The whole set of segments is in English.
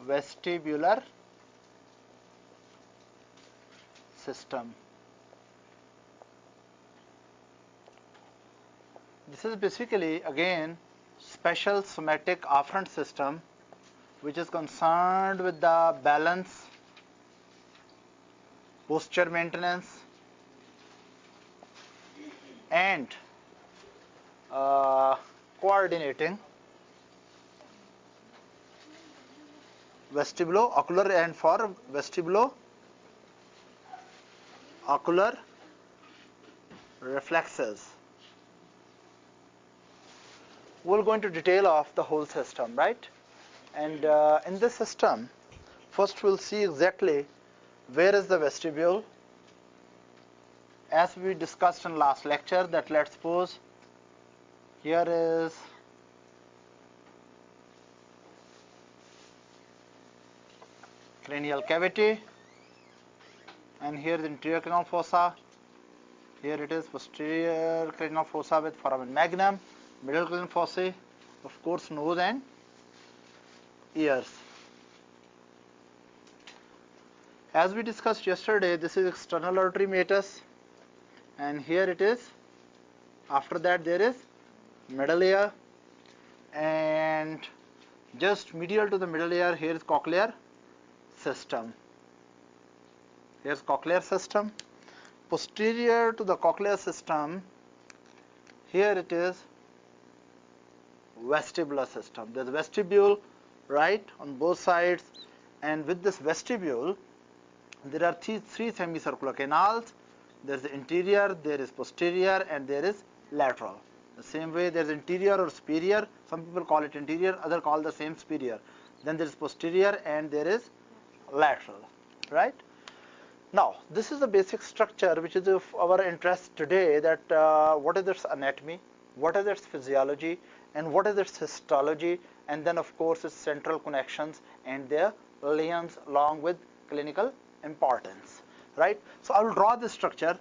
vestibular system. This is basically again special somatic afferent system which is concerned with the balance, posture maintenance, and coordinating vestibulo-ocular and for vestibulo-ocular reflexes. We'll go into detail of the whole system, right? And in this system, first we'll see exactly where is the vestibule. As we discussed in last lecture, that let's suppose here is cranial cavity, and here is anterior cranial fossa. Here it is posterior cranial fossa with foramen magnum, middle cranial fossae, of course nose and ears. As we discussed yesterday, this is external auditory meatus, and here it is. After that there is middle ear, and just medial to the middle ear here is cochlear system. Here's cochlear system. Posterior to the cochlear system, here it is vestibular system. There's vestibule, right, on both sides, and with this vestibule there are three semicircular canals. There is interior, there is posterior, and there is lateral. The same way there is interior or superior. Some people call it interior, others call the same superior. Then there is posterior and there is lateral, right? Now, this is the basic structure which is of our interest today, that what is its anatomy, what is its physiology, and what is its histology, and then of course its central connections and their liens along with clinical importance, right? So I will draw this structure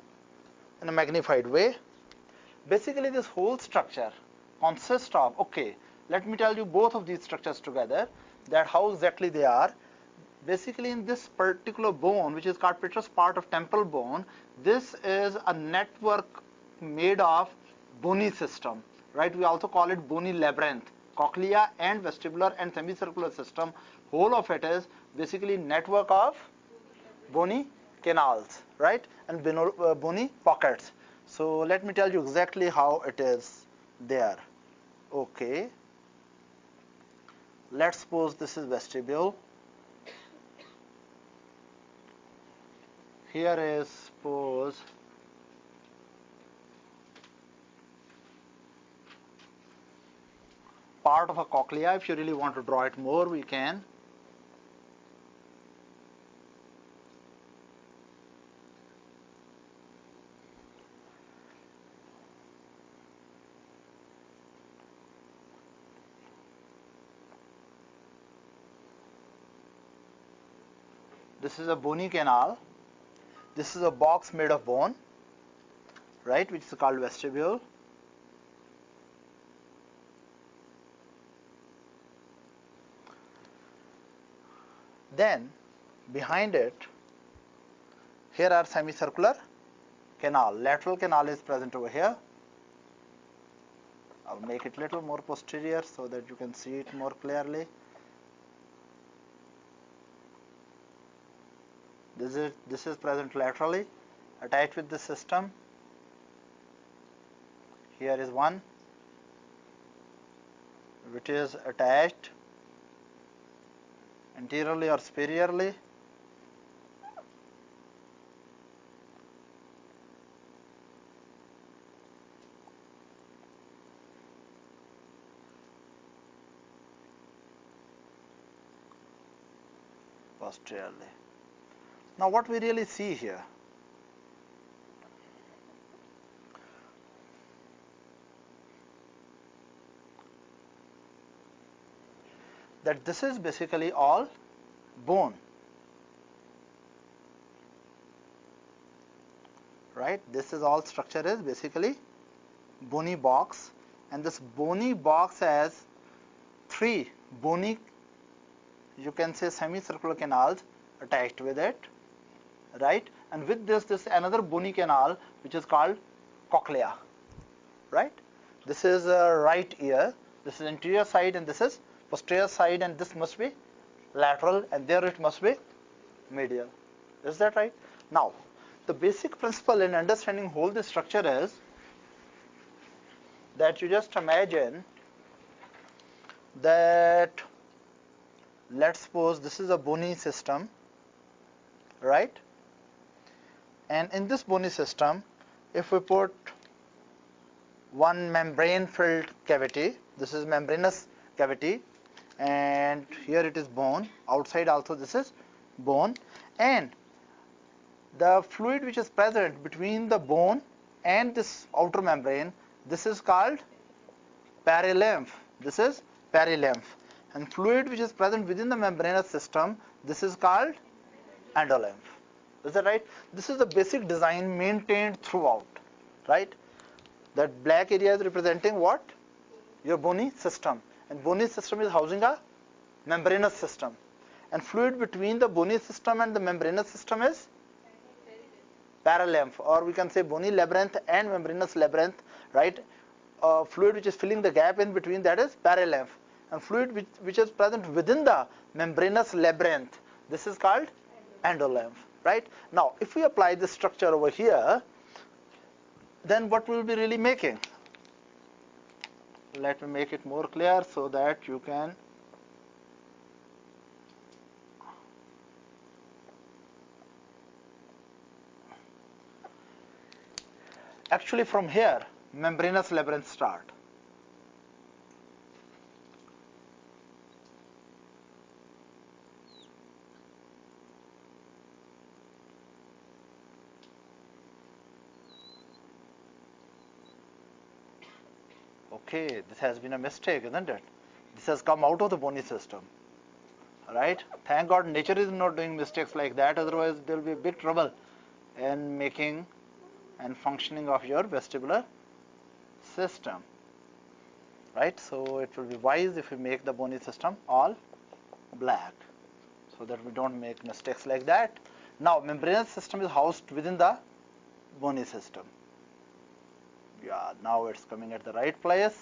in a magnified way. Basically this whole structure consists of, okay, let me tell you both of these structures together, that how exactly they are. Basically in this particular bone, which is called petrous part of temporal bone, this is a network made of bony system, right? We also call it bony labyrinth. Cochlea and vestibular and semicircular system, whole of it is basically network of bony canals, right, and bony pockets. So let me tell you exactly how it is there. Okay, let's suppose this is vestibule. Here is, suppose, part of a cochlea. If you really want to draw it more, we can. This is a bony canal. This is a box made of bone, right, which is called vestibule. Then behind it, here are semicircular canal. Lateral canal is present over here. I'll make it little more posterior so that you can see it more clearly. This is present laterally, attached with the system. Here is one which is attached anteriorly or superiorly. Posteriorly. Now what we really see here, that this is basically all bone, right? This is all structure is basically bony box, and this bony box has three bony you can say semicircular canals attached with it, right? And with this another bony canal which is called cochlea, right? This is right ear, this is anterior side, and this is posterior side, and this must be lateral, and there it must be medial. Is that right? Now, the basic principle in understanding whole this structure is that you just imagine that, let's suppose this is a bony system, right? And in this bony system, if we put one membrane filled cavity, this is membranous cavity, and here it is bone, outside also this is bone, and the fluid which is present between the bone and this outer membrane, this is called perilymph. This is perilymph. And fluid which is present within the membranous system, this is called endolymph. Is that right? This is the basic design maintained throughout, right? That black area is representing what? Your bony system. And bony system is housing a membranous system. And fluid between the bony system and the membranous system is perilymph, or we can say bony labyrinth and membranous labyrinth, right? Fluid which is filling the gap in between, that is perilymph. And fluid which is present within the membranous labyrinth, this is called endolymph, right? Now, if we apply this structure over here, then what will be really making? Let me make it more clear so that you can actually from here membranous labyrinth start. Okay, this has been a mistake, isn't it? This has come out of the bony system, right? Thank God nature is not doing mistakes like that, otherwise there will be a big trouble in making and functioning of your vestibular system, right? So it will be wise if we make the bony system all black, so that we don't make mistakes like that. Now, membranous system is housed within the bony system. Yeah, now it's coming at the right place.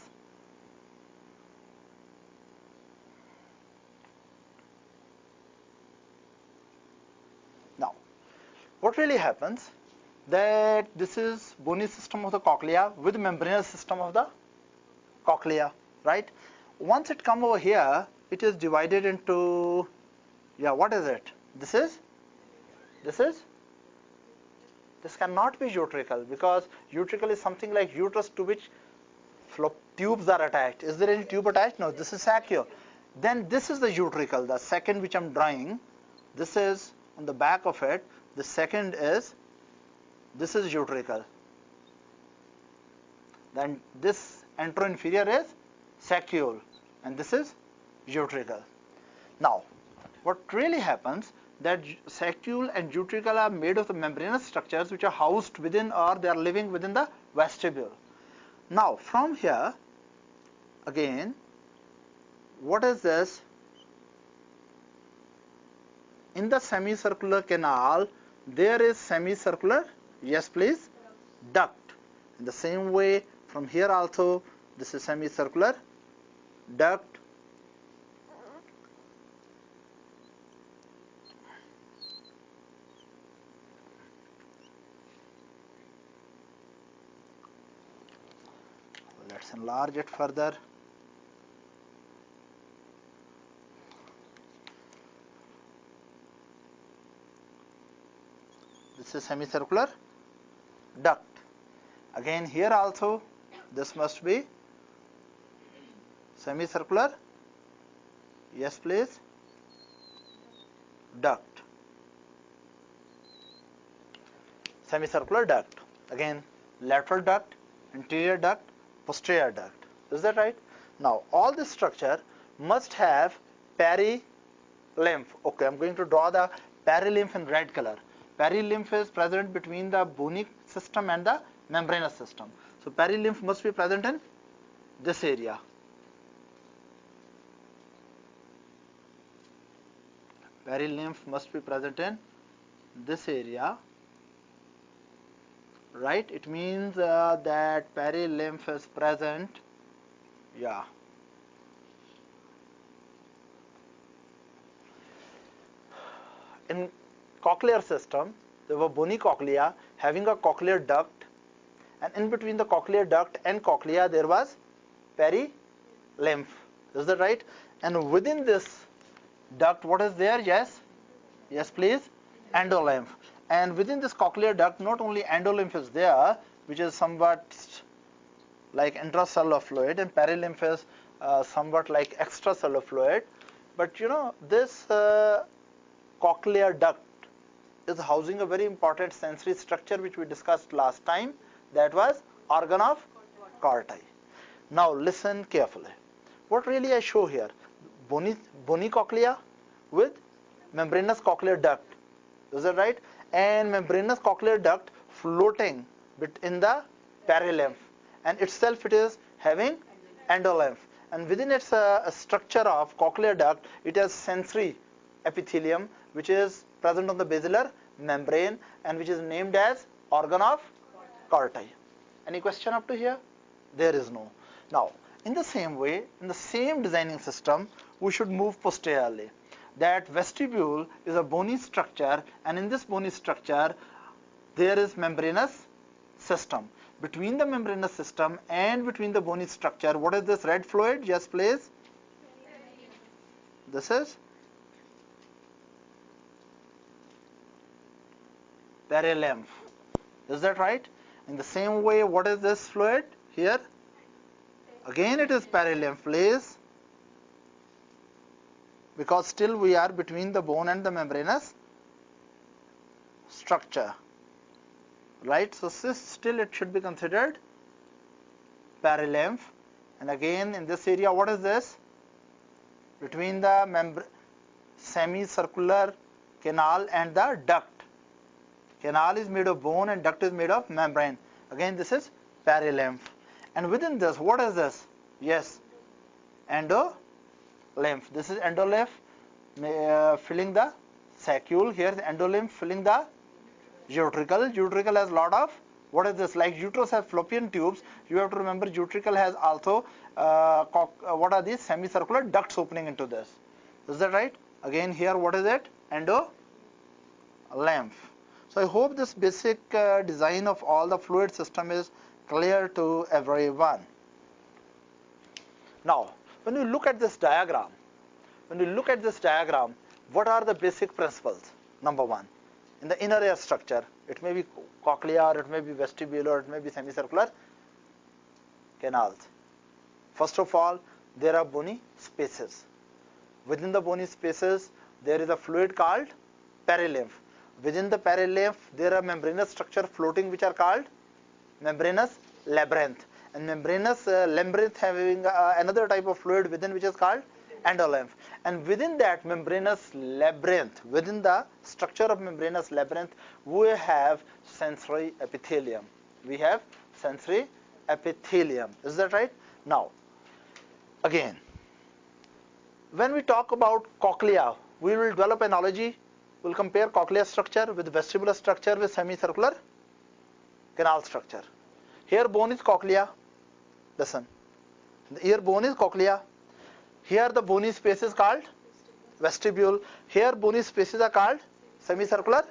Now, what really happens, that this is bony system of the cochlea with membranous system of the cochlea, right? Once it come over here, it is divided into, yeah, what is it? This cannot be utricle, because utricle is something like uterus to which tubes are attached. Is there any tube attached? No, this is saccule. Then this is the utricle, the second which I'm drawing. This is on the back of it. The second is, this is utricle. Then this anteroinferior is saccule, and this is utricle. Now, what really happens, that saccule and utricle are made of the membranous structures which are housed within, or they are living within the vestibule. Now, from here, again, what is this? In the semicircular canal, there is semicircular, yes please, duct. In the same way, from here also, this is semicircular duct. Let's enlarge it further. This is semicircular duct. Again, here also, this must be semicircular, yes please, duct. Semicircular duct. Again, lateral duct, anterior duct, posterior duct. Is that right? Now, all this structure must have perilymph. Okay, I'm going to draw the perilymph in red color. Perilymph is present between the bony system and the membranous system. So, perilymph must be present in this area. Perilymph must be present in this area, right? It means that perilymph is present, yeah. In cochlear system, there were bony cochlea having a cochlear duct, and in between the cochlear duct and cochlea there was perilymph. Is that right? And within this duct, what is there? Yes, yes, please. Endolymph. And within this cochlear duct, not only endolymph is there, which is somewhat like intracellular fluid, and perilymph is somewhat like extracellular fluid. But you know, this cochlear duct is housing a very important sensory structure which we discussed last time. That was organ of Corti. Now listen carefully. What really I show here? Bony cochlea with membranous cochlear duct. Is that right? And membranous cochlear duct floating in the perilymph, and itself it is having endolymph. And within its structure of cochlear duct, it has sensory epithelium which is present on the basilar membrane and which is named as organ of Corti. Any question up to here? There is no. Now, in the same way, in the same designing system, we should move posteriorly. That vestibule is a bony structure, and in this bony structure, there is membranous system. Between the membranous system and between the bony structure, what is this red fluid? Yes, please. This is perilymph. Is that right? In the same way, what is this fluid here? Again, it is perilymph, please. Because still we are between the bone and the membranous structure, right? So still it should be considered perilymph. And again, in this area, what is this? Between the semicircular canal and the duct. Canal is made of bone and duct is made of membrane. Again, this is perilymph. And within this, what is this? Yes, endolymph. This is endolymph filling the saccule. Here is endolymph filling the utricle. Utricle has lot of, what is this? Like uterus has fallopian tubes, you have to remember utricle has also what are these? Semicircular ducts opening into this. Is that right? Again, here what is it? Endolymph. So I hope this basic design of all the fluid system is clear to everyone. Now, when you look at this diagram, what are the basic principles? Number one, in the inner ear structure, it may be cochlea, or it may be vestibular, or it may be semicircular canals. First of all, there are bony spaces. Within the bony spaces, there is a fluid called perilymph. Within the perilymph, there are membranous structure floating which are called membranous labyrinth. And membranous labyrinth having another type of fluid within which is called endolymph. And within that membranous labyrinth, within the structure of membranous labyrinth, we have sensory epithelium. We have sensory epithelium. Is that right? Now, again, when we talk about cochlea, we will develop analogy. We'll compare cochlear structure with vestibular structure with semicircular canal structure. Here bone is cochlea. Listen. The ear bone is cochlea. Here the bony space is called vestibule. Here bony spaces are called semicircular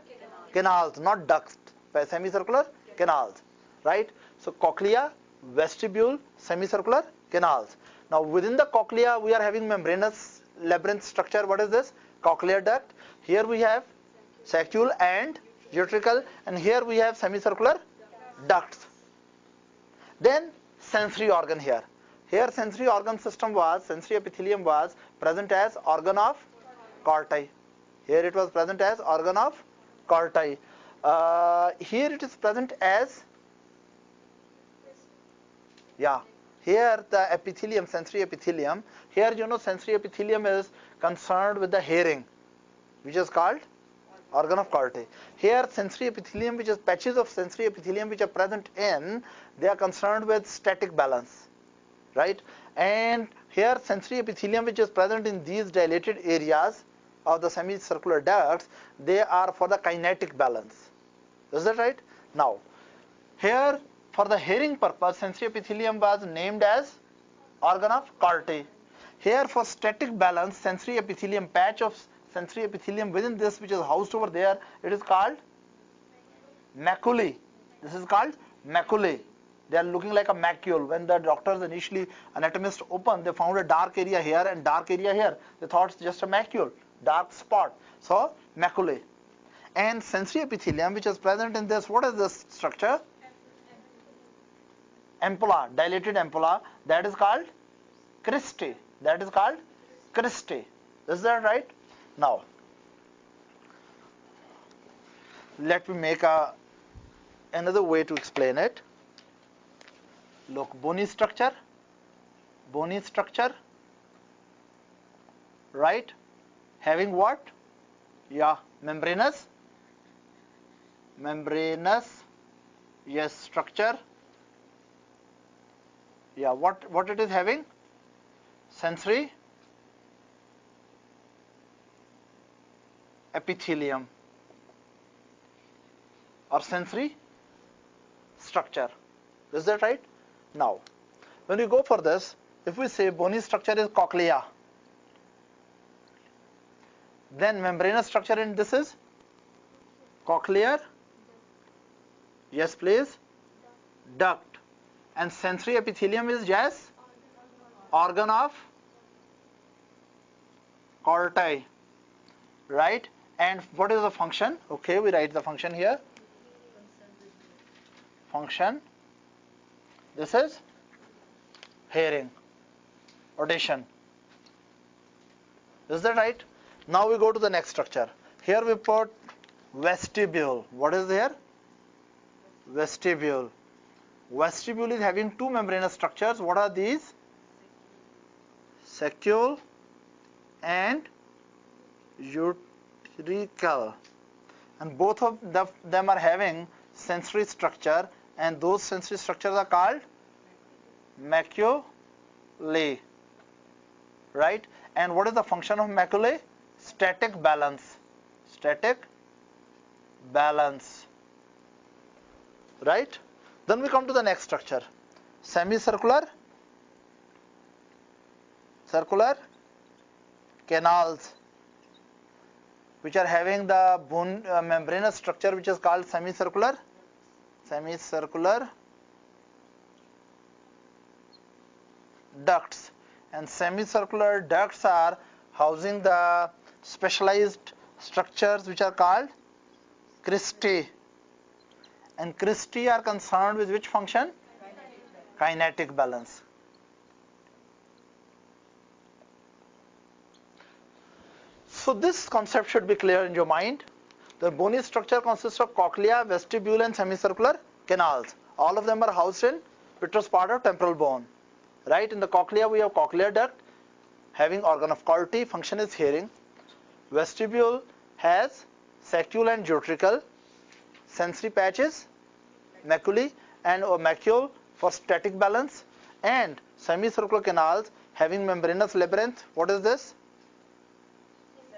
canals, not ducts. Semicircular canals, right? So cochlea, vestibule, semicircular canals. Now within the cochlea we are having membranous labyrinth structure. What is this? Cochlear duct. Here we have saccule and utricle, and here we have semicircular ducts. Then sensory organ here. Here sensory organ system was, sensory epithelium was present as organ of Corti. Here it was present as organ of Corti. Here it is present as, yeah, here the epithelium, sensory epithelium. Here you know sensory epithelium is concerned with the hearing, which is called organ of Corti. Here sensory epithelium, which is patches of sensory epithelium which are present in, they are concerned with static balance, right? And here sensory epithelium which is present in these dilated areas of the semicircular ducts, they are for the kinetic balance. Is that right? Now, here for the hearing purpose, sensory epithelium was named as organ of Corti. Here for static balance, sensory epithelium, patch of sensory epithelium within this which is housed over there, it is called maculae. This is called maculae. They are looking like a macule. When the doctors initially, anatomists opened, they found a dark area here and dark area here. They thought it's just a macule, dark spot. So maculae. And sensory epithelium which is present in this, what is this structure? Ampulla, dilated ampulla, that is called cristae. That is called cristae. Is that right? Now, let me make another way to explain it. Look, bony structure, right? Having what? Yeah, membranous, yes, structure. Yeah, what it is having? Sensory epithelium or sensory structure. Is that right? Now, when we go for this, if we say bony structure is cochlea, then membranous structure in this is cochlear, yes please, duct, and sensory epithelium is yes, organ of Corti, right? And what is the function? Okay, we write the function here. Function, this is hearing, audition. Is that right? Now we go to the next structure. Here we put vestibule. What is there? Vestibule. Vestibule is having two membranous structures. What are these? Saccule and utricle. And both of them are having sensory structure, and those sensory structures are called maculae, right? And what is the function of maculae? Static balance, right? Then we come to the next structure, semicircular canals, which are having the membranous structure which is called semicircular ducts. And semicircular ducts are housing the specialized structures which are called cristae. And cristae are concerned with which function? Kinetic balance. So this concept should be clear in your mind. The bony structure consists of cochlea, vestibule and semicircular canals. All of them are housed in vitreous part of temporal bone. Right? In the cochlea we have cochlear duct having organ of Corti, function is hearing. Vestibule has saccule and utricle. Sensory patches, maculae and macule for static balance, and semicircular canals having membranous labyrinth. What is this?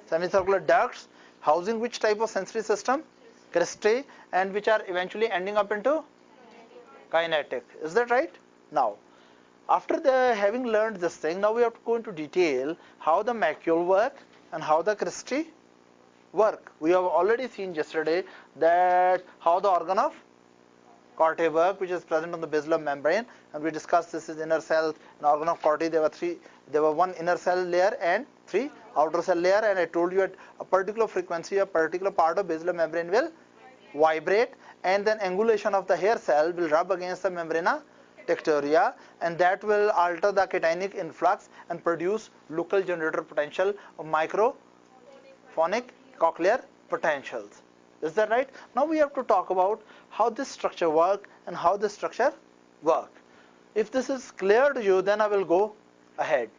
Semicircular ducts housing which type of sensory system? Cristae, and which are eventually ending up into kinetic. Is that right? Now, after having learned this thing, now we have to go into detail how the macule work and how the cristae work. We have already seen yesterday that how the organ of Corti work, which is present on the basilar membrane, and we discussed this is inner cell. In organ of Corti there were one inner cell layer and three outer cell layer, and I told you at a particular frequency a particular part of basilar membrane will vibrate, and then angulation of the hair cell will rub against the membrana tectoria, and that will alter the cationic influx and produce local generator potential of microphonic cochlear potentials. Is that right? Now we have to talk about how this structure work and how this structure work. If this is clear to you, then I will go ahead.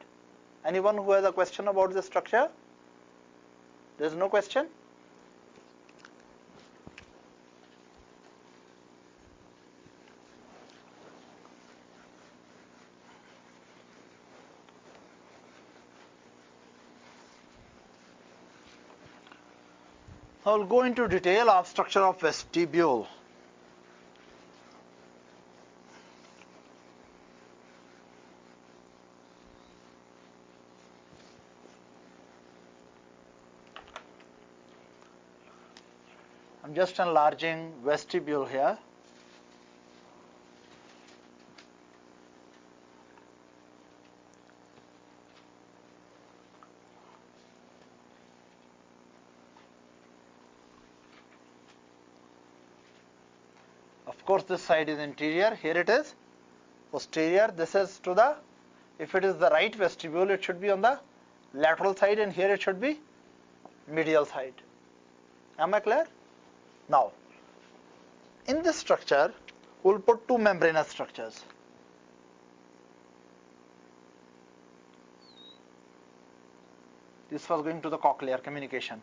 Anyone who has a question about this structure? There is no question? I will go into detail of structure of vestibule. I'm just enlarging vestibule here. Of course, this side is interior. Here it is posterior. This is to the, if it is the right vestibule, it should be on the lateral side, and here it should be medial side. Am I clear? Now, in this structure, we'll put two membranous structures. This was going to the cochlear communication.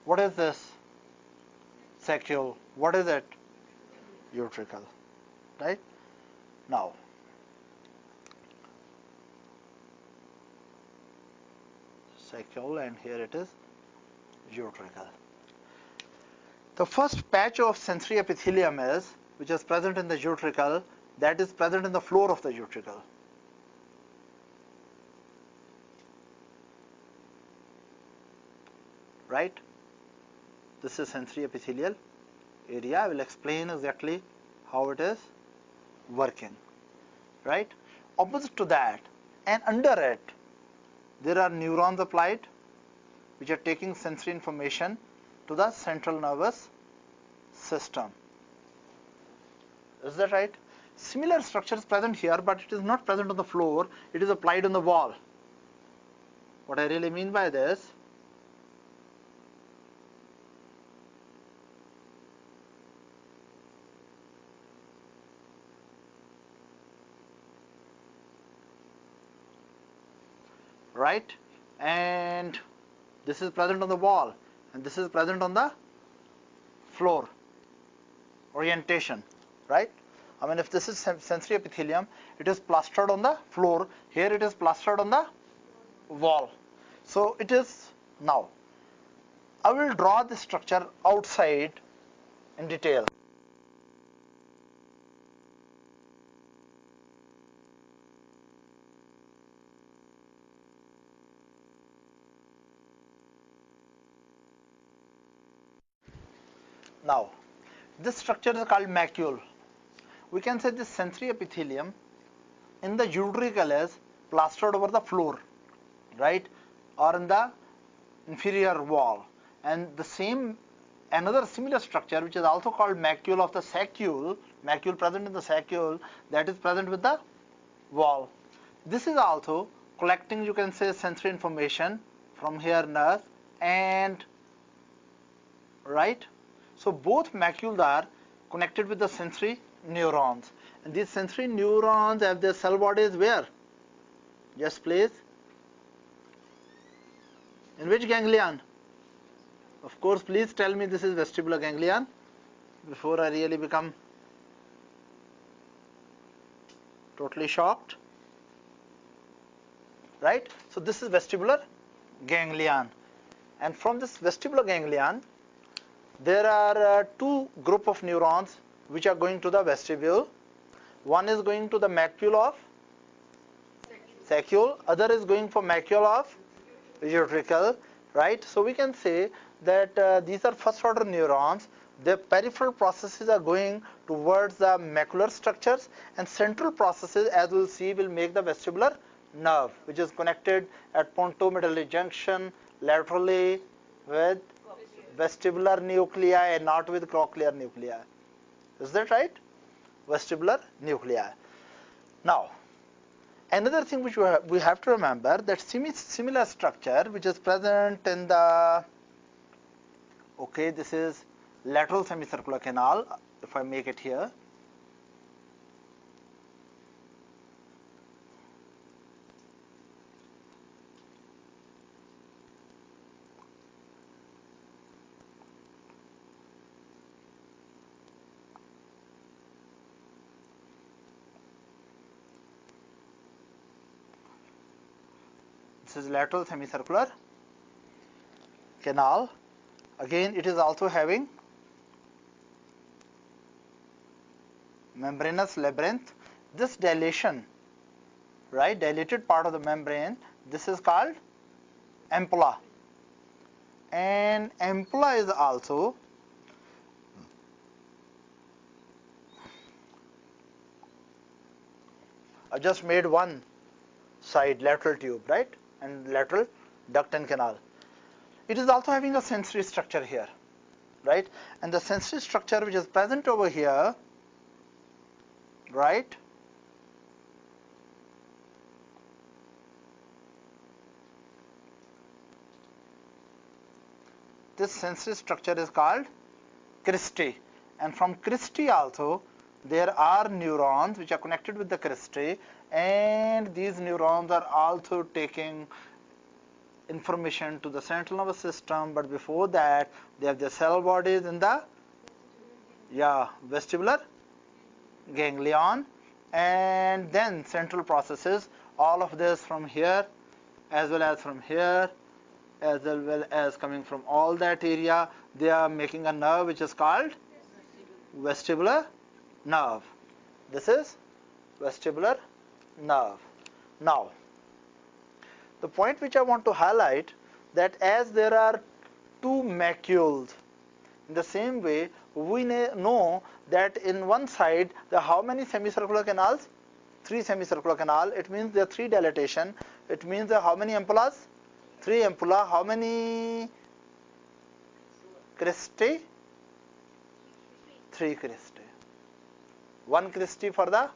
What is this? Saccule. What is it? Utricle. Right? Now, saccule, and here it is utricle. The first patch of sensory epithelium is, which is present in the utricle, that is present in the floor of the utricle. Right? This is sensory epithelial area. I will explain exactly how it is working. Right? Opposite to that, and under it, there are neurons applied, which are taking sensory information to the central nervous system. Is that right? Similar structure is present here, but it is not present on the floor. It is applied on the wall. What I really mean by this, right? And this is present on the wall, and this is present on the floor. Orientation, right? I mean, if this is sensory epithelium, it is plastered on the floor. Here it is plastered on the wall. So it is, now I will draw the structure outside in detail. Now, this structure is called macule. We can say this sensory epithelium in the utricle is plastered over the floor, right, or in the inferior wall. And the same, another similar structure, which is also called macule of the saccule, macule present in the saccule, that is present with the wall. This is also collecting, you can say, sensory information from here, nerve, and right. So both macules are connected with the sensory neurons, and these sensory neurons have their cell bodies where? Yes, please. In which ganglion? Of course, please tell me this is vestibular ganglion before I really become totally shocked. Right? So this is vestibular ganglion, and from this vestibular ganglion, there are two group of neurons which are going to the vestibule. One is going to the macule of saccule, other is going for macule of utricle, right? So we can say that these are first order neurons. The peripheral processes are going towards the macular structures, and central processes, as we'll see, will make the vestibular nerve, which is connected at pontomedullary junction laterally with vestibular nuclei and not with cochlear nuclei. Is that right? Vestibular nuclei. Now, another thing which we have to remember, that similar structure which is present in the, okay, this is lateral semicircular canal. if I make it here, this is lateral semicircular canal. Again, it is also having membranous labyrinth. This dilation, right, dilated part of the membrane, this is called ampulla. And ampulla is also I just made one side lateral tube, right, and lateral duct and canal. It is also having a sensory structure here, right, and the sensory structure which is present over here, right, this sensory structure is called cristae, and from cristae also there are neurons which are connected with the cristae, and these neurons are also taking information to the central nervous system. But before that, they have the cell bodies in the vestibular ganglion, and then central processes, all of this from here as well as from here as well as coming from all that area, they are making a nerve which is called vestibular nerve. This is vestibular nerve. Now, the point which I want to highlight, that as there are two macules, in the same way we know that in one side there are how many semicircular canals? 3 semicircular canal. It means there are 3 dilatation. It means there are how many ampullas? 3 ampulla. How many cristae? 3 cristae. One cristae for the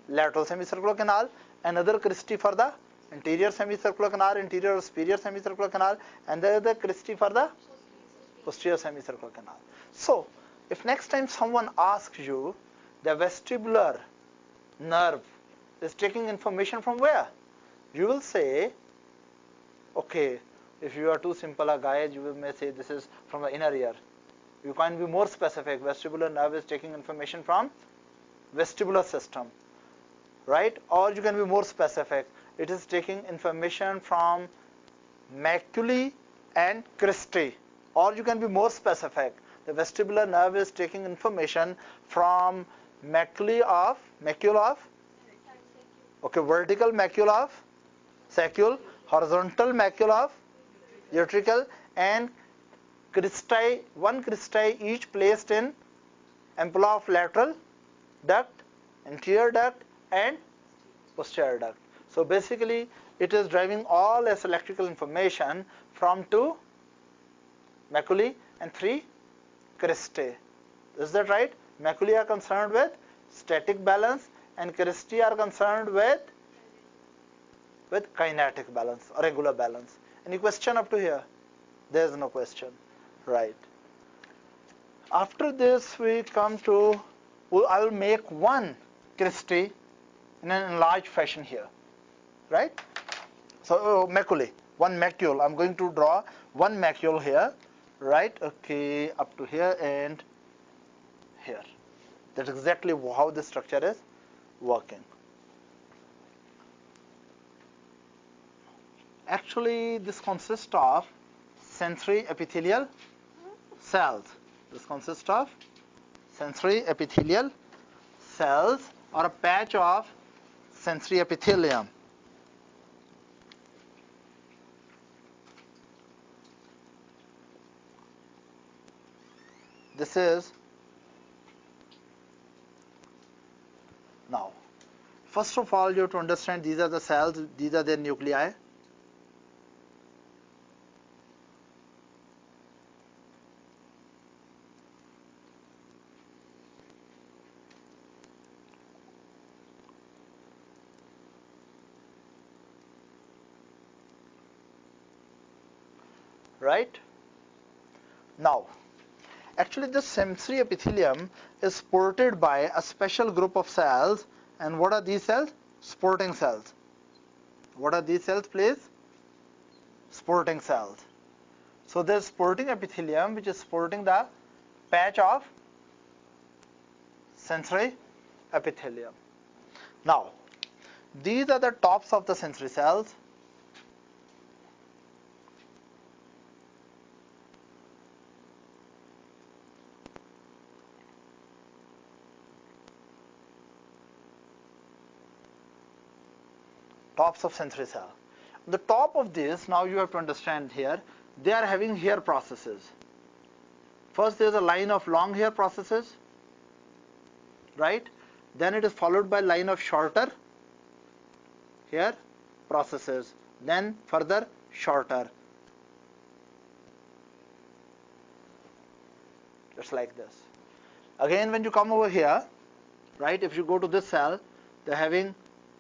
lateral semicircular canal, another cristae for the anterior semicircular canal, anterior or superior semicircular canal, and the other cristae for the posterior semicircular canal. So, if next time someone asks you, the vestibular nerve is taking information from where? You will say, okay, if you are too simple a guy, you may say this is from the inner ear. You can be more specific. Vestibular nerve is taking information from vestibular system, right? Or you can be more specific. It is taking information from maculae and cristae. Or you can be more specific. The vestibular nerve is taking information from macula of vertical macula of saccule, horizontal macula of utricle, and cristae, one cristae each placed in ampulla of lateral duct, anterior duct, and posterior duct. So basically, it is driving all its electrical information from 2 maculae and 3 cristae. Is that right? Maculae are concerned with static balance, and cristae are concerned with kinetic balance or regular balance. Any question up to here? There is no question, right? After this, we come to, I will make one cristae in an enlarged fashion here, right? So maculae, one macule. I'm going to draw one macule here, right? Okay, up to here and here. That's exactly how the structure is working. Actually, this consists of sensory epithelial cells. This consists of sensory epithelial cells, or a patch of sensory epithelium. This is, now, first of all, you have to understand these are the cells, these are their nuclei. Right? Now, Actually, this sensory epithelium is supported by a special group of cells. And what are these cells? Supporting cells. What are these cells, please? Supporting cells. So there's supporting epithelium which is supporting the patch of sensory epithelium. Now, these are the tops of the sensory cells. Tops of sensory cell. The top of this, now you have to understand here, they are having hair processes. First there is a line of long hair processes, right? Then it is followed by line of shorter hair processes. Then further shorter. Just like this. Again, when you come over here, right, if you go to this cell, they are having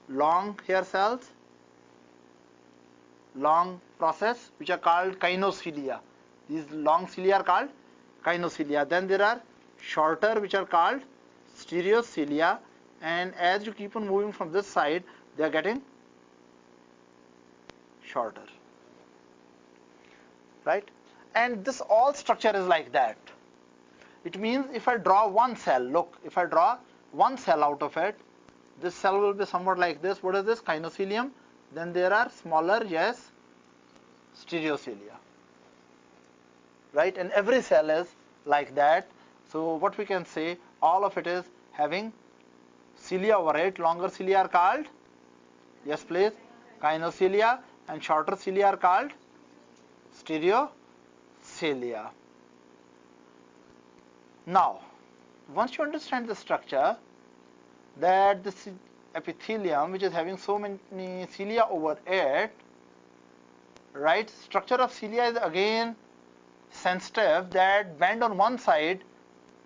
long hair cells, long process, which are called kinocilia. These long cilia are called kinocilia. Then there are shorter, which are called stereocilia, and as you keep on moving from this side, they are getting shorter, right? And this all structure is like that. It means if I draw one cell, look, if I draw one cell out of it, this cell will be somewhat like this. What is this? Kinocilium. Then there are smaller, yes, stereocilia, right? And every cell is like that. So what we can say, all of it is having cilia over it. Longer cilia are called, yes please, kinocilia, and shorter cilia are called stereocilia. Now, once you understand the structure, that this epithelium which is having so many cilia over it, right, structure of cilia is again sensitive, that bend on one side.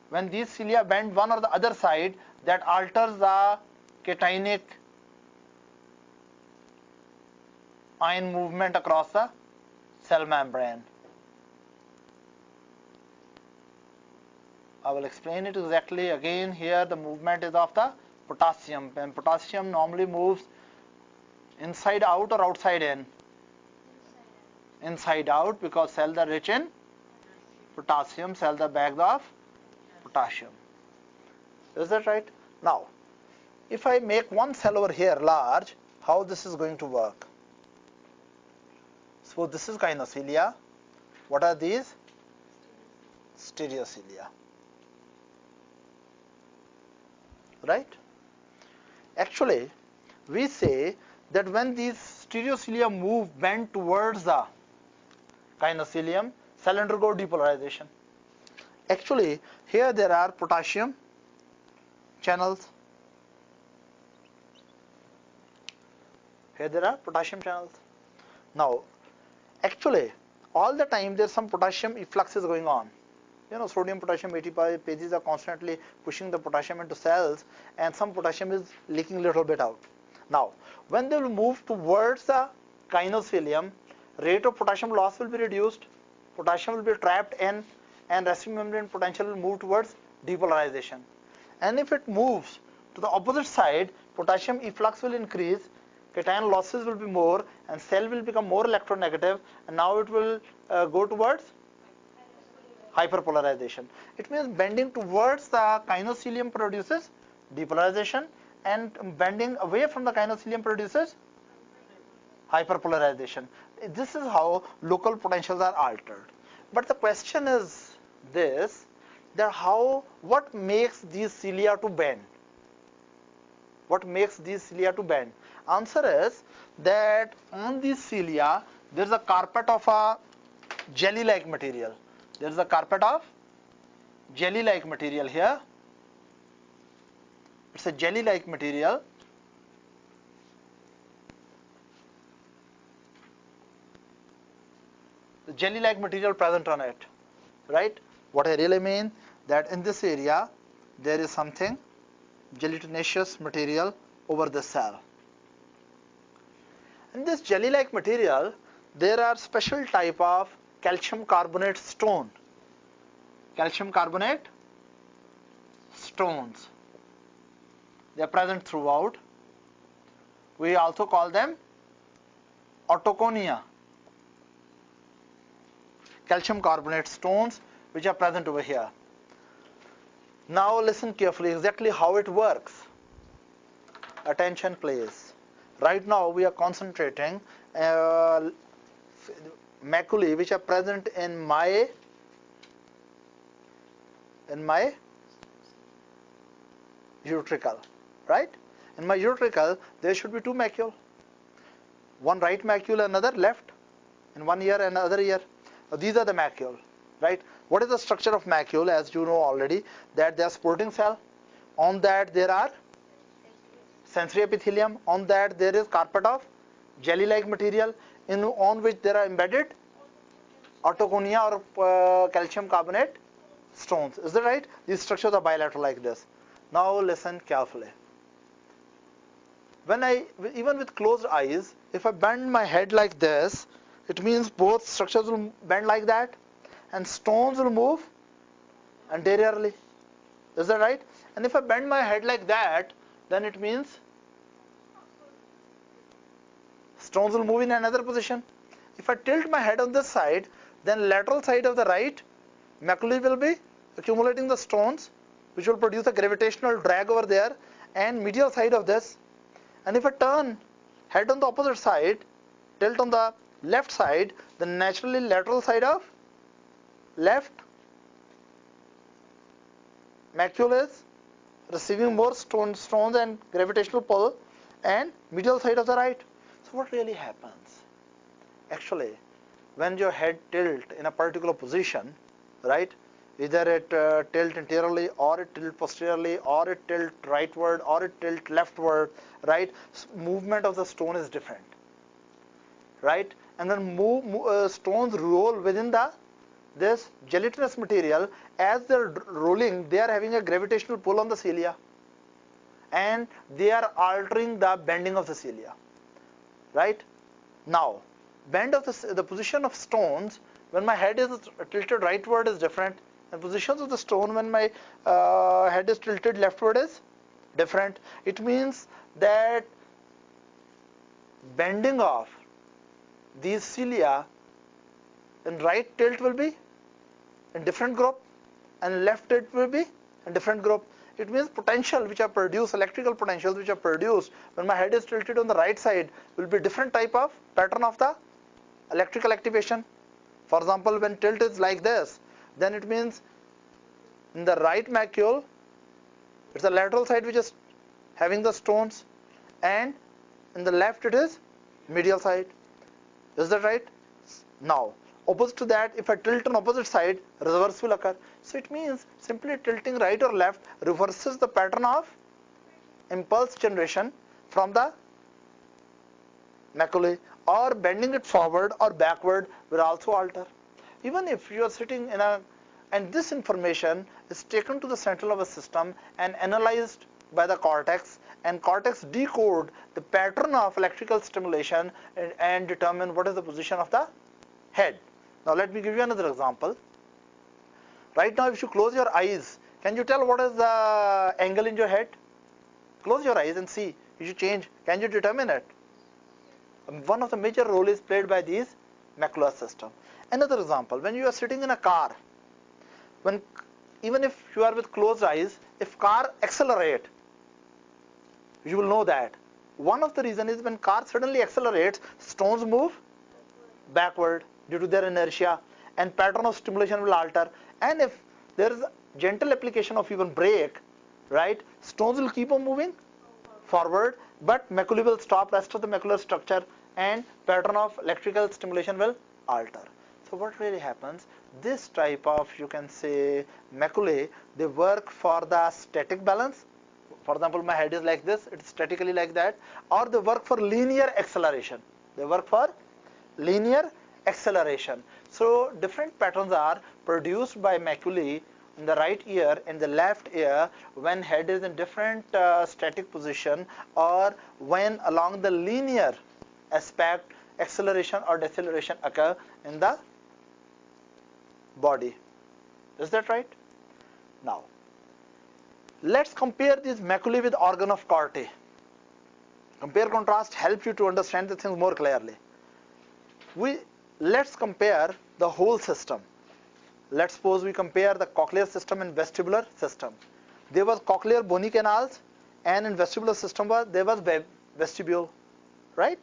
When these cilia bend one or the other side, that alters the cationic ion movement across the cell membrane. I will explain it exactly again. Here the movement is of the potassium, and potassium normally moves inside out or outside in? Inside out, because cells are rich in potassium, cells are bags of potassium. Is that right? Now, if I make one cell over here large, how this is going to work? So this is kinocilia. What are these? Stereocilia. Right? Actually, we say that when these stereocilia move, bend towards the kinocilium, cell undergo depolarization. Actually, here there are potassium channels. Here there are potassium channels. Now, actually, all the time there's some potassium efflux is going on. You know, sodium potassium ATPases are constantly pushing the potassium into cells, and some potassium is leaking a little bit out. Now, when they will move towards the kinocilium, rate of potassium loss will be reduced, potassium will be trapped in, and resting membrane potential will move towards depolarization. And if it moves to the opposite side, potassium efflux will increase, cation losses will be more, and cell will become more electronegative, and now it will go towards hyperpolarization. It means bending towards the kinocilium produces depolarization, and bending away from the kinocilium produces hyperpolarization. This is how local potentials are altered. But the question is this, that what makes these cilia to bend? What makes these cilia to bend? Answer is that on these cilia there is a carpet of a jelly-like material. There is a carpet of jelly-like material here. It's a jelly-like material. The jelly-like material present on it, right? What I really mean, that in this area there is something gelatinous material over the cell. In this jelly-like material, there are special type of calcium carbonate stone. calcium carbonate stones. They are present throughout. We also call them autoconia, calcium carbonate stones, which are present over here. Now listen carefully exactly how it works. Attention please. Right now we are concentrating maculae which are present in my utricle, right? In my utricle there should be two macule, one right macule, another left, in one ear and another ear. Now, these are the macule, right? What is the structure of macule? As you know already, that they are supporting cell. On that there are sensory epithelium. On that there is carpet of jelly-like material, on which there are embedded autoconia or calcium carbonate stones. Is that right? These structures are bilateral like this. Now listen carefully. Even with closed eyes, if I bend my head like this, it means both structures will bend like that, and stones will move anteriorly. Is that right? And if I bend my head like that, then it means stones will move in another position. If I tilt my head on this side, then lateral side of the right maculae will be accumulating the stones, which will produce a gravitational drag over there, and medial side of this. And if I turn head on the opposite side, tilt on the left side, then naturally lateral side of left macule is receiving more stones and gravitational pull, and medial side of the right. So what really happens? Actually, when your head tilt in a particular position, right? Either it tilt anteriorly, or it tilt posteriorly, or it tilt rightward, or it tilt leftward, right? Movement of the stone is different, right? And then stones roll within this gelatinous material. As they're rolling, they are having a gravitational pull on the cilia, and they are altering the bending of the cilia, right? Now, bend of the position of stones when my head is tilted rightward is different, and positions of the stone when my head is tilted leftward is different. It means that bending of these cilia in right tilt will be in different group, and left tilt will be in different group. It means potential which are produced, electrical potentials which are produced when my head is tilted on the right side will be different type of pattern of the electrical activation. For example, when tilt is like this, then it means in the right macule, it's the lateral side which is having the stones, and in the left it is medial side. Is that right? Now, opposite to that, if I tilt on opposite side, reverse will occur. So it means simply tilting right or left reverses the pattern of impulse generation from the maculae, or bending it forward or backward will also alter. Even if you are sitting in and this information is taken to the central nervous system and analyzed by the cortex, and cortex decode the pattern of electrical stimulation and determine what is the position of the head. Now let me give you another example. Right now, if you close your eyes, can you tell what is the angle in your head? Close your eyes and see. If you change, can you determine it? One of the major role is played by these macular system. Another example, when you are sitting in a car, even if you are with closed eyes, if car accelerate, you will know that. One of the reason is when car suddenly accelerates, stones move backward due to their inertia, and pattern of stimulation will alter. And if there is a gentle application of even brake, right, stones will keep on moving forward, but maculae will stop, rest of the macular structure, and pattern of electrical stimulation will alter. So what really happens, this type of, you can say, maculae, they work for the static balance. For example, my head is like this, it's statically like that, or they work for linear acceleration. They work for linear acceleration. So different patterns are produced by maculae in the right ear and the left ear when head is in different static position, or when along the linear aspect acceleration or deceleration occur in the body. Is that right? Now, let's compare this maculae with organ of Corti. Compare contrast helps you to understand the things more clearly. Let's compare the whole system. Let's suppose we compare the cochlear system and vestibular system. There was cochlear bony canals, and in vestibular system there was vestibule, right?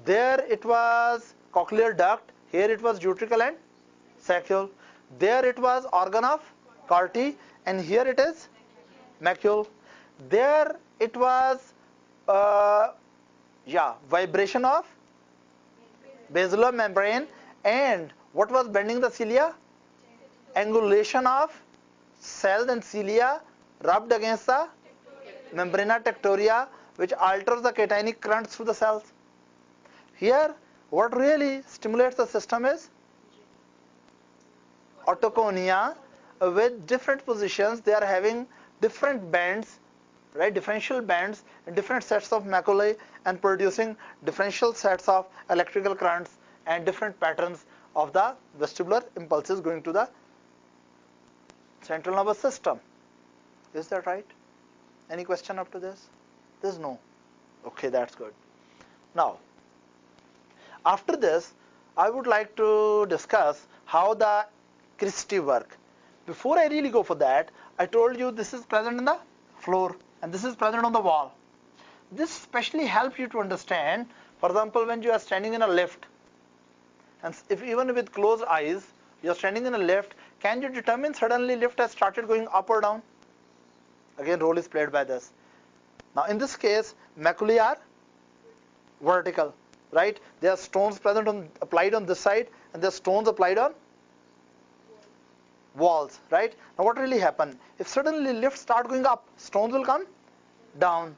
There it was cochlear duct, here it was utricle and saccule. There it was organ of Corti, and here it is macule. There it was vibration of basilar membrane, and what was bending the cilia? Angulation of cells and cilia rubbed against the membrana tectoria, which alters the cationic currents through the cells. Here, what really stimulates the system is otoconia with different positions. They are having different bands, right? Differential bands and different sets of maculae, and producing differential sets of electrical currents and different patterns of the vestibular impulses going to the central nervous system. Is that right? Any question up to this? There's no. Okay, that's good. Now, after this, I would like to discuss how the cristae work. Before I really go for that, I told you this is present in the floor and this is present on the wall. This especially helps you to understand, for example, when you are standing in a lift, and if even with closed eyes, you are standing in a lift, can you determine suddenly lift has started going up or down? Again, role is played by this. Now, in this case, maculae are vertical, right? There are stones present applied on this side, and there are stones applied on walls, right? Now, what really happen? If suddenly lift start going up, stones will come down,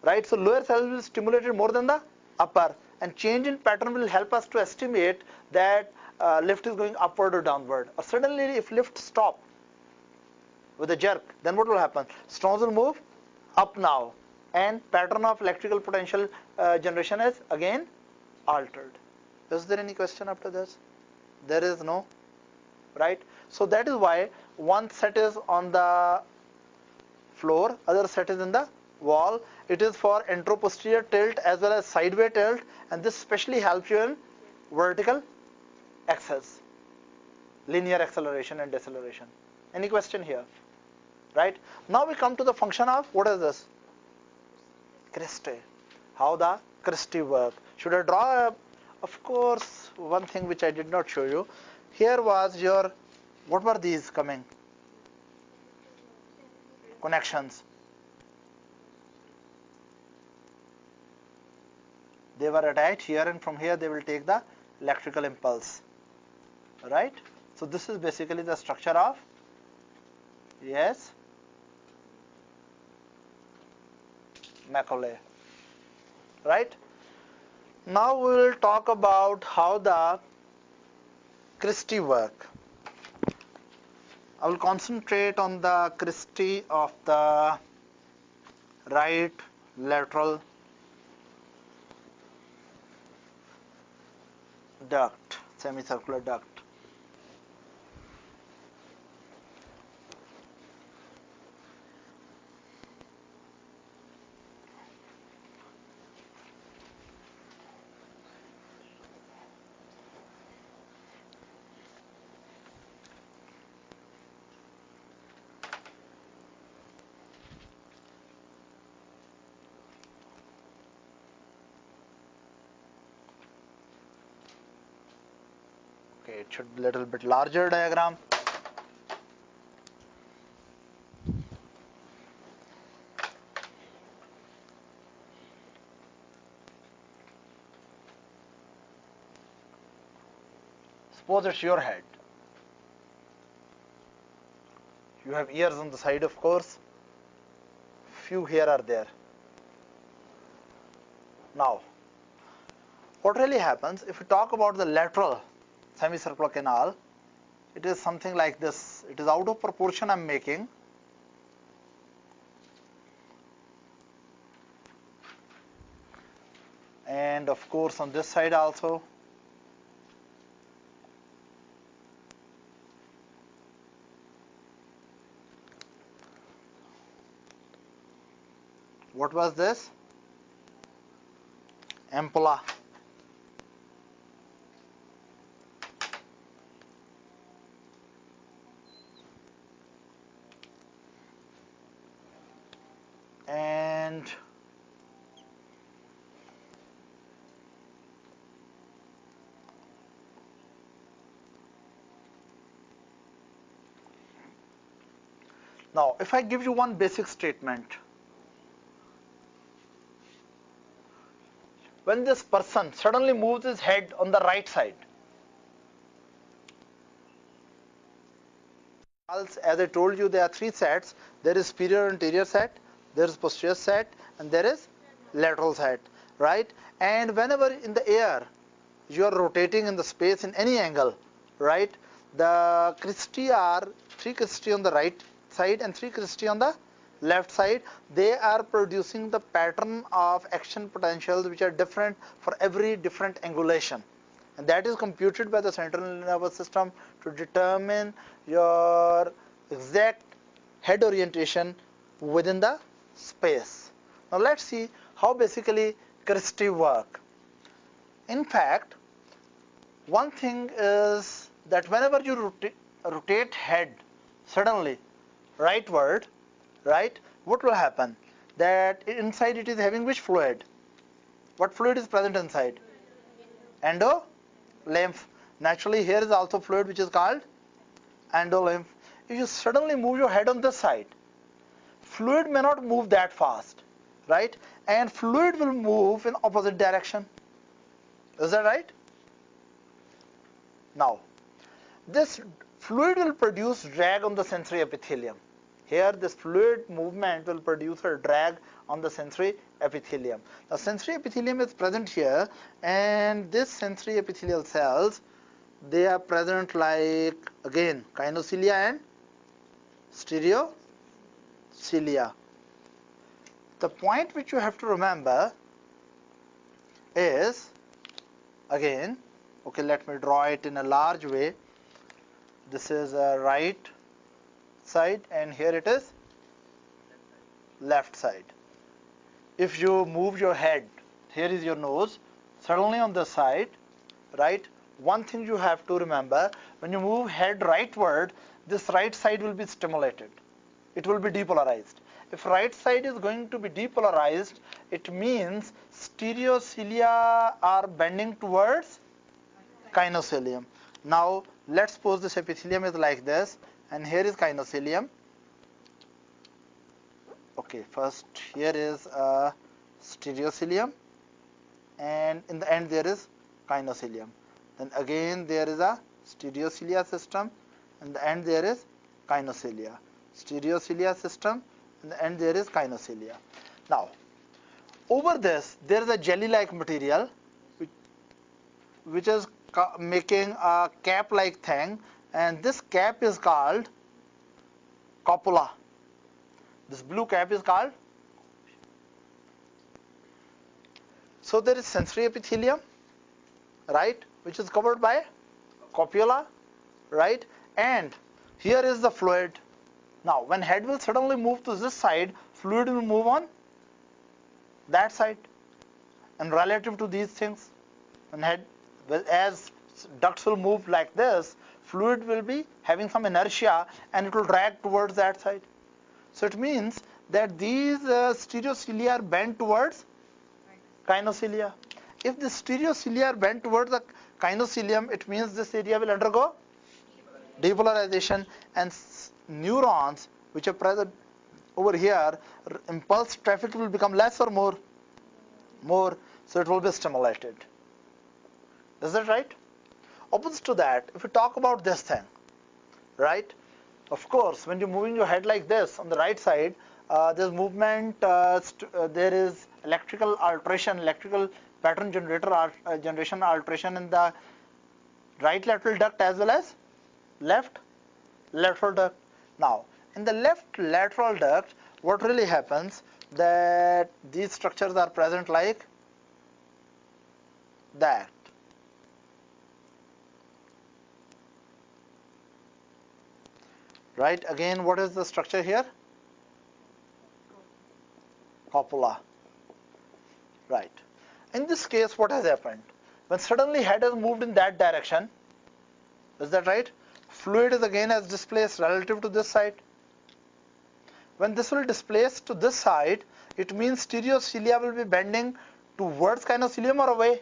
right? So lower cells will stimulate it more than the upper, and change in pattern will help us to estimate that lift is going upward or downward. Or suddenly, if lift stop with a jerk, then what will happen? Stones will move up now, and pattern of electrical potential generation is again altered. Is there any question after this? There is no, right? So that is why one set is on the floor, other set is in the wall. It is for anteroposterior tilt as well as sideway tilt, and this especially helps you in vertical axis, linear acceleration and deceleration. Any question here? Right? Now we come to the function of, what is this? Cristae. How the cristae work. Should I draw of course, one thing which I did not show you. Here was your, what were these coming? Connections. They were attached here, and from here they will take the electrical impulse. Right? So this is basically the structure of, yes, maculae. Right? Now we will talk about how the cristae work. I will concentrate on the cristae of the right lateral duct, semicircular duct. Okay, it should be a little bit larger diagram. Suppose it's your head. You have ears on the side, of course. Few here are there. Now, what really happens if we talk about the lateral semicircular canal? It is something like this. It is out of proportion I'm making. And of course on this side also. What was this? Ampulla. And now if I give you one basic statement, when this person suddenly moves his head on the right side, as I told you, there are three sets. There is superior anterior set, there is posterior set, and there is lateral set, right? And whenever in the air you are rotating in the space in any angle, right? The cristae are three cristae on the right side and three cristae on the left side. They are producing the pattern of action potentials which are different for every different angulation, and that is computed by the central nervous system to determine your exact head orientation within the space. Now let's see how basically cristae work. In fact, one thing is that whenever you rotate head suddenly rightward, right, what will happen? That inside it is having which fluid? What fluid is present inside? Endolymph. Naturally, here is also fluid which is called endolymph. If you suddenly move your head on this side, fluid may not move that fast, right? And fluid will move in opposite direction. Is that right? Now, this fluid will produce drag on the sensory epithelium. Here, this fluid movement will produce a drag on the sensory epithelium. The sensory epithelium is present here, and this sensory epithelial cells, they are present like, again, kinocilia and stereocilia. The point which you have to remember is, again, okay, let me draw it in a large way. This is a right side and here it is left side. If you move your head, here is your nose, suddenly on the side, right? One thing you have to remember, when you move head rightward, this right side will be stimulated. It will be depolarized. If right side is going to be depolarized, it means stereocilia are bending towards kinocilium. Now let's suppose this epithelium is like this and here is kinocilium. Okay, first here is a stereocilium and in the end there is kinocilium. Then again there is a stereocilia system and the end there is kinocilia. Stereocilia system and the end there is kinocilia. Now over this there is a jelly like material which is making a cap like thing, and this cap is called copula. This blue cap is called. So there is sensory epithelium, right, which is covered by copula, right, and here is the fluid. Now when head will suddenly move to this side, fluid will move on that side, and relative to these things, when head, as ducts will move like this, fluid will be having some inertia and it will drag towards that side. So it means that these stereocilia are bent towards kinocilia. If the stereocilia are bent towards the kinocilium, it means this area will undergo depolarization and neurons which are present over here, impulse traffic will become less or more? More. So it will be stimulated. Is that right? Opposite to that, if you talk about this thing, right? Of course, when you're moving your head like this on the right side, there's movement, there is electrical alteration, electrical pattern generator generation alteration in the right lateral duct as well as left lateral duct. Now, in the left lateral duct, what really happens that these structures are present like that. Right, again, what is the structure here? copula, right? In this case, what has happened? When suddenly head has moved in that direction, is that right? Fluid is again has displaced relative to this side. When this will displace to this side, it means stereocilia will be bending towards kinocilium or away?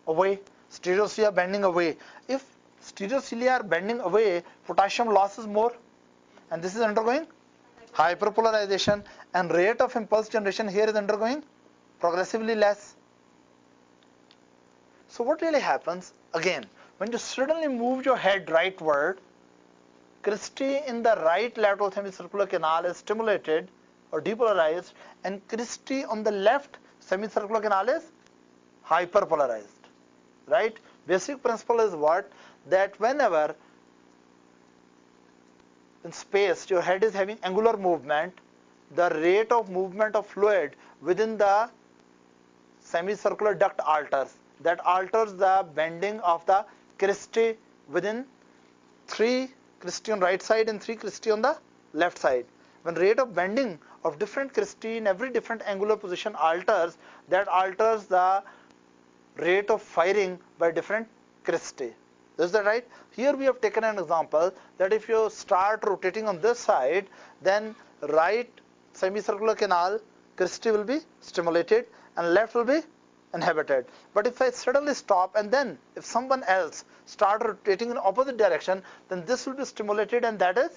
Away. Stereocilia bending away. If stereocilia are bending away, potassium loss is more, and this is undergoing hyperpolarization, and rate of impulse generation here is undergoing progressively less. So what really happens, again, when you suddenly move your head rightward, Christie in the right lateral semicircular canal is stimulated or depolarized, and Christie on the left semicircular canal is hyperpolarized, right? Basic principle is what? That whenever in space your head is having angular movement, the rate of movement of fluid within the semicircular duct alters. That alters the bending of the Christie within 3 Christie on right side and 3 Christie on the left side. When rate of bending of different Christie in every different angular position alters, that alters the rate of firing by different Christie. Is that right? Here we have taken an example that if you start rotating on this side, then right semicircular canal Christie will be stimulated and left will be inhibited. But if I suddenly stop and then if someone else start rotating in opposite direction, then this will be stimulated and that is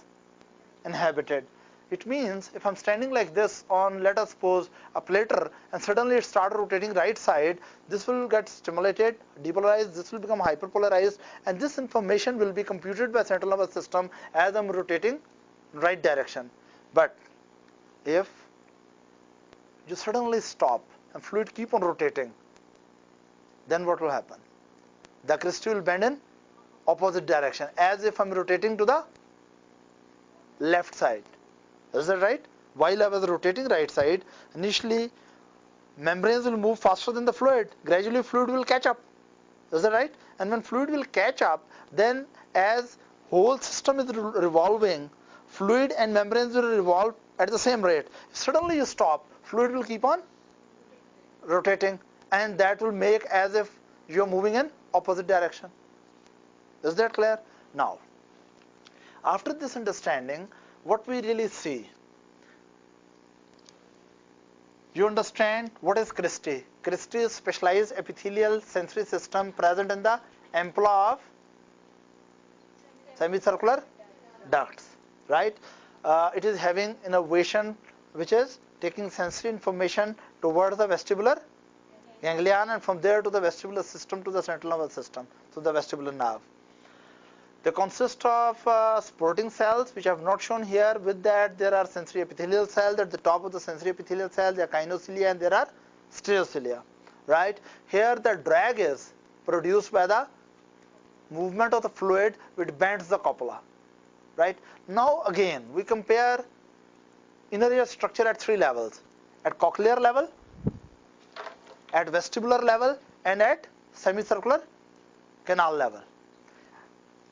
inhibited. It means if I'm standing like this on, let us suppose, a plater, and suddenly it started rotating right side, this will get stimulated, depolarized, this will become hyperpolarized, and this information will be computed by central nervous system as I'm rotating right direction. But if you suddenly stop and fluid keep on rotating, then what will happen? The Christie will bend in opposite direction, as if I'm rotating to the left side. Is that right? While I was rotating right side, initially membranes will move faster than the fluid. Gradually fluid will catch up. Is that right? And when fluid will catch up, then as whole system is revolving, fluid and membranes will revolve at the same rate. If suddenly you stop, fluid will keep on rotating, and that will make as if you are moving in opposite direction. Is that clear? Now, after this understanding, what we really see, you understand what is Christie. Christie is specialized epithelial sensory system present in the ampulla of semicircular ducts, right? It is having innervation which is taking sensory information towards the vestibular ganglion, and from there to the vestibular system to the central nervous system, to the vestibular nerve. They consist of supporting cells, which I have not shown here. With that, there are sensory epithelial cells. At the top of the sensory epithelial cells, there are kinocilia and there are stereocilia, right? Here, the drag is produced by the movement of the fluid which bends the copula, right? Now, again, we compare inner ear structure at 3 levels: at cochlear level, at vestibular level, and at semicircular canal level.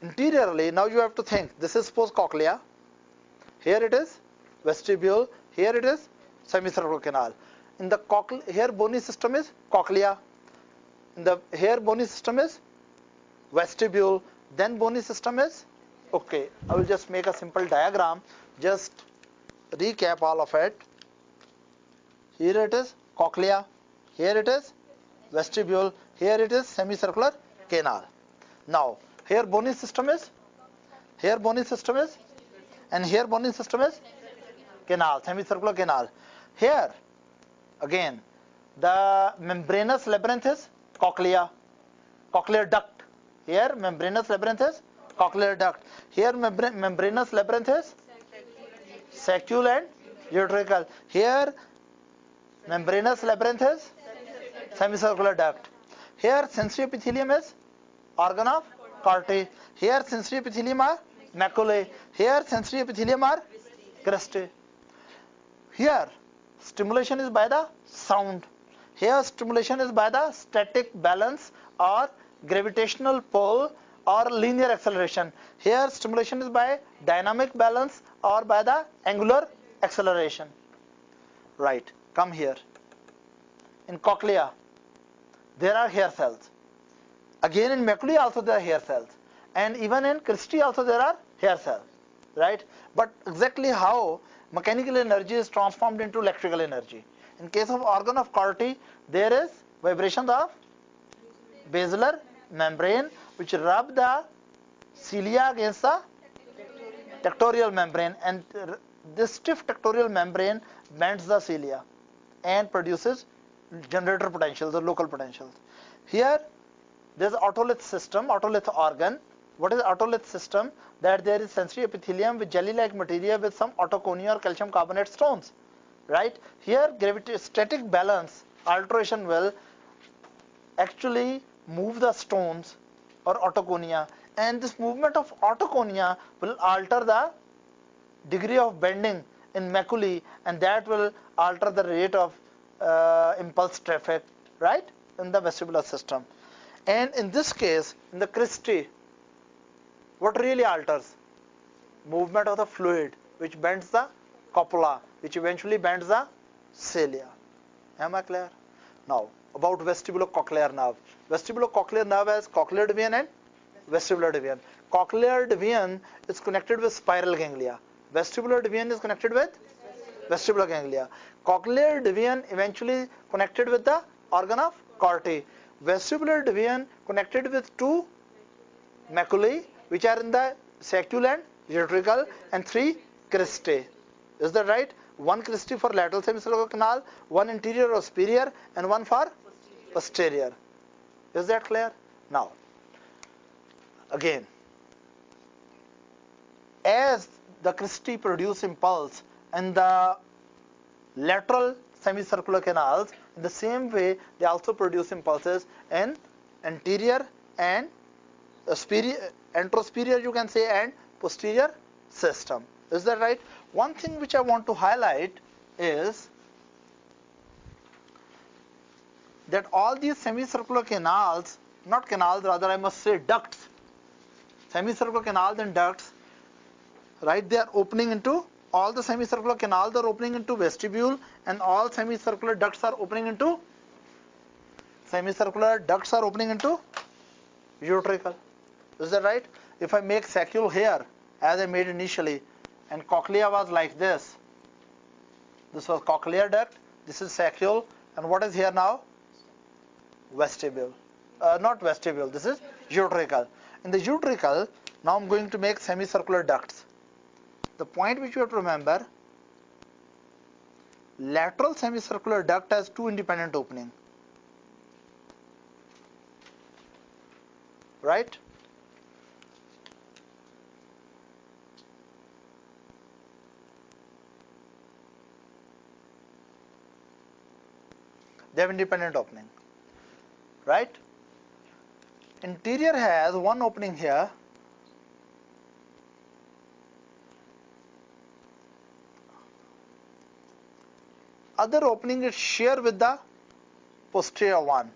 Interiorly, now you have to think, this is suppose cochlea, here it is vestibule, here it is semicircular canal. In the here bony system is cochlea, in the here bony system is vestibule, then bony system is, okay, I will just make a simple diagram, just recap all of it. Here it is cochlea, here it is vestibule, here it is semicircular canal. Now, here bony system is, here bony system is, and here bony system is canal, semicircular canal. Here, again, the membranous labyrinth is cochlea, cochlear duct. Here, membranous labyrinth is cochlear duct. Here, membranous labyrinth is saccule and utricle. Here, membranous labyrinth is semicircular duct. Here, sensory epithelium is organ of Corti. Here sensory epithelium are maculae. Here sensory epithelium are Christie. Here stimulation is by the sound. Here stimulation is by the static balance or gravitational pull or linear acceleration. Here stimulation is by dynamic balance or by the angular acceleration. Right, come here. In cochlea, there are hair cells. Again in maculae also there are hair cells. And even in cristae also there are hair cells. Right? But exactly how mechanical energy is transformed into electrical energy. In case of organ of Corti, there is vibration of basilar membrane which rub the cilia against the tectorial membrane, and this stiff tectorial membrane bends the cilia and produces generator potentials or local potentials. Here there is otolith system, otolith organ. What is otolith system? That there is sensory epithelium with jelly-like material with some autoconia or calcium carbonate stones. Right? Here static balance alteration will actually move the stones or autoconia, and this movement of autoconia will alter the degree of bending in maculae, and that will alter the rate of impulse traffic, right, in the vestibular system. And in this case, in the cristae, what really alters? Movement of the fluid, which bends the copula, which eventually bends the cilia. Am I clear? Now, about vestibulocochlear nerve. Vestibulocochlear nerve has cochlear division and vestibular division. Cochlear division is connected with spiral ganglia. Vestibular division is connected with vestibular ganglia. Cochlear division eventually connected with the organ of Corti. Vestibular division connected with two maculae which are in the saccule and utricle, and three cristae. Is that right? One cristae for lateral semicircular canal, one interior or superior, and one for posterior. Is that clear? Now, again, as the cristae produce impulse and the lateral semicircular canals, in the same way they also produce impulses in anterior and superior, anterosuperior you can say, and posterior system. Is that right? One thing which I want to highlight is that all these semicircular canals, not canals, rather I must say ducts, semicircular canals and ducts, right, they are opening into, all the semicircular canals are opening into vestibule, and all semicircular ducts are opening into utricle. Is that right? If I make saccule here, as I made initially, and cochlea was like this was cochlear duct, this is saccule, and what is here now? Vestibule. Not vestibule, this is utricle. In the utricle, now I'm going to make semicircular ducts. The point which you have to remember, lateral semicircular duct has two independent openings. Right? They have independent opening. Right? Interior has one opening here. Other opening is shared with the posterior one.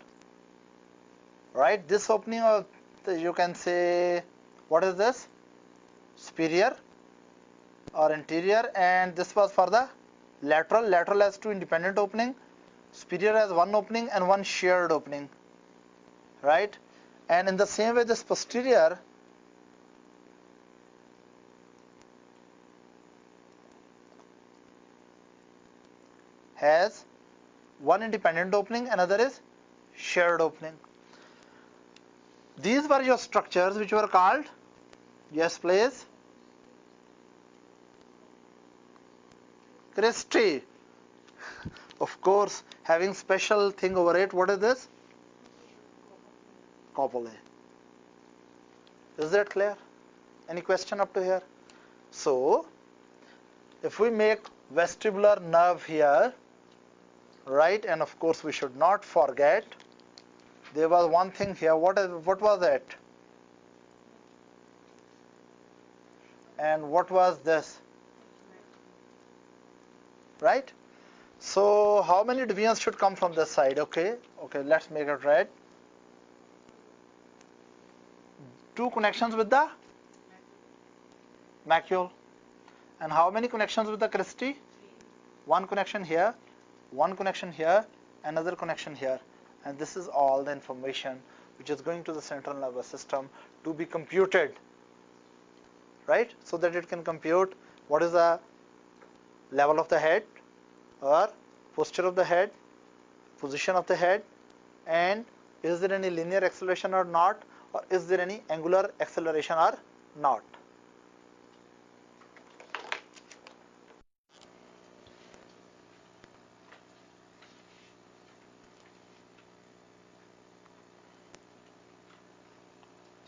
Right? This opening, of you can say, what is this? Superior or interior, and this was for the lateral. Lateral has two independent opening. Superior has one opening and one shared opening. Right? And in the same way, this posterior has one independent opening, another is shared opening. These were your structures which were called, yes please, cristae. Of course, having special thing over it. What is this? Copulae. Is that clear? Any question up to here? So, if we make vestibular nerve here, right, and of course we should not forget, there was one thing here. What was it? And what was this? Right? So how many divisions should come from this side? Okay, let's make it red. Two connections with the macule. And how many connections with the cristae? one connection here, one connection here, another connection here, and this is all the information which is going to the central nervous system to be computed, right? So that it can compute what is the level of the head or posture of the head, position of the head, and is there any linear acceleration or not, or is there any angular acceleration or not.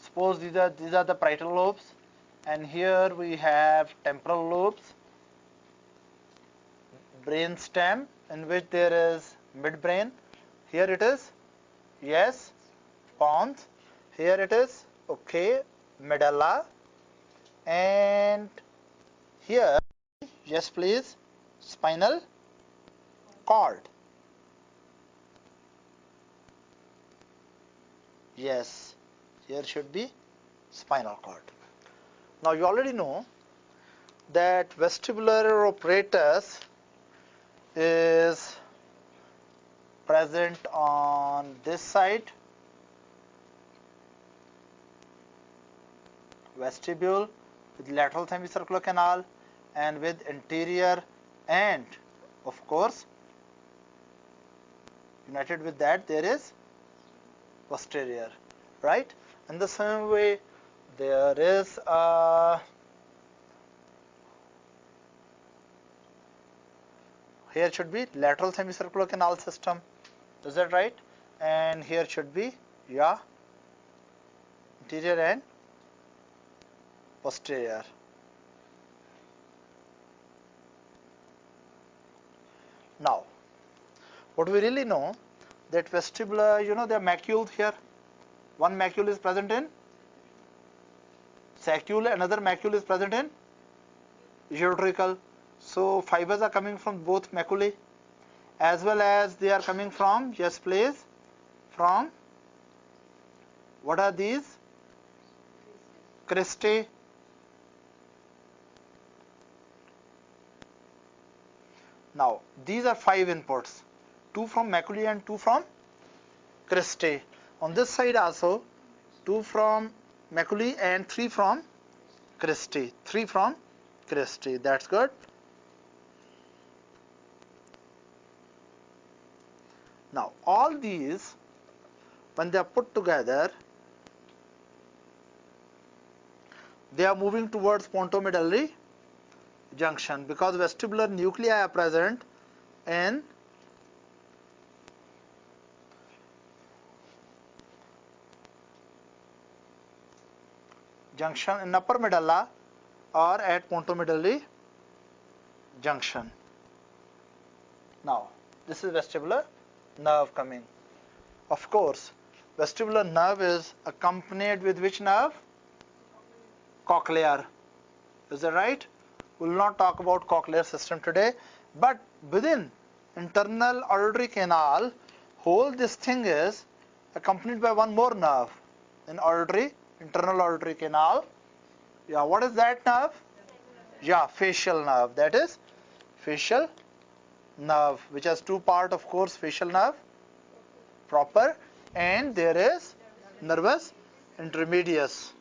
Suppose these are the parietal lobes, and here we have temporal lobes, brain stem in which there is midbrain. Here it is, yes, pons. Here it is, okay, medulla, and here, yes please, spinal cord. Yes, here should be spinal cord. Now you already know that vestibular apparatus is present on this side, vestibule with lateral semicircular canal, and with anterior and of course united with that there is posterior, right? In the same way there is a here should be lateral semicircular canal system, is that right? And here should be, yeah, anterior and posterior. Now what we really know that vestibular, you know, there are macules here. One macule is present in saccule, another macule is present in uretericle. So fibers are coming from both maculae, as well as they are coming from, yes please, from, what are these? Cristae. Now these are 5 inputs, 2 from maculae and 2 from cristae. On this side also 2 from maculae and 3 from cristae. 3 from cristae, that's good. Now all these, when they are put together, they are moving towards pontomedullary junction, because vestibular nuclei are present in junction in upper medulla or at pontomedullary junction. Now this is vestibular nerve coming. Of course vestibular nerve is accompanied with which nerve? Cochlear, is that right? We will not talk about cochlear system today, but within internal auditory canal, whole this thing is accompanied by one more nerve in auditory, internal auditory canal. Yeah, what is that nerve? Yeah, facial nerve. That is facial nerve, which has 2 parts, of course, facial nerve proper, and there is nervus intermedius.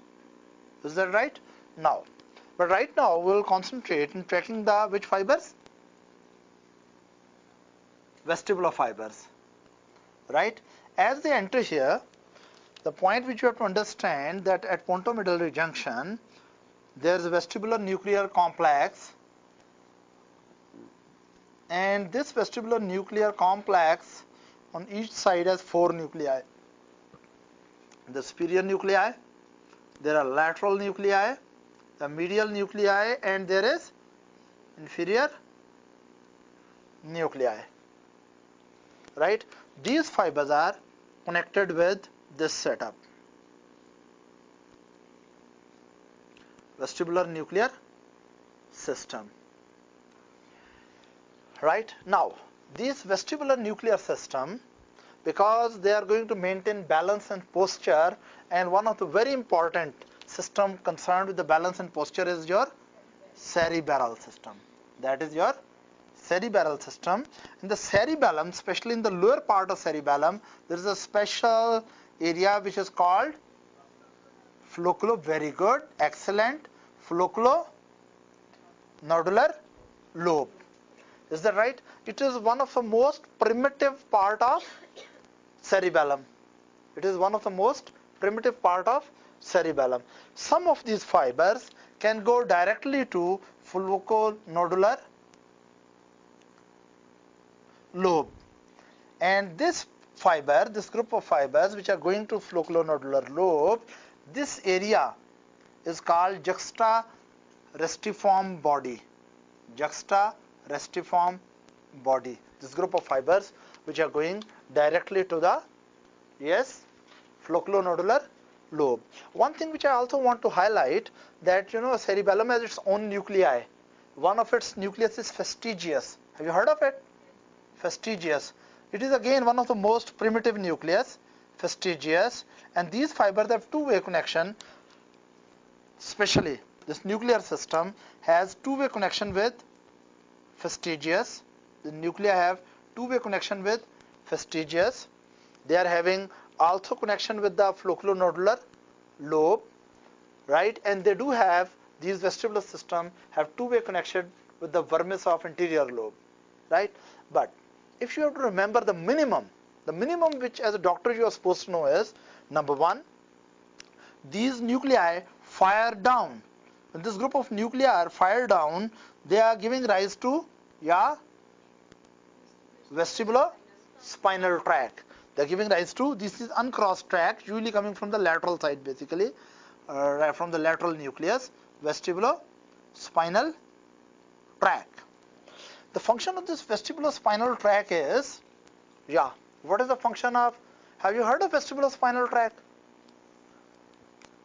Is that right? Now, but right now we will concentrate in tracking the which fibers? Vestibular fibers, right? As they enter here, the point which you have to understand that at pontomedullary junction there is a vestibular nuclear complex, and this vestibular nuclear complex on each side has 4 nuclei. The superior nuclei, there are lateral nuclei, the medial nuclei, and there is inferior nuclei, right? These fibers are connected with this setup, vestibular nuclear system, right? Now this vestibular nuclear system, because they are going to maintain balance and posture, and one of the very important system concerned with the balance and posture is your cerebral system. That is your cerebral system. In the cerebellum, especially in the lower part of cerebellum, there is a special area which is called flocculo. Very good, excellent. Flocculonodular lobe. Is that right? It is one of the most primitive part of cerebellum. It is one of the most primitive part of cerebellum. Some of these fibers can go directly to flocculonodular lobe, and this group of fibers which are going to flocculonodular lobe, this area is called juxta-restiform body. Juxta-restiform body. This group of fibers which are going directly to the flocculonodular lobe. One thing which I also want to highlight, that cerebellum has its own nuclei. One of its nucleus is fastigious. Have you heard of it? Fastigious. It is again one of the most primitive nucleus, fastigious, and these fibers have two-way connection. Especially this nuclear system has two-way connection with fastigious. The nuclei have two-way connection with fastigious. They are having also connection with the flocculonodular lobe, right? And they do have, these vestibular system have two-way connection with the vermis of anterior lobe, right? But if you have to remember the minimum which as a doctor you are supposed to know is, number one, these nuclei fire down. When this group of nuclei are fired down, they are giving rise to vestibulospinal tract. They are giving rise to, this is uncrossed tract, usually coming from the lateral side, basically, from the lateral nucleus, vestibulospinal tract. The function of this vestibulospinal tract is, what is the function of, have you heard of vestibulospinal tract?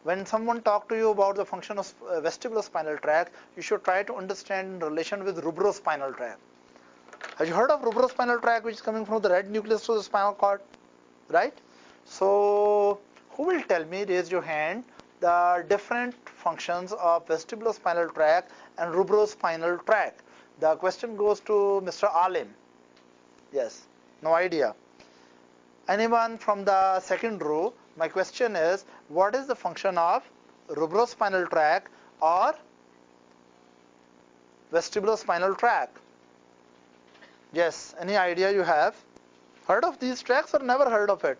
When someone talk to you about the function of vestibulospinal tract, you should try to understand in relation with rubrospinal tract. Have you heard of rubrospinal tract, which is coming from the red nucleus to the spinal cord, right? So, who will tell me, raise your hand, the different functions of vestibulospinal tract and rubrospinal tract? The question goes to Mr. Alim. Yes, no idea. Anyone from the second row? My question is, what is the function of rubrospinal tract or vestibulospinal tract? Yes, any idea you have? Heard of these tracts or never heard of it?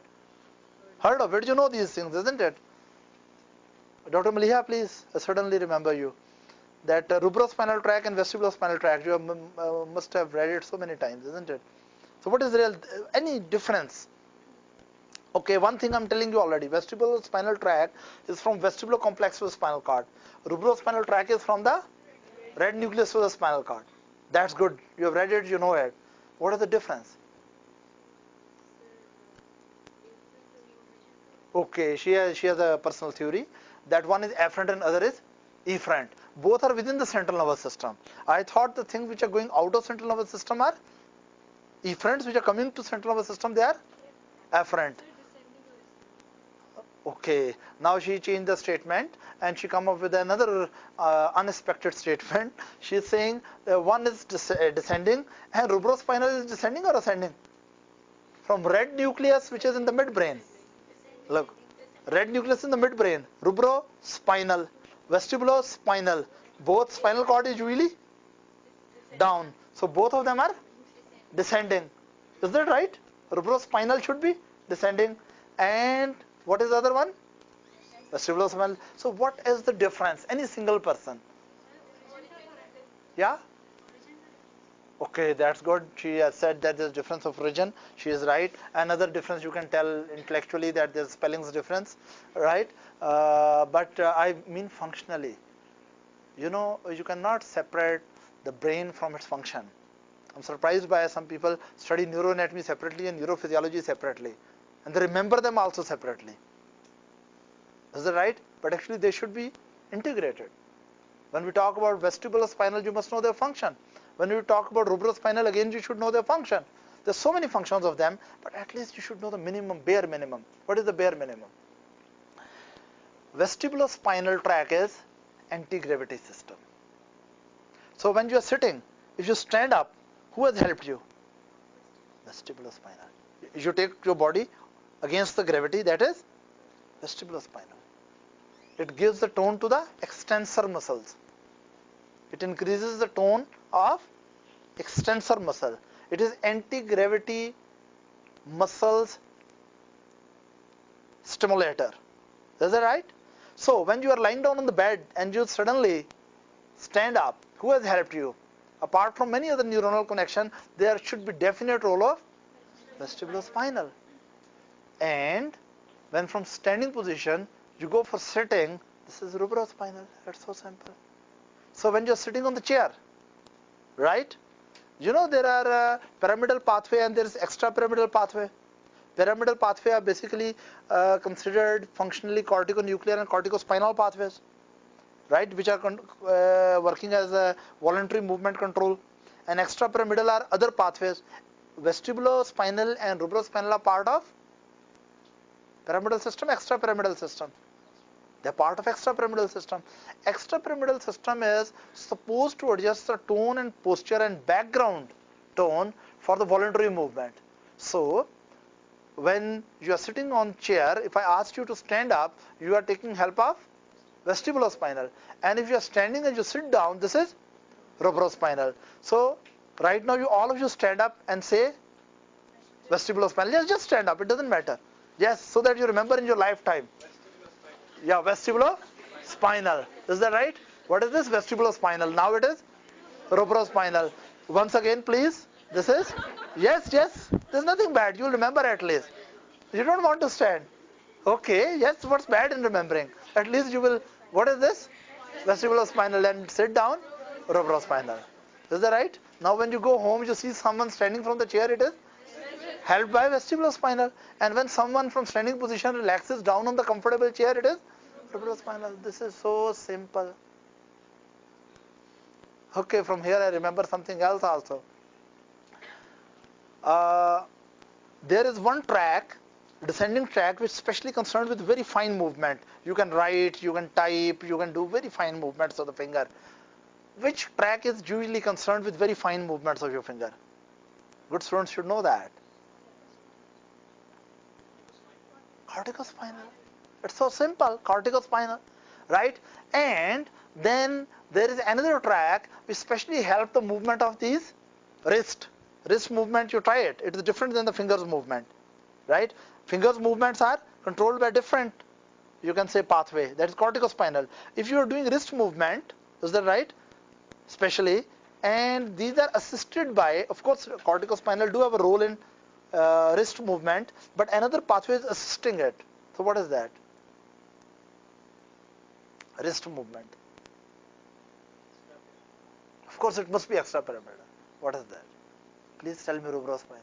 Heard of it, you know these things, isn't it? Dr. Maliha, please, I certainly remember you. That rubrospinal tract and vestibulospinal tract, you must have read it so many times, isn't it? So what is any difference? Okay, one thing I'm telling you already, vestibulospinal tract is from vestibular complex to the spinal cord. Rubrospinal tract is from the red nucleus to the spinal cord. That's good. You have read it, you know it. What is the difference? Okay, she has a personal theory. That one is afferent and other is efferent. Both are within the central nervous system. I thought the things which are going out of central nervous system are efferents, which are coming to central nervous system, they are afferent. Okay, now she changed the statement and she come up with another unexpected statement. She is saying one is descending and rubrospinal is descending or ascending? From red nucleus which is in the midbrain. Look, red nucleus in the midbrain, rubrospinal, vestibulospinal. Both spinal cord is usually down. So both of them are descending. Is that right? Rubrospinal should be descending. And what is the other one? Vestibulospinal. So what is the difference? Any single person? Yeah? Okay, that's good. She has said that there's difference of origin. She is right. Another difference you can tell intellectually, that there's spellings difference, right? But I mean functionally. You know, you cannot separate the brain from its function. I'm surprised by some people study neuroanatomy separately and neurophysiology separately, and they remember them also separately. Is that right? But actually they should be integrated. When we talk about vestibulospinal, you must know their function. When we talk about rubrospinal, again you should know their function. There's so many functions of them, but at least you should know the minimum, bare minimum. What is the bare minimum? Vestibulospinal tract is anti-gravity system. So when you are sitting, if you stand up, Who has helped you? Vestibulospinal. You take your body against the gravity, that is vestibulospinal. It gives the tone to the extensor muscles. It increases the tone of extensor muscle. It is anti-gravity muscles stimulator. Is that right? So when you are lying down on the bed and you suddenly stand up, who has helped you? Apart from many other neuronal connection, there should be definite role of vestibulospinal. And when from standing position you go for sitting, this is rubrospinal. It's so simple. So when you're sitting on the chair, right? You know there are pyramidal pathway and there is extrapyramidal pathway. Pyramidal pathway are basically considered functionally corticonuclear and corticospinal pathways, right? Which are working as a voluntary movement control. And extrapyramidal are other pathways. Vestibulospinal and rubrospinal are part of pyramidal system, extrapyramidal system. They're part of extrapyramidal system. Extrapyramidal system is supposed to adjust the tone and posture and background tone for the voluntary movement. So when you are sitting on chair, if I ask you to stand up, you are taking help of vestibulospinal. And if you are standing and you sit down, this is rubrospinal. So right now all of you stand up and say vestibulospinal. Yes, just stand up, it doesn't matter. Yes, so that you remember in your lifetime. Yeah, vestibulospinal. Is that right? What is this? Vestibulospinal. Now it is rubrospinal. Once again, please. This is? Yes, yes. There's nothing bad. You'll remember at least. You don't want to stand. Okay, yes, what's bad in remembering? At least you will. What is this? Vestibulospinal. And sit down. Rubrospinal. Is that right? Now when you go home, you see someone standing from the chair, it is helped by vestibulospinal. And when someone from standing position relaxes down on the comfortable chair, it is rubrospinal. This is so simple. Okay, from here I remember something else also. There is one track, descending track, which is specially concerned with very fine movement. You can write, you can type, you can do very fine movements of the finger. Which track is usually concerned with very fine movements of your finger? Good students should know that. Corticospinal. It's so simple, corticospinal, right? And then there is another track which specially helps the movement of these wrist movement. You try it. It is different than the fingers movement, right? Fingers movements are controlled by different, you can say, pathway. That is corticospinal. If you are doing wrist movement, is that right? Especially, and these are assisted by, of course, corticospinal do have a role in wrist movement, but another pathway is assisting it. So what is that? Wrist movement. Of course, it must be extrapyramidal. What is that? Please tell me rubrospinal.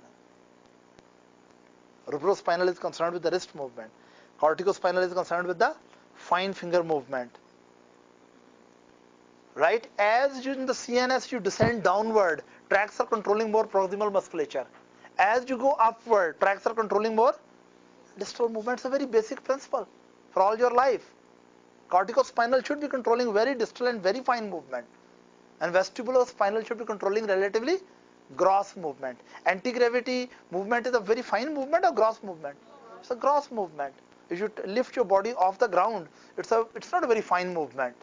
Rubrospinal is concerned with the wrist movement. Corticospinal is concerned with the fine finger movement. Right? As you in the CNS you descend downward, tracts are controlling more proximal musculature. As you go upward, tracts are controlling more distal movements. A very basic principle for all your life. Corticospinal should be controlling very distal and very fine movement. And vestibulospinal should be controlling relatively gross movement. Anti-gravity movement is a very fine movement or gross movement? It's a gross movement. If you lift your body off the ground, it's not a very fine movement.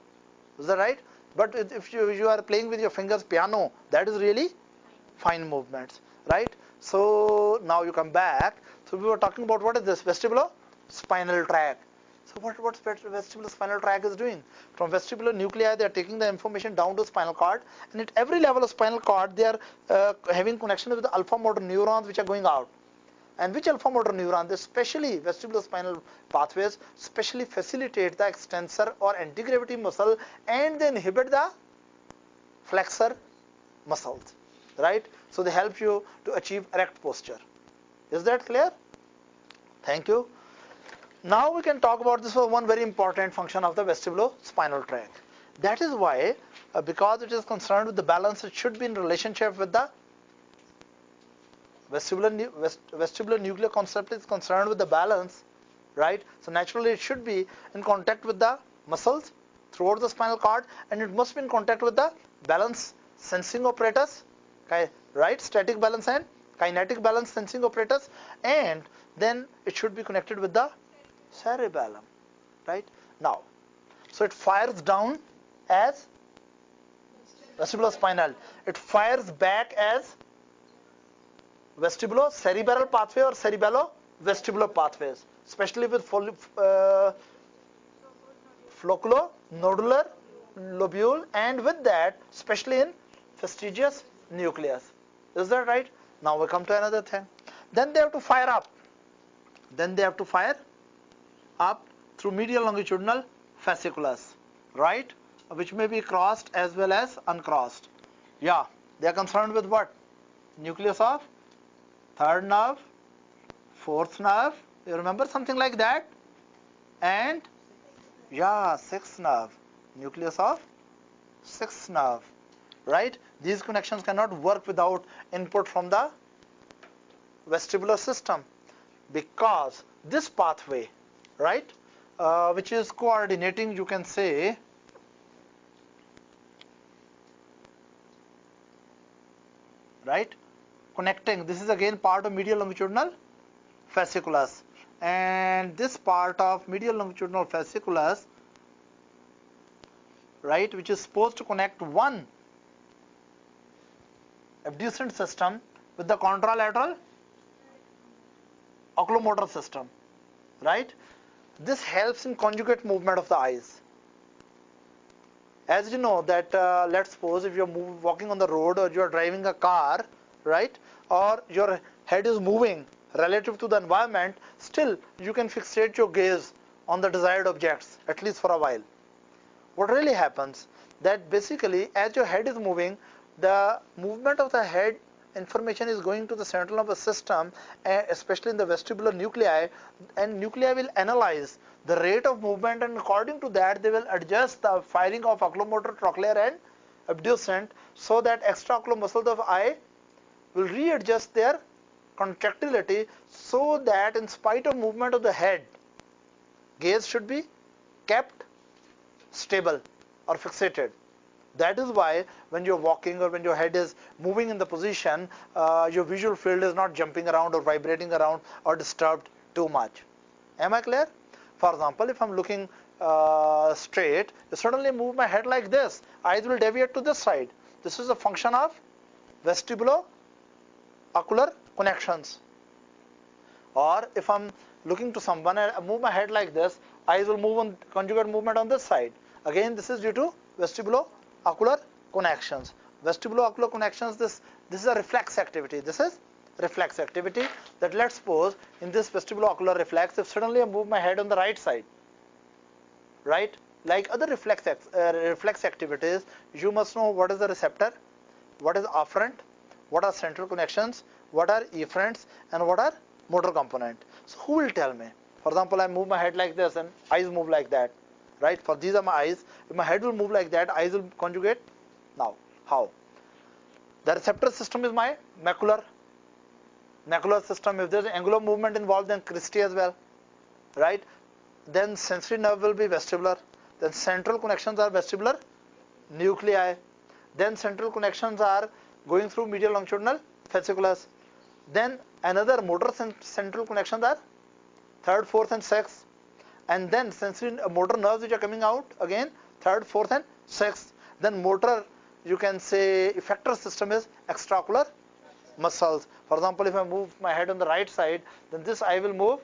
Is that right? But if you are playing with your fingers piano, that is really fine movements, right? So now you come back. So we were talking about what is this? Vestibulospinal tract. So what's vestibulospinal tract is doing? From vestibular nuclei, they are taking the information down to spinal cord, and at every level of spinal cord, they are having connection with the alpha motor neurons which are going out. And which alpha motor neurons, especially vestibulospinal pathways, specially facilitate the extensor or anti-gravity muscle, and they inhibit the flexor muscles, right? So they help you to achieve erect posture. Is that clear? Thank you. Now we can talk about this one very important function of the vestibulospinal tract. That is why, because it is concerned with the balance, it should be in relationship with the vestibular nuclear concept is concerned with the balance, right? So naturally it should be in contact with the muscles throughout the spinal cord, and it must be in contact with the balance sensing apparatus right? Static balance and kinetic balance sensing apparatus, and then it should be connected with the cerebellum, right? Now, so it fires down as vestibulospinal. It fires back as vestibulocerebral pathway or cerebello-vestibular pathways, especially with flocculonodular lobule, and with that, especially in fastigious nucleus. Is that right? Now we come to another thing. Then they have to fire up. Then they have to fire up through medial longitudinal fasciculus, right? Which may be crossed as well as uncrossed. Yeah, they are concerned with what? Nucleus of third nerve, fourth nerve, you remember something like that? And yeah, sixth nerve, nucleus of sixth nerve, right? These connections cannot work without input from the vestibular system, because this pathway, right, which is coordinating, you can say, right, connecting, this is again part of medial longitudinal fasciculus, and this part of medial longitudinal fasciculus, right, which is supposed to connect one abducent system with the contralateral oculomotor system, right? This helps in conjugate movement of the eyes. As you know that let's suppose if you're walking on the road, or you're driving a car, right, or your head is moving relative to the environment, still you can fixate your gaze on the desired objects, at least for a while. What really happens, that basically as your head is moving, the movement of the head information is going to the central nervous system, especially in the vestibular nuclei, and nuclei will analyze the rate of movement, and according to that they will adjust the firing of oculomotor, trochlear and abducent, so that extraocular muscles of eye will readjust their contractility, so that in spite of movement of the head, gaze should be kept stable or fixated. That is why when you're walking or when your head is moving in the position, your visual field is not jumping around or vibrating around or disturbed too much. Am I clear? For example, if I'm looking straight, I suddenly move my head like this, eyes will deviate to this side. This is a function of vestibulo-ocular connections. Or if I'm looking to someone and I move my head like this, eyes will move on conjugate movement on this side. Again, this is due to vestibulo-ocular connections. Vestibulo-ocular connections, this is a reflex activity. This is reflex activity, that let's suppose in this vestibulo-ocular reflex, if suddenly I move my head on the right side, right, like other reflex activities, you must know what is the receptor, what is afferent, what are central connections, what are efferents, and what are motor component. So who will tell me? For example, I move my head like this and eyes move like that, right? For these are my eyes. If my head will move like that, eyes will conjugate. Now, how? The receptor system is my macular system. If there's angular movement involved, then cristae as well, right? Then sensory nerve will be vestibular. Then central connections are vestibular nuclei. Then central connections are going through medial longitudinal fasciculus. Then another motor central connections are third, fourth, and sixth. And then sensory motor nerves which are coming out again third, fourth, and sixth. Then motor, you can say, effector system is extraocular muscles. For example, if I move my head on the right side, then this eye will move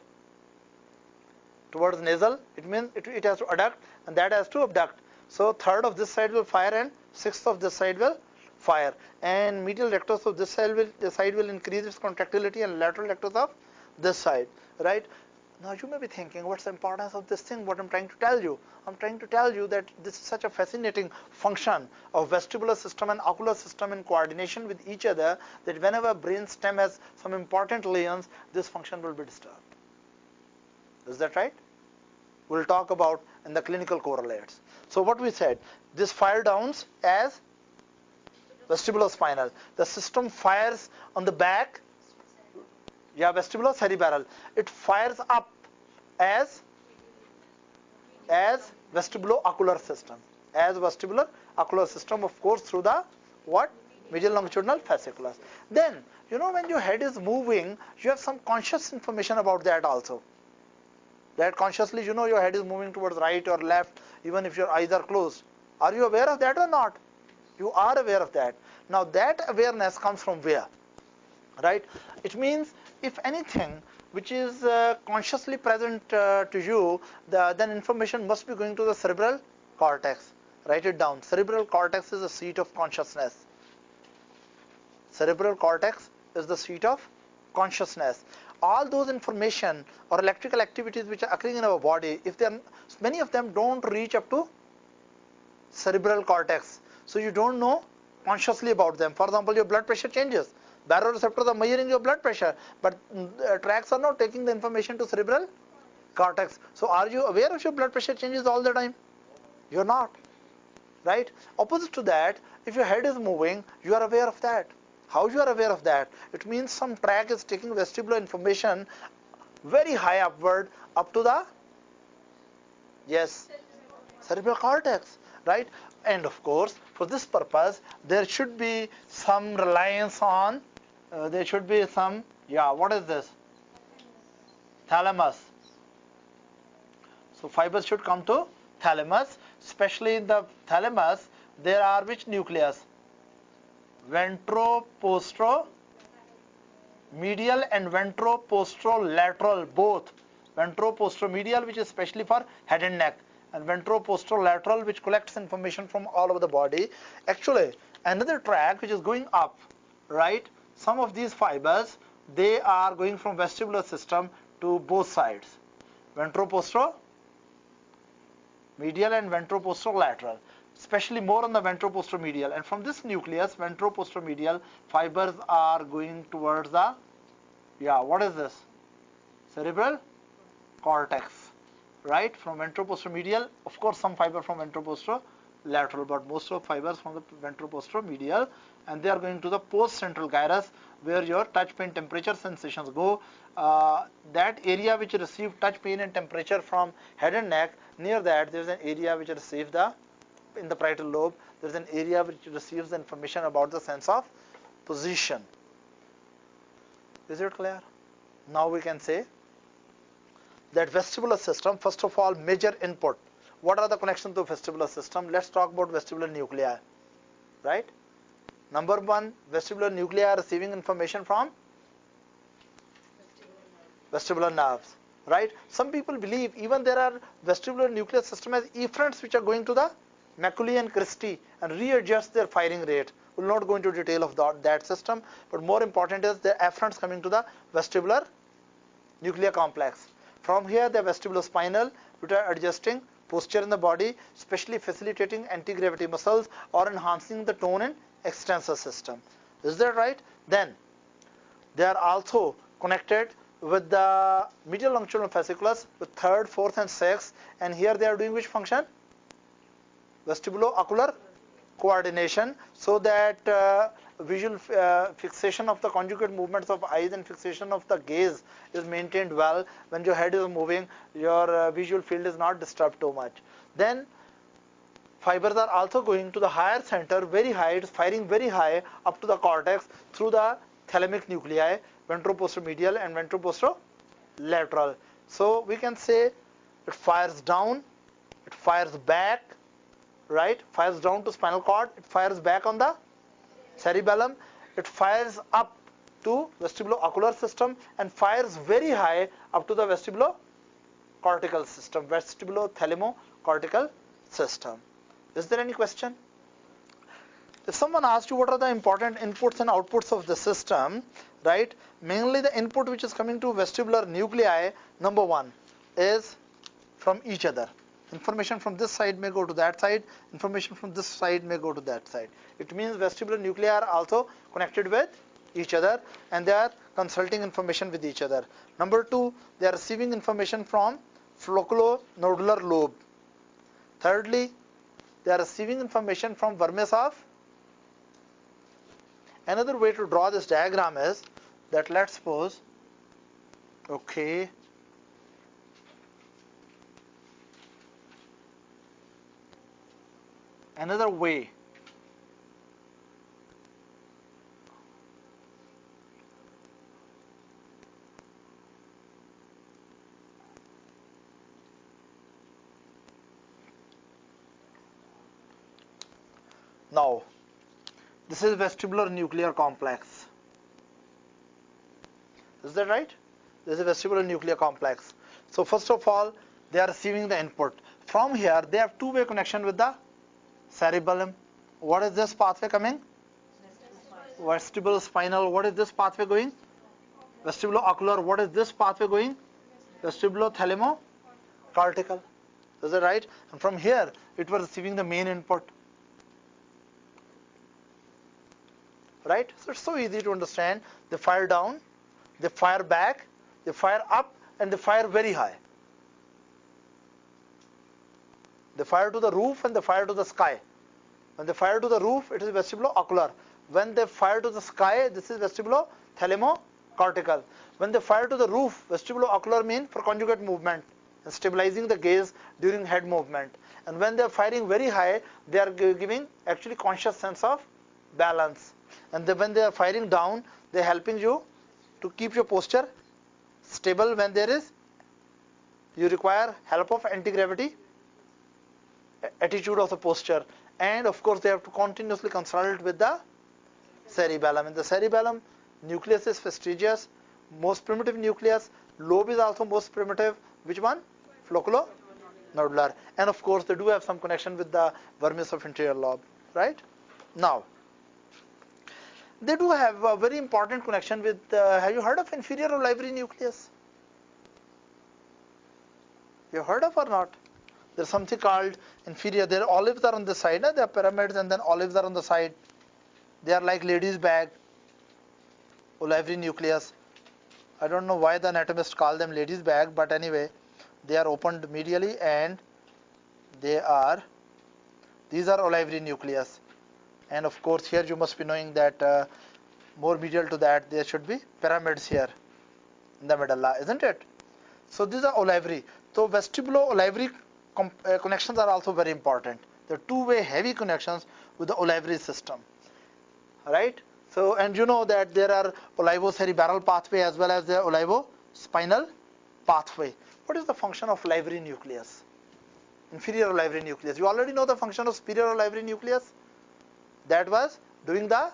towards nasal. It means it has to adduct, and that has to abduct. So third of this side will fire, and sixth of this side will fire. And medial rectus of this side will increase its contractility, and lateral rectus of this side, right? Now you may be thinking, what's the importance of this thing? What I'm trying to tell you? I'm trying to tell you that this is such a fascinating function of vestibular system and ocular system in coordination with each other, that whenever brain stem has some important lesions, this function will be disturbed. Is that right? We'll talk about in the clinical correlates. So what we said, this fire downs as vestibulospinal. The system fires on the back, yeah, vestibulocerebral. It fires up as vestibulo-ocular system. As vestibular-ocular system, of course, through the what? medial longitudinal fasciculus. Then, when your head is moving, you have some conscious information about that also. That consciously, your head is moving towards right or left, even if your eyes are closed. Are you aware of that or not? You are aware of that. Now, that awareness comes from where? Right? It means, if anything which is consciously present to you, then information must be going to the cerebral cortex. Write it down. Cerebral cortex is the seat of consciousness. Cerebral cortex is the seat of consciousness. All those information or electrical activities which are occurring in our body, if many of them don't reach up to cerebral cortex, so you don't know consciously about them. For example, your blood pressure changes. Baroreceptors are measuring your blood pressure, but tracks are not taking the information to cerebral cortex. So are you aware of your blood pressure changes all the time? You're not, right? Opposite to that, if your head is moving, you are aware of that. How you are aware of that? It means some track is taking vestibular information very high upward, up to the, yes, cerebral cortex, right? And of course, for this purpose, there should be some reliance on, there should be some, what is this? Thalamus. So fibers should come to thalamus, especially in the thalamus, there are which nucleus? Ventropostromedial and ventropostrolateral, both. Ventropostromedial, which is specially for head and neck, and ventropostrolateral, which collects information from all over the body. Actually, another track which is going up, right? Some of these fibers, they are going from vestibular system to both sides, ventropostromedial and ventropostrolateral, especially more on the ventropostromedial. And from this nucleus, ventropostromedial, fibers are going towards the, what is this? Cerebral cortex, right? From ventropostromedial, of course, some fiber from ventropostrolateral, but most of fibers from the ventropostromedial, and they are going to the postcentral gyrus, where your touch, pain, temperature sensations go. That area which receive touch, pain and temperature from head and neck, near that there is an area which receives in the parietal lobe, there is an area which receives the information about the sense of position. Is it clear? Now we can say that vestibular system, first of all, major input. What are the connections to vestibular system? Let's talk about vestibular nuclei, right? Number one, vestibular nuclei are receiving information from vestibular nerves, right? Some people believe even there are vestibular nuclear system as efferents which are going to the maculae and cristae and readjust their firing rate. We'll not go into detail of that system, but more important is the afferents coming to the vestibular nuclear complex. From here, the vestibulospinal, which are adjusting posture in the body, especially facilitating anti-gravity muscles or enhancing the tone in extensor system. Is that right? Then they are also connected with the medial longitudinal fasciculus with third, fourth, and sixth, and here they are doing which function? Vestibulo-ocular coordination, so that visual fixation of the conjugate movements of eyes and fixation of the gaze is maintained well. When your head is moving, your visual field is not disturbed too much. Then fibers are also going to the higher center, very high, it is firing very high up to the cortex through the thalamic nuclei, ventropostromedial and ventropostrolateral. So we can say it fires down, it fires back, right? Fires down to spinal cord, it fires back on the cerebellum, it fires up to vestibulo-ocular system and fires very high up to the vestibulo-cortical system, vestibulo-thalamo-cortical system. Is there any question? If someone asks you what are the important inputs and outputs of the system, right? Mainly the input which is coming to vestibular nuclei, number one, is from each other. Information from this side may go to that side, information from this side may go to that side. It means vestibular nuclei are also connected with each other and they are consulting information with each other. Number two, they are receiving information from flocculonodular lobe. Thirdly, they are receiving information from vermis of. Another way to draw this diagram is that let's suppose, okay, another way Now, this is vestibular nuclear complex. Is that right? This is a vestibular nuclear complex. So first of all, they are receiving the input. From here, they have two-way connection with the cerebellum. What is this pathway coming? Vestibular spinal. What is this pathway going? Vestibulo-ocular. What is this pathway going? Vestibulo-thalamocortical. Is that right? And from here, it was receiving the main input. Right? So it's so easy to understand. They fire down, they fire back, they fire up, and they fire very high. They fire to the roof and they fire to the sky. When they fire to the roof, it is vestibulo-ocular. When they fire to the sky, this is vestibulo-thalamocortical. When they fire to the roof, vestibulo-ocular means for conjugate movement and stabilizing the gaze during head movement. And when they are firing very high, they are giving actually conscious sense of balance. And when they are firing down, they are helping you to keep your posture stable when you require help of anti-gravity attitude of the posture. And of course, they have to continuously consult with the cerebellum. In the cerebellum, nucleus is fastigious, most primitive nucleus. Lobe is also most primitive. Which one? Flocculonodular. And of course, they do have some connection with the vermis of inferior lobe. Right? Now, they do have a very important connection with, have you heard of inferior olivary nucleus? You heard of or not? There's something called inferior. Their olives are on the side. They are pyramids and then olives are on the side. They are like ladies' bag. Olivary nucleus. I don't know why the anatomists call them ladies' bag, but anyway, they are opened medially and these are olivary nucleus. And of course, here you must be knowing that more medial to that, there should be pyramids here in the medulla, isn't it? So these are olivary. So vestibulo-olivary connections are also very important. There are two-way heavy connections with the olivary system, right? So, and you know that there are olivocerebral pathway as well as the olivospinal pathway. What is the function of olivary nucleus? Inferior olivary nucleus. You already know the function of superior olivary nucleus. That was doing the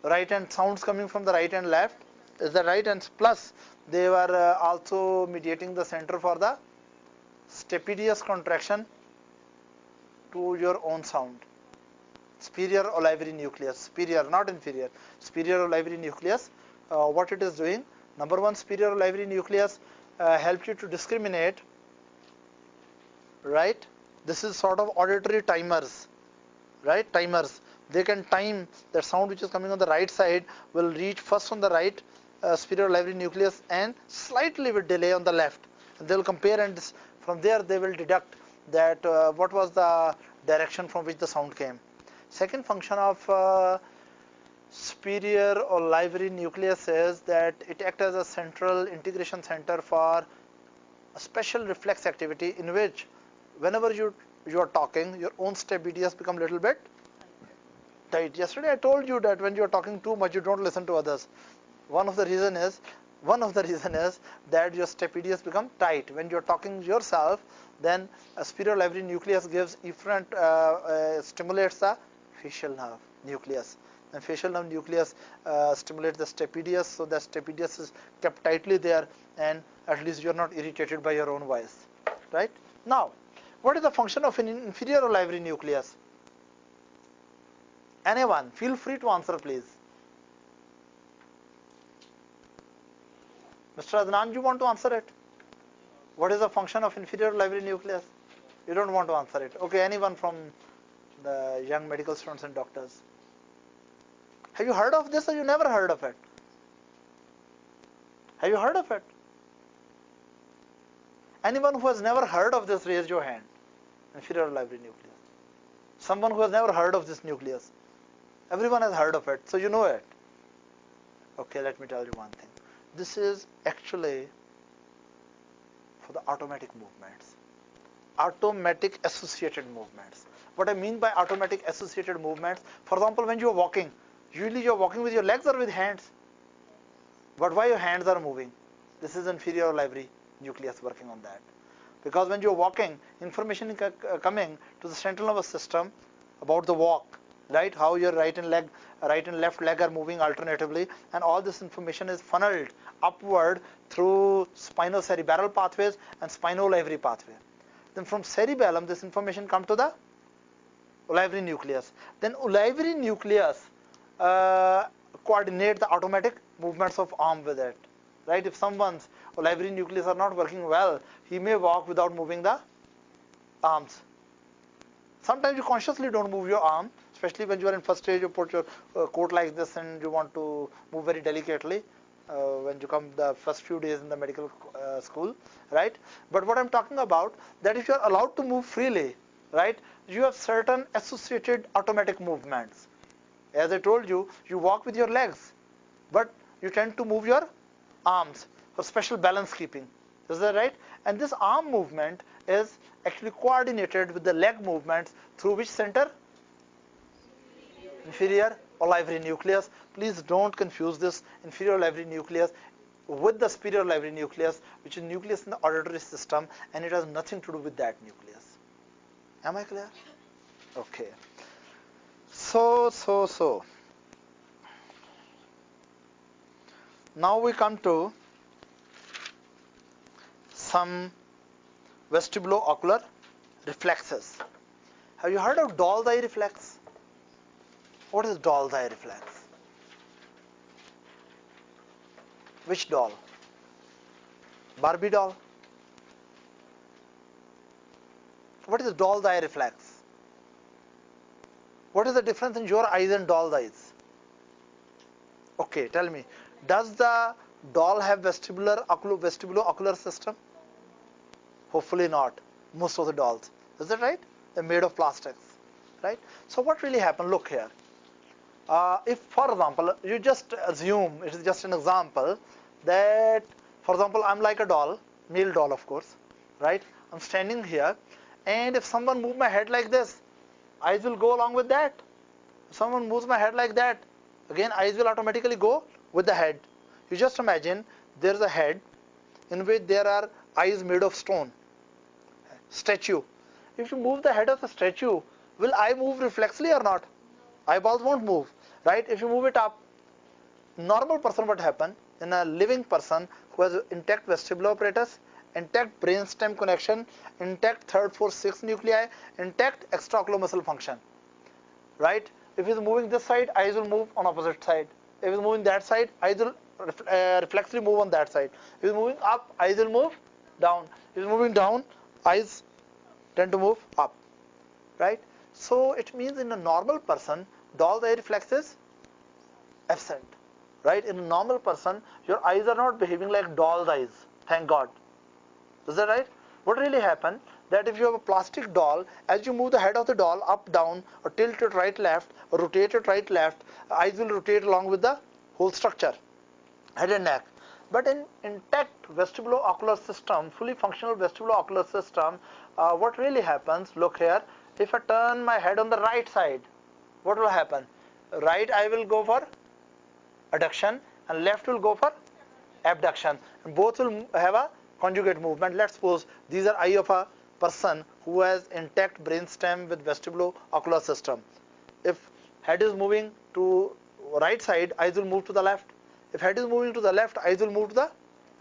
right hand sounds coming from the right and left. Is that right? And plus, they were also mediating the center for the stapedius contraction to your own sound. Superior olivary nucleus. Superior, not inferior. Superior olivary nucleus. What it is doing? Number one, superior olivary nucleus helps you to discriminate. Right? This is sort of auditory timers. Right? Timers. They can time that sound which is coming on the right side will reach first on the right superior olivary nucleus and slightly with delay on the left. And they will compare, and from there they will deduct that what was the direction from which the sound came. Second function of superior olivary nucleus is that it acts as a central integration center for a special reflex activity in which whenever you are talking, your own stapedius become a little bit tight. Yesterday I told you that when you are talking too much, you don't listen to others. One of the reason is that your stapedius become tight. When you are talking yourself, then a superior olivary nucleus gives efferent, stimulates the facial nerve nucleus. And facial nerve nucleus stimulates the stapedius, so the stapedius is kept tightly there, and at least you are not irritated by your own voice. Right? Now, what is the function of an inferior olivary nucleus? Anyone, feel free to answer, please. Mr. Adnan, you want to answer it? What is the function of inferior olivary nucleus? You don't want to answer it. Okay, anyone from the young medical students and doctors? Have you heard of this or you never heard of it? Have you heard of it? Anyone who has never heard of this, raise your hand. Inferior olivary nucleus. Someone who has never heard of this nucleus. Everyone has heard of it, so you know it. Okay, let me tell you one thing. This is actually for the automatic movements. Automatic associated movements. What I mean by automatic associated movements, for example, when you are walking, usually you are walking with your legs or with hands. But why your hands are moving? This is inferior olivary nucleus working on that. because when you're walking, information is coming to the central nervous system about the walk, right? How your right and left leg are moving alternatively, and all this information is funneled upward through spinocerebellar pathways and spino-olivary pathway. Then from cerebellum, this information comes to the olivary nucleus. Then olivary nucleus coordinate the automatic movements of arm with it, right? If someone's olivary nucleus are not working well, he may walk without moving the arms. Sometimes you consciously don't move your arm, especially when you are in first stage. You put your coat like this and you want to move very delicately when you come the first few days in the medical school, right? But what I'm talking about, that if you are allowed to move freely, right, you have certain associated automatic movements. As I told you, you walk with your legs, but you tend to move your arms for special balance keeping. Is that right? And this arm movement is actually coordinated with the leg movements through which center? Inferior olivary nucleus. Please don't confuse this inferior olivary nucleus with the superior olivary nucleus, which is nucleus in the auditory system, and it has nothing to do with that nucleus. Am I clear? Okay. So. Now we come to some vestibulo-ocular reflexes. Have you heard of doll's eye reflex? What is doll's eye reflex? Which doll? Barbie doll? What is doll's eye reflex? What is the difference in your eyes and doll's eyes? Okay, tell me. Does the doll have vestibulo-ocular system? Hopefully not. Most of the dolls. Is that right? They're made of plastics, right? So what really happened? Look here. If, for example, you just assume, it is just an example, that, for example, I'm like a doll, male doll of course, right? I'm standing here, and if someone moves my head like this, eyes will go along with that. If someone moves my head like that, again eyes will automatically go with the head. You just imagine there's a head in which there are eyes made of stone, statue. If you move the head of a statue, will eye move reflexively or not? Eyeballs won't move, right? If you move it up, normal person, what happen in a living person who has intact vestibular apparatus, intact brainstem connection, intact third, fourth, sixth nuclei, intact extraocular muscle function, right? If he's moving this side, eyes will move on opposite side. If he's moving that side, eyes will reflexively move on that side. If he's moving up, eyes will move down. If he's moving down, eyes tend to move up, right? So it means in a normal person, doll's eye reflex is absent, right? In a normal person, your eyes are not behaving like doll's eyes, thank God. Is that right? What really happened, that if you have a plastic doll, as you move the head of the doll up, down, or tilt it right, left, or rotate it right, left, eyes will rotate along with the whole structure, head and neck. But in intact vestibulo-ocular system, fully functional vestibulo-ocular system, what really happens, look here, if I turn my head on the right side, what will happen? Right eye will go for adduction and left will go for abduction. And both will have a conjugate movement. Let's suppose these are eye of a person who has intact brainstem with vestibulo-ocular system. If head is moving to right side, eyes will move to the left. If head is moving to the left, eyes will move to the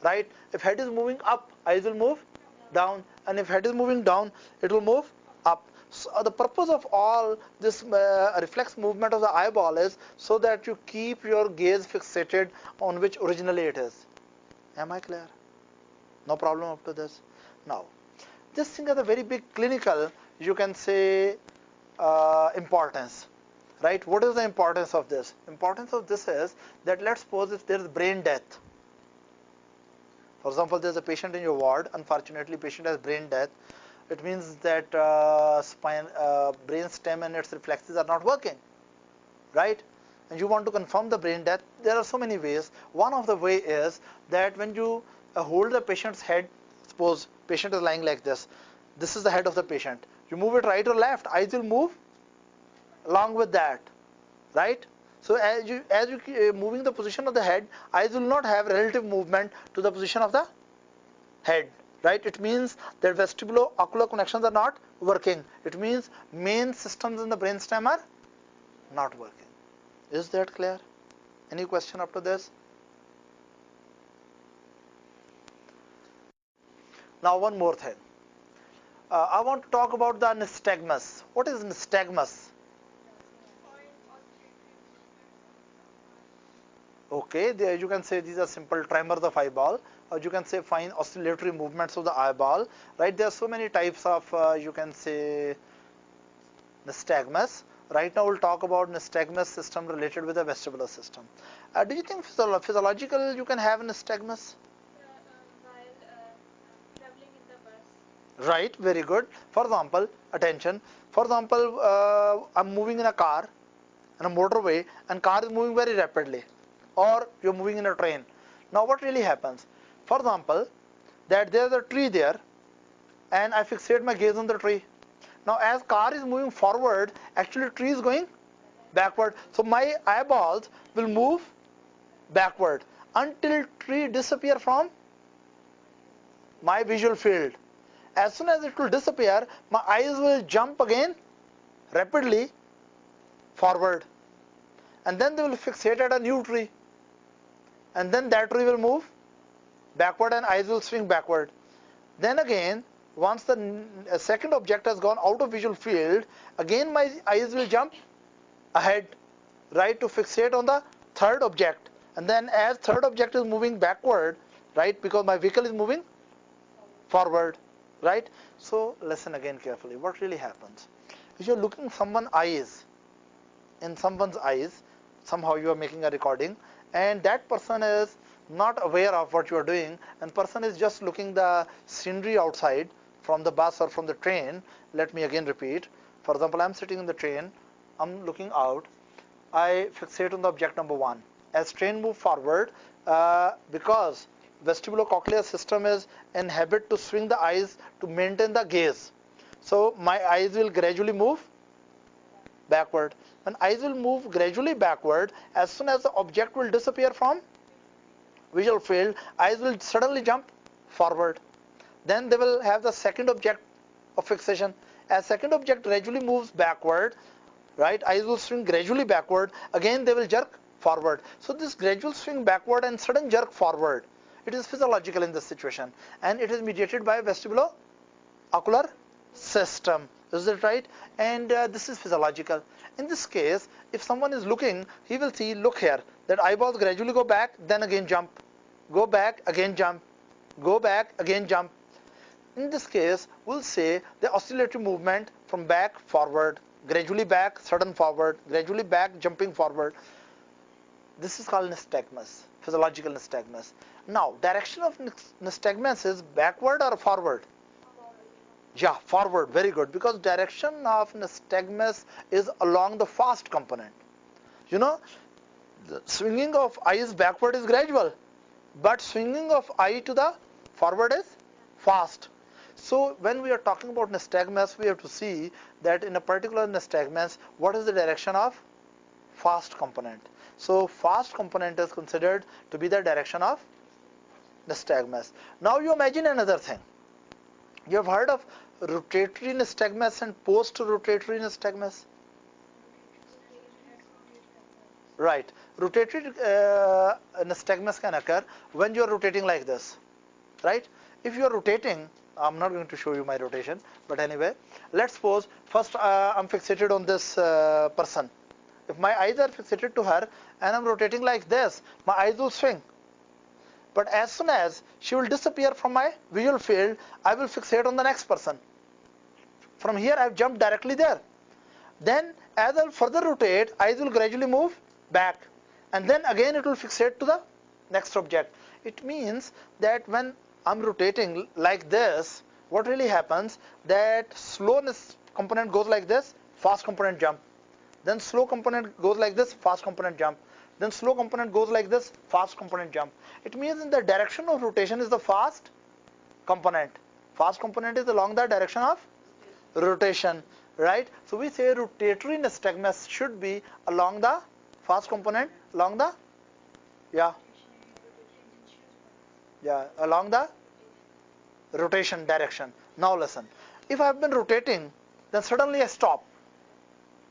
right. If head is moving up, eyes will move down. And if head is moving down, it will move up. So the purpose of all this reflex movement of the eyeball is so that you keep your gaze fixated on which originally it is. Am I clear? No problem up to this. Now, this thing has a very big clinical, you can say, importance. Right? What is the importance of this? Importance of this is that let's suppose if there is brain death. For example, there is a patient in your ward. Unfortunately, patient has brain death. It means that brain stem and its reflexes are not working, right? And you want to confirm the brain death. There are so many ways. One of the way is that when you hold the patient's head, suppose patient is lying like this. This is the head of the patient. You move it right or left, eyes will move along with that, right? So as you moving the position of the head, eyes will not have relative movement to the position of the head. right? It means that vestibulo-ocular connections are not working. It means main systems in the brainstem are not working. Is that clear? Any question up to this? Now one more thing. I want to talk about the nystagmus. What is nystagmus? Okay, there you can say these are simple tremors of eyeball, or you can say fine oscillatory movements of the eyeball, right? There are so many types of, you can say, nystagmus. Right now we'll talk about nystagmus system related with the vestibular system. Do you think physiological you can have nystagmus? Right, very good. For example, attention. For example, I'm moving in a car, in a motorway, and car is moving very rapidly, or you're moving in a train. Now, what really happens? For example, that there's a tree there, and I fixate my gaze on the tree. Now, as car is moving forward, actually tree is going backward. So my eyeballs will move backward until tree disappear from my visual field. As soon as it will disappear, my eyes will jump again rapidly forward, and then they will fixate at a new tree, and then that tree will move backward and eyes will swing backward. Then again, once the second object has gone out of visual field, again my eyes will jump ahead, right, to fixate on the third object, and then as third object is moving backward, right, because my vehicle is moving forward, right? So listen again carefully. What really happens? If you're looking someone's eyes, in someone's eyes, somehow you are making a recording, and that person is not aware of what you are doing, and person is just looking the scenery outside from the bus or from the train. Let me again repeat. For example, I'm sitting in the train, I'm looking out, I fixate on the object number 1. As train move forward, because vestibulocochlear system is in habit to swing the eyes to maintain the gaze. So my eyes will gradually move backward. When eyes will move gradually backward, as soon as the object will disappear from visual field, eyes will suddenly jump forward. Then they will have the second object of fixation. As second object gradually moves backward, right, eyes will swing gradually backward, again they will jerk forward. So this gradual swing backward and sudden jerk forward, it is physiological in this situation, and it is mediated by vestibulo-ocular system. Is that right? And this is physiological. In this case, if someone is looking, he will see, look here, that eyeballs gradually go back, then again jump, go back, again jump, go back, again jump. In this case, we'll say the oscillatory movement from back, forward, gradually back, sudden forward, gradually back, jumping forward. This is called nystagmus, physiological nystagmus. Now, direction of nystagmus is backward or forward? Yeah, forward, very good, because direction of nystagmus is along the fast component. You know, the swinging of eyes backward is gradual, but swinging of eye to the forward is fast. So when we are talking about nystagmus, we have to see that in a particular nystagmus, what is the direction of fast component. So fast component is considered to be the direction of nystagmus. Now you imagine another thing. You have heard of rotatory nystagmus and post-rotatory nystagmus? Right. Rotatory nystagmus can occur when you are rotating like this, right? If you are rotating, I'm not going to show you my rotation, but anyway, let's suppose first I'm fixated on this person. If my eyes are fixated to her and I'm rotating like this, my eyes will swing. But as soon as she will disappear from my visual field, I will fixate on the next person. From here, I've jumped directly there. Then, as I'll further rotate, eyes will gradually move back. And then again, it will fixate to the next object. It means that when I'm rotating like this, what really happens, that slowness component goes like this, fast component jump. Then slow component goes like this, fast component jump. Then slow component goes like this, fast component jump. It means in the direction of rotation is the fast component. Fast component is along the direction of rotation, right? So we say rotatory nystagmus should be along the fast component, along the, yeah, along the rotation direction. Now listen, if I have been rotating, then suddenly I stop.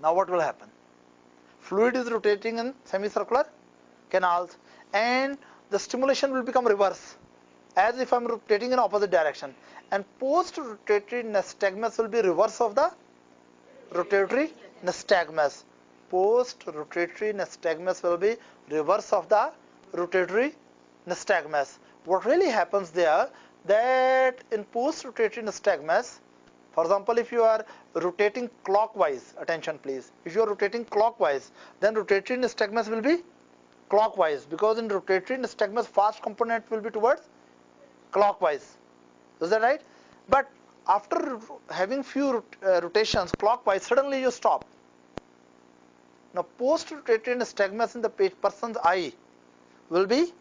Now what will happen? Fluid is rotating in semicircular canals, and the stimulation will become reverse, as if I am rotating in opposite direction, and post-rotatory nystagmus will be reverse of the rotatory nystagmus. Post-rotatory nystagmus will be reverse of the rotatory nystagmus. What really happens there, that in post-rotatory nystagmus, for example, if you are rotating clockwise, attention please, if you are rotating clockwise, then rotatory nystagmus will be clockwise, because in rotatory nystagmus fast component will be towards clockwise. Is that right? But after having few rotations clockwise, suddenly you stop. Now post-rotatory nystagmus in the person's eye will be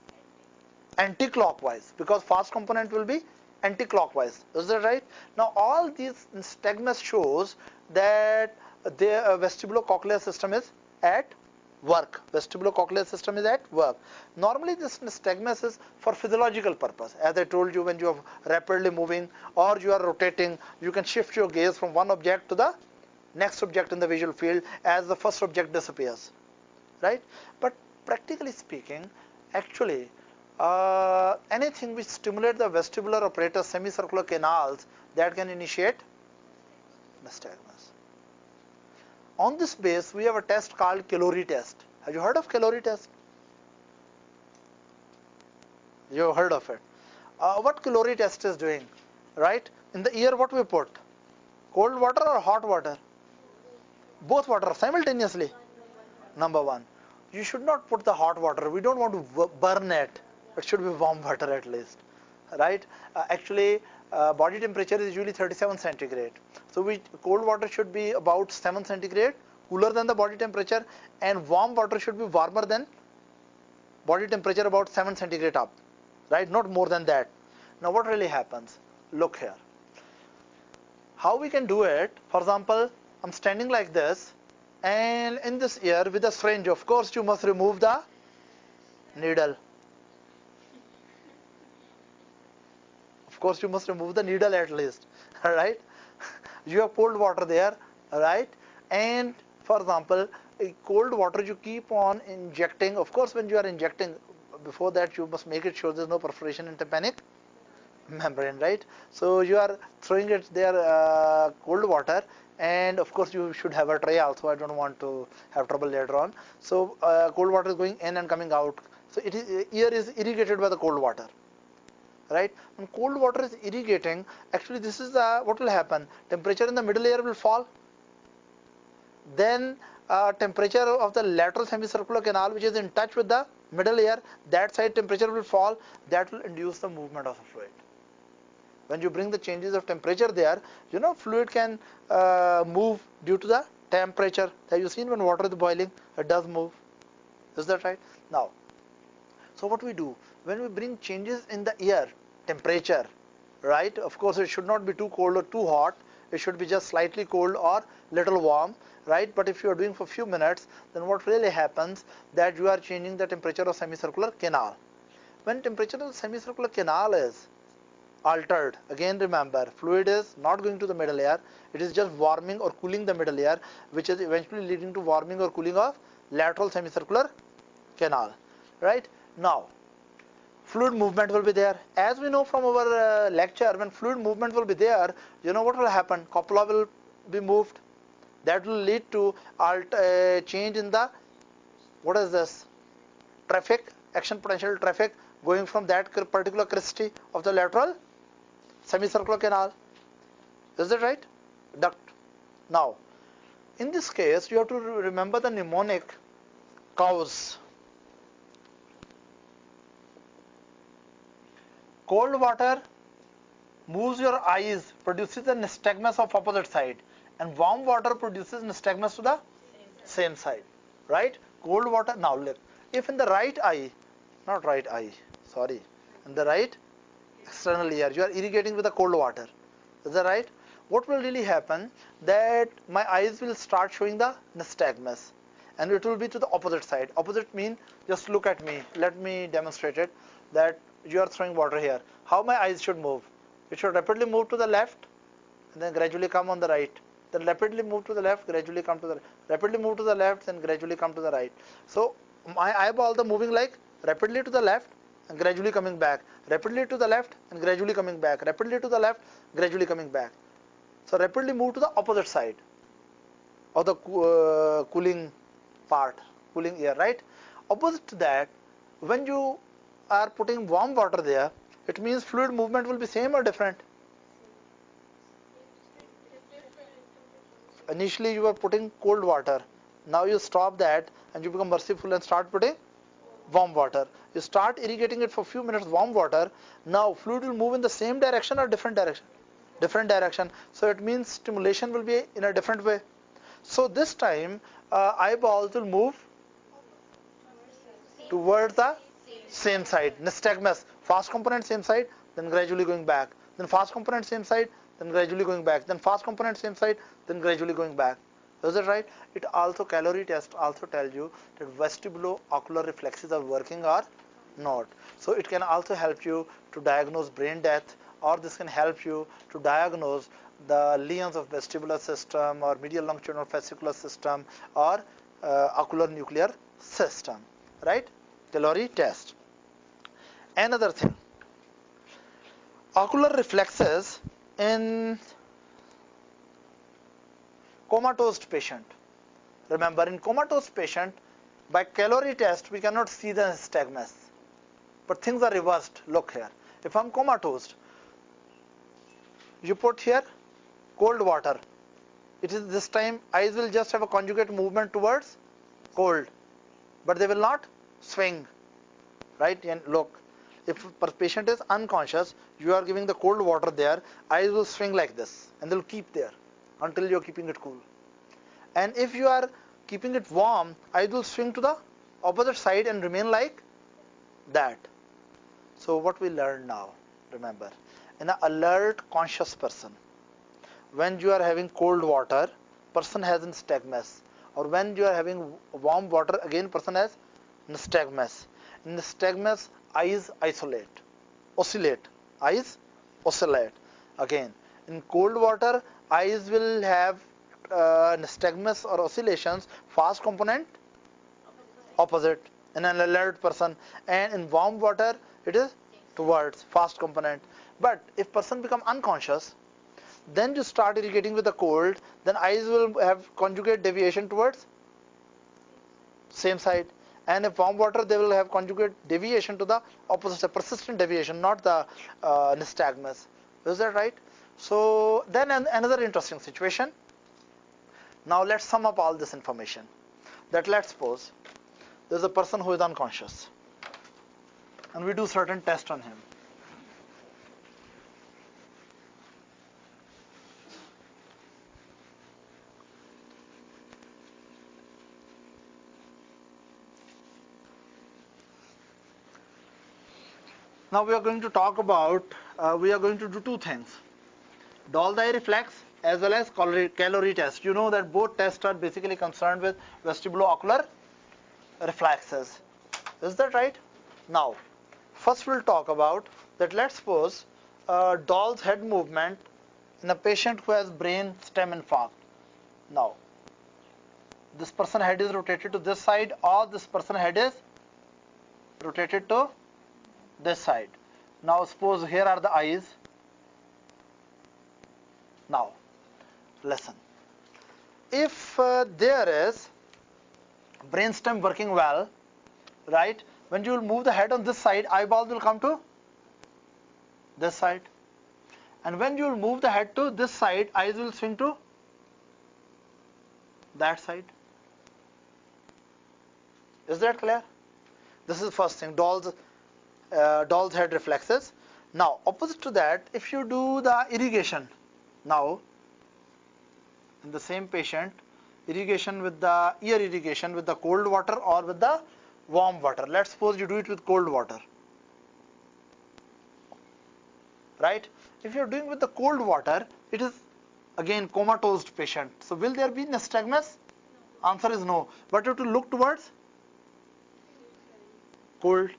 anti-clockwise, because fast component will be anti-clockwise. Is that right? Now all these nystagmus shows that the vestibulocochlear system is at work. Vestibulocochlear system is at work. Normally this nystagmus is for physiological purpose. As I told you, when you are rapidly moving or you are rotating, you can shift your gaze from one object to the next object in the visual field as the first object disappears, right? But practically speaking, actually anything which stimulates the vestibular apparatus, semicircular canals, that can initiate nystagmus. On this base, we have a test called calorie test. Have you heard of calorie test? You have heard of it. What calorie test is doing, right? In the ear, what we put? Cold water or hot water? Both water simultaneously. Number one, you should not put the hot water. We don't want to burn it. It should be warm water at least, right? Actually, body temperature is usually 37 centigrade. So cold water should be about 7 centigrade, cooler than the body temperature, and warm water should be warmer than body temperature, about 7 centigrade up, right? Not more than that. Now what really happens? Look here. How we can do it? For example, I'm standing like this, and in this ear with a syringe, of course you must remove the needle. Of course you must remove the needle at least, right? You have cold water there, right? And for example, cold water you keep on injecting. Of course, when you are injecting, before that you must make it sure there's no perforation in tympanic membrane, right? So you are throwing it there, cold water, and of course you should have a tray also. I don't want to have trouble later on. So cold water is going in and coming out. So ear is irrigated by the cold water, right? When cold water is irrigating, actually this is what will happen. Temperature in the middle ear will fall. Then temperature of the lateral semicircular canal, which is in touch with the middle ear, that side temperature will fall. That will induce the movement of the fluid. When you bring the changes of temperature there, you know, fluid can move due to the temperature. Have you seen when water is boiling, it does move? Is that right? Now, so what we do, when we bring changes in the ear temperature, right? Of course, it should not be too cold or too hot. It should be just slightly cold or little warm, right? But if you are doing for a few minutes, then what really happens, that you are changing the temperature of semicircular canal. When temperature of the semicircular canal is altered, again remember, fluid is not going to the middle ear. It is just warming or cooling the middle ear, which is eventually leading to warming or cooling of lateral semicircular canal, right? Now, fluid movement will be there. As we know from our lecture, when fluid movement will be there, you know what will happen? Copula will be moved. That will lead to change in the, what is this? Traffic, action potential traffic going from that particular crusty of the lateral semicircular canal. Is that right? Duct. Now, in this case, you have to remember the mnemonic cause. Cold water moves your eyes, produces a nystagmus of opposite side, and warm water produces nystagmus to the same side, right? Cold water. Now look, if in the right eye, not right eye, sorry, in the right external ear, you are irrigating with the cold water. Is that right? What will really happen, that my eyes will start showing the nystagmus, and it will be to the opposite side. Opposite mean, just look at me. Let me demonstrate it. That you are throwing water here. How my eyes should move? It should rapidly move to the left and then gradually come on the right. Then rapidly move to the left, gradually come to the right. Rapidly move to the left and gradually come to the right. So my eyeballs are moving like rapidly to the left and gradually coming back. Rapidly to the left and gradually coming back. Rapidly to the left, gradually coming back. So rapidly move to the opposite side of the cooling part, cooling air, right? Opposite to that, when you are putting warm water there, it means fluid movement will be same or different? Initially you were putting cold water, now you stop that and you become merciful and start putting warm water. You start irrigating it for a few minutes warm water. Now fluid will move in the same direction or different direction? Different direction. So it means stimulation will be in a different way. So this time eyeballs will move towards the same side. Nystagmus, fast component same side, then gradually going back. Then fast component same side, then gradually going back. Then fast component same side, then gradually going back. Is that right? It also, calorie test also tells you that vestibulo-ocular reflexes are working or not. So it can also help you to diagnose brain death, or this can help you to diagnose the lesions of vestibular system or medial longitudinal fascicular system or ocular nuclear system, right? Calorie test. Another thing, ocular reflexes in comatose patient. Remember, in comatose patient, by calorie test we cannot see the nystagmus, but things are reversed. Look here, if I'm comatose, you put here cold water, it is this time eyes will just have a conjugate movement towards cold, but they will not swing, right? And look, if a patient is unconscious, you are giving the cold water there, eyes will swing like this and they will keep there until you are keeping it cool. And if you are keeping it warm, eyes will swing to the opposite side and remain like that. So what we learned now, remember, in an alert conscious person, when you are having cold water, person has nystagmus, or when you are having warm water, again person has nystagmus. In nystagmus, eyes oscillate, eyes oscillate. Again, in cold water, eyes will have nystagmus or oscillations, fast component opposite in an alert person, and in warm water it is towards fast component. But if person become unconscious, then you start irrigating with the cold, then eyes will have conjugate deviation towards same side, and if warm water they will have conjugate deviation to the opposite, persistent deviation, not the nystagmus. Is that right? So then another interesting situation. Now let's sum up all this information. That let's suppose there is a person who is unconscious and we do certain tests on him. Now we are going to talk about, we are going to do two things. Doll's eye reflex as well as calorie test. You know that both tests are basically concerned with vestibulo-ocular reflexes. Is that right? Now, first we'll talk about that. Let's suppose Doll's head movement in a patient who has brain stem infarct. Now, this person head is rotated to this side, or this person head is rotated to this side. Now suppose here are the eyes. Now listen, if there is brainstem working well, right, when you will move the head on this side, eyeballs will come to this side, and when you will move the head to this side, eyes will swing to that side. Is that clear? This is the first thing, Doll's head reflexes. Now opposite to that, if you do the irrigation, now in the same patient, irrigation with the ear irrigation with the cold water or with the warm water. Let's suppose you do it with cold water, right? If you're doing with the cold water, it is again comatose patient. So will there be nystagmus? Answer is no. But you have to look towards cold.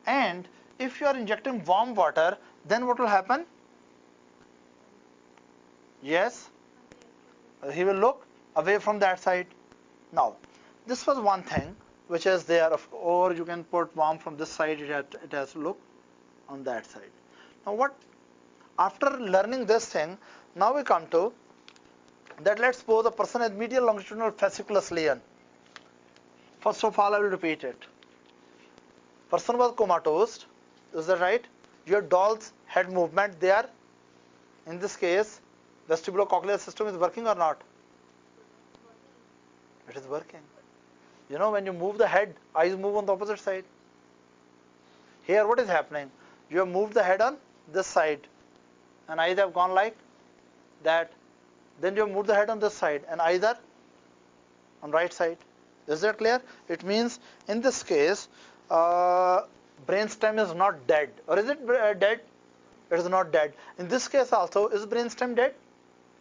And if you are injecting warm water, then what will happen? Yes, he will look away from that side. Now, this was one thing which is there, or you can put worm from this side, it has to look on that side. Now what, after learning this thing, now we come to that let's suppose a person has medial longitudinal fasciculus lesion. First of all, I will repeat it. Person was comatose, is that right? Your doll's head movement there, in this case, vestibulocochlear system is working or not? It is working. You know, when you move the head, eyes move on the opposite side. Here what is happening? You have moved the head on this side and eyes have gone like that. Then you have moved the head on this side and eyes are on right side. Is that clear? It means in this case, brainstem is not dead. Or is it dead? It is not dead. In this case also, is brainstem dead?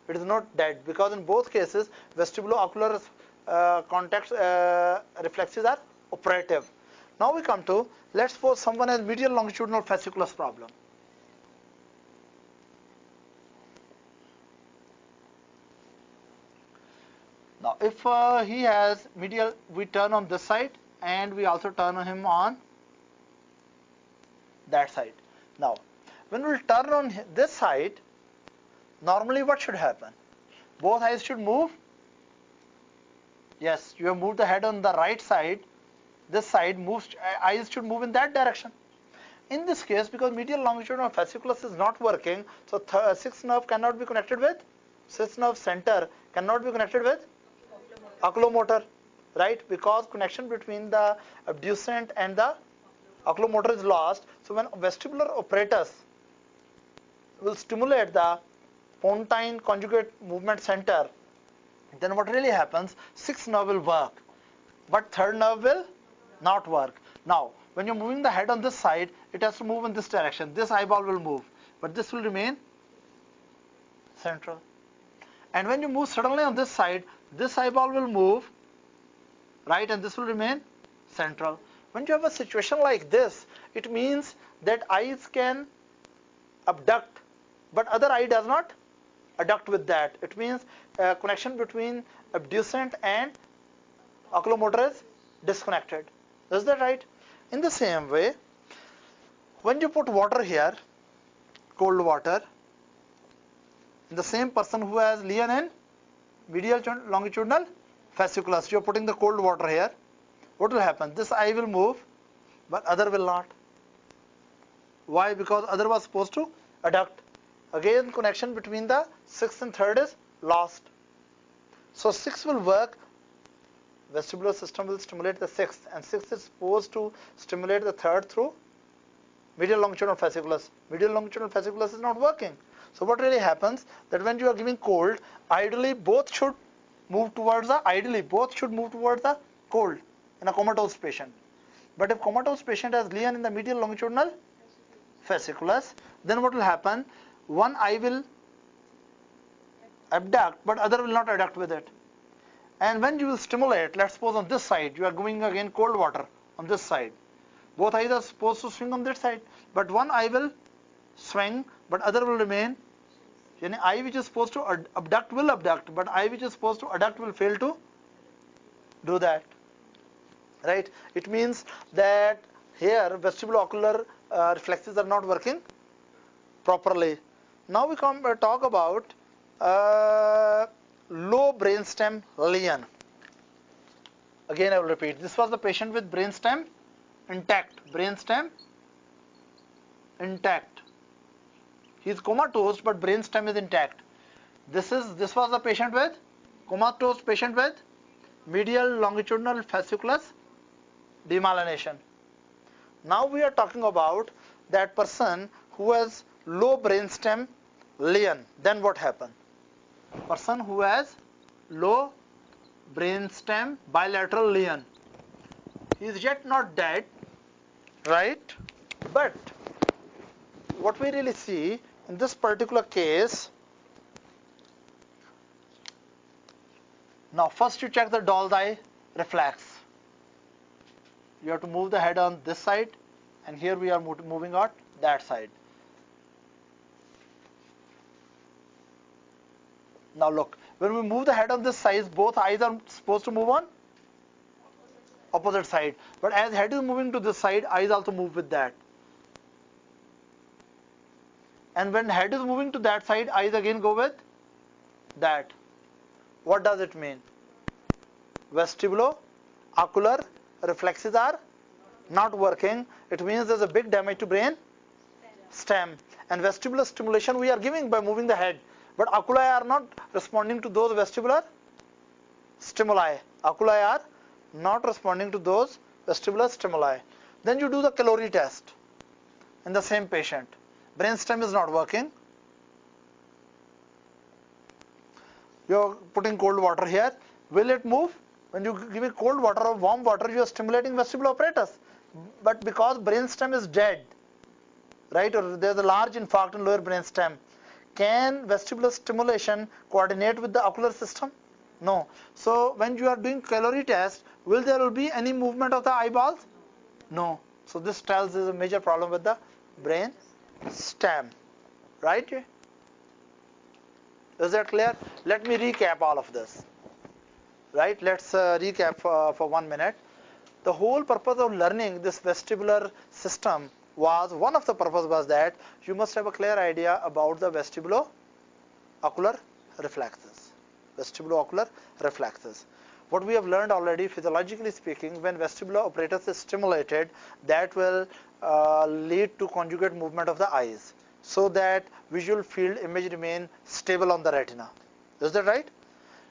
It is not dead, because in both cases vestibulo-ocular contact reflexes are operative. Now we come to, let's suppose someone has medial longitudinal fasciculus problem. Now if he has medial, we turn on this side and we also turn him on that side. Now when we turn on this side, normally what should happen? Both eyes should move. Yes, you have moved the head on the right side. This side moves, eyes should move in that direction. In this case, because medial longitudinal fasciculus is not working, so sixth nerve cannot be connected with, sixth nerve center cannot be connected with oculomotor, right? Because connection between the abducent and the oculomotor is lost. So when vestibular apparatus will stimulate the pontine conjugate movement center, then what really happens? Sixth nerve will work, but third nerve will not work. Now, when you're moving the head on this side, it has to move in this direction. This eyeball will move, but this will remain central. And when you move suddenly on this side, this eyeball will move, right, and this will remain central. When you have a situation like this, it means that eyes can abduct, but other eye does not adduct with that. It means connection between abducent and oculomotor is disconnected. Is that right? In the same way, when you put water here, cold water, in the same person who has lesion in medial longitudinal fasciculus, you are putting the cold water here, what will happen? This eye will move, but other will not. Why? Because other was supposed to adduct. Again, connection between the sixth and third is lost. So sixth will work, vestibular system will stimulate the sixth, and sixth is supposed to stimulate the third through medial longitudinal fasciculus. Medial longitudinal fasciculus is not working. So what really happens, that when you are giving cold, ideally both should move towards the cold in a comatose patient. But if comatose patient has lesion in the medial longitudinal fasciculus, then what will happen? One eye will abduct, but other will not adduct with it. And when you will stimulate, let's suppose on this side, you are giving again cold water on this side. Both eyes are supposed to swing on that side, but one eye will swing, but other will remain. Yani eye which is supposed to abduct will abduct, but eye which is supposed to adduct will fail to do that. Right? It means that here vestibulo-ocular reflexes are not working properly. Now we talk about low brainstem lesion. Again I will repeat, this was the patient with brainstem intact. He is comatose, but brainstem is intact. This was the patient with comatose patient with medial longitudinal fasciculus demyelination. Now we are talking about that person who has low brainstem lesion. Then what happened? Person who has low brainstem bilateral lesion. He is yet not dead, right? But what we really see in this particular case, now first you check the doll's eye reflex. You have to move the head on this side, and here we are moving on that side. Now look, when we move the head on this side, both eyes are supposed to move on opposite side. But as head is moving to this side, eyes also move with that. And when head is moving to that side, eyes again go with that. What does it mean? Vestibulo-ocular reflexes are not working. It means there's a big damage to brain stem. And vestibular stimulation we are giving by moving the head. But oculi are not responding to those vestibular stimuli. Oculi are not responding to those vestibular stimuli. Then you do the calorie test in the same patient. Brainstem is not working. You're putting cold water here. Will it move? When you give it cold water or warm water, you are stimulating vestibular apparatus. But because brainstem is dead, right, or there's a large infarct in lower brainstem, can vestibular stimulation coordinate with the ocular system? No. So when you are doing calorie test, will there be any movement of the eyeballs? No. So this tells there's a major problem with the brain stem, right? Is that clear? Let me recap all of this. Right? Let's recap for 1 minute. The whole purpose of learning this vestibular system was, one of the purpose was that you must have a clear idea about the vestibulo-ocular reflexes. Vestibulo-ocular reflexes. What we have learned already, physiologically speaking, when vestibular apparatus is stimulated, that will lead to conjugate movement of the eyes, so that visual field image remain stable on the retina. Is that right?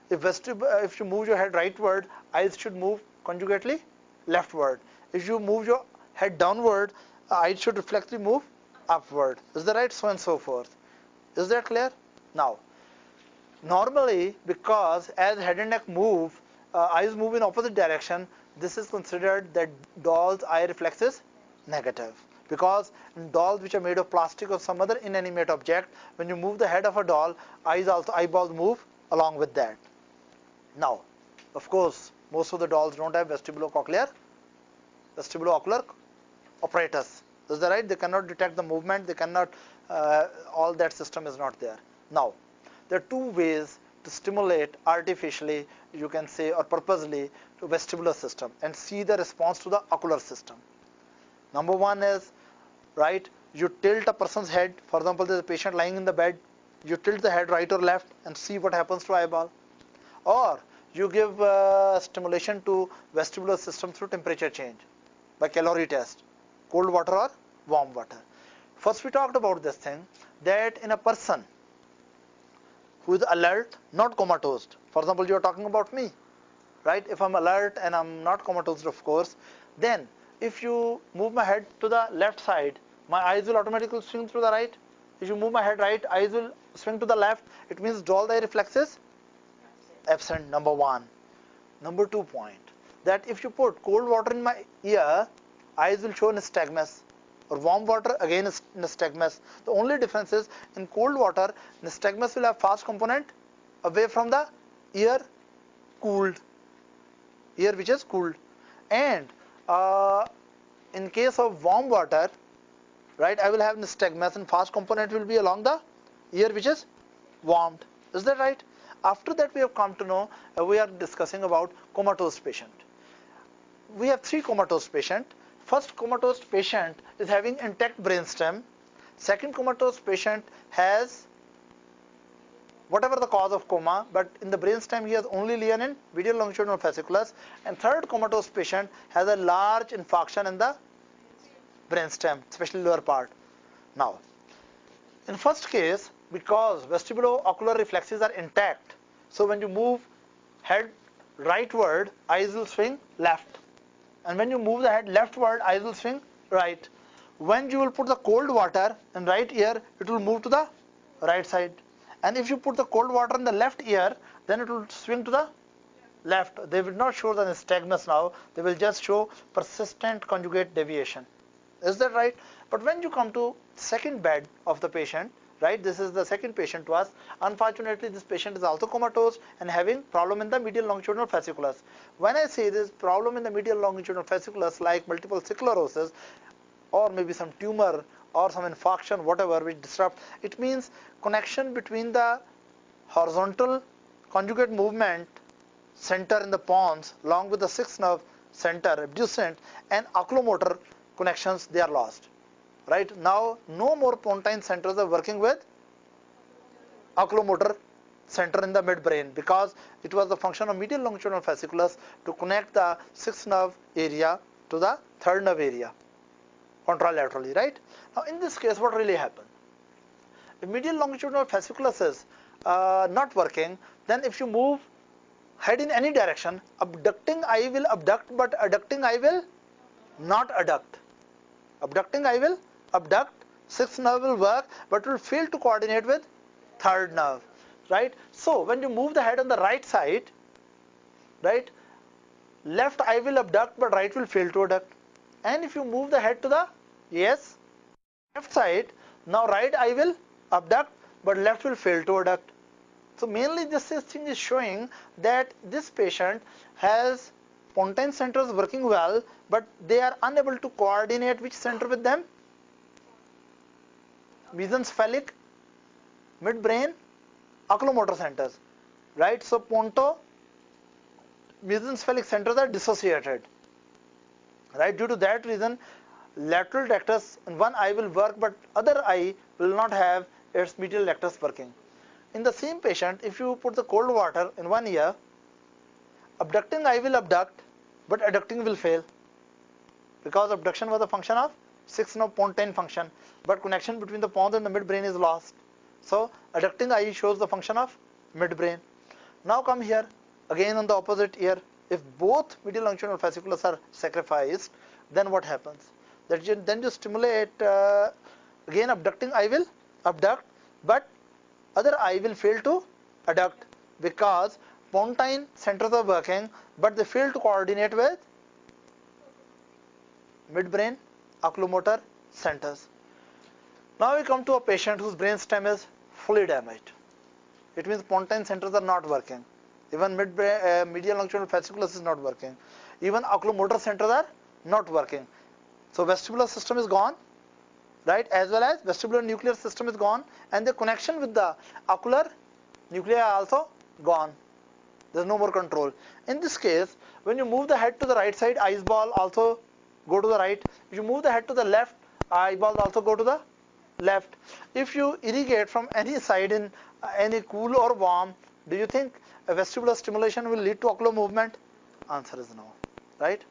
If you move your head rightward, eyes should move conjugately leftward. If you move your head downward, eyes should reflexively move upward. Is that right? So and so forth. Is that clear? Now, normally, because as head and neck move, eyes move in opposite direction, this is considered that doll's eye reflex is negative. Because in dolls which are made of plastic or some other inanimate object, when you move the head of a doll, eyeballs move along with that. Now, of course, most of the dolls don't have vestibulo-ocular apparatus. Is that right? They cannot detect the movement. They cannot. All that system is not there. Now, there are two ways to stimulate artificially, you can say, or purposely, to vestibular system and see the response to the ocular system. Number one is, right, you tilt a person's head. For example, there's a patient lying in the bed. You tilt the head right or left and see what happens to eyeball. Or you give stimulation to vestibular system through temperature change by calorie test, cold water or warm water. First we talked about this thing, that in a person who is alert, not comatose. For example, you are talking about me, right? If I'm alert and I'm not comatose, of course, then if you move my head to the left side, my eyes will automatically swing to the right. If you move my head right, eyes will swing to the left. It means dull eye reflexes absent, number one. Number 2 point, that if you put cold water in my ear, eyes will show nystagmus, or warm water again is nystagmus. The only difference is in cold water, nystagmus will have fast component away from the ear which is cooled, and in case of warm water, right, I will have nystagmus and fast component will be along the ear which is warmed. Is that right? After that, we have come to know, we are discussing about comatose patient. We have 3 comatose patient. First comatose patient is having intact brainstem. Second comatose patient has whatever the cause of coma, but in the brainstem he has only lesion in medial longitudinal fasciculus. And third comatose patient has a large infarction in the brainstem, especially lower part. Now, in first case, because vestibulo-ocular reflexes are intact, so when you move head rightward, eyes will swing left. And when you move the head leftward, eyes will swing right. When you will put the cold water in right ear, it will move to the right side. And if you put the cold water in the left ear, then it will swing to the left. They will not show the nystagmus now. They will just show persistent conjugate deviation. Is that right? But when you come to second bed of the patient, right, this is the second patient to us. Unfortunately, this patient is also comatose and having problem in the medial longitudinal fasciculus. When I say this problem in the medial longitudinal fasciculus, like multiple sclerosis, or maybe some tumor or some infarction, whatever, which disrupt, it means connection between the horizontal conjugate movement center in the pons along with the sixth nerve center abducent and oculomotor connections, they are lost. Right now, no more pontine centers are working with oculomotor center in the midbrain, because it was the function of medial longitudinal fasciculus to connect the sixth nerve area to the third nerve area contralaterally. Right now, in this case, what really happened? If medial longitudinal fasciculus is not working, then if you move head in any direction, abducting eye will abduct, but adducting eye will not adduct. Abducting eye will abduct, sixth nerve will work, but will fail to coordinate with third nerve. Right? So when you move the head on the right side, right, left eye will abduct, but right will fail to adduct. And if you move the head to the left side, now right eye will abduct, but left will fail to adduct. So mainly this thing is showing that this patient has pontine centers working well, but they are unable to coordinate which center with them? Mesencephalic, midbrain, oculomotor centers. Right? So ponto mesencephalic centers are dissociated. Right? Due to that reason, lateral rectus in one eye will work, but other eye will not have its medial rectus working. In the same patient, if you put the cold water in one ear, abducting eye will abduct, but adducting will fail, because abduction was a function of sixth nerve pontine function, but connection between the pons and the midbrain is lost. So adducting eye shows the function of midbrain. Now come here, again on the opposite ear. If both medial longitudinal fasciculus are sacrificed, then what happens? Then you stimulate, again abducting eye will abduct, but other eye will fail to adduct, because pontine centers are working, but they fail to coordinate with midbrain oculomotor centers. Now we come to a patient whose brain stem is fully damaged. It means pontine centers are not working. Even medial longitudinal fasciculus is not working. Even oculomotor centers are not working. So vestibular system is gone, right, as well as vestibular nuclear system is gone, and the connection with the ocular nuclei are also gone. There's no more control. In this case, when you move the head to the right side, eyes ball also go to the right. If you move the head to the left, eyeballs also go to the left. If you irrigate from any side in any cool or warm, do you think a vestibular stimulation will lead to ocular movement? Answer is no. Right?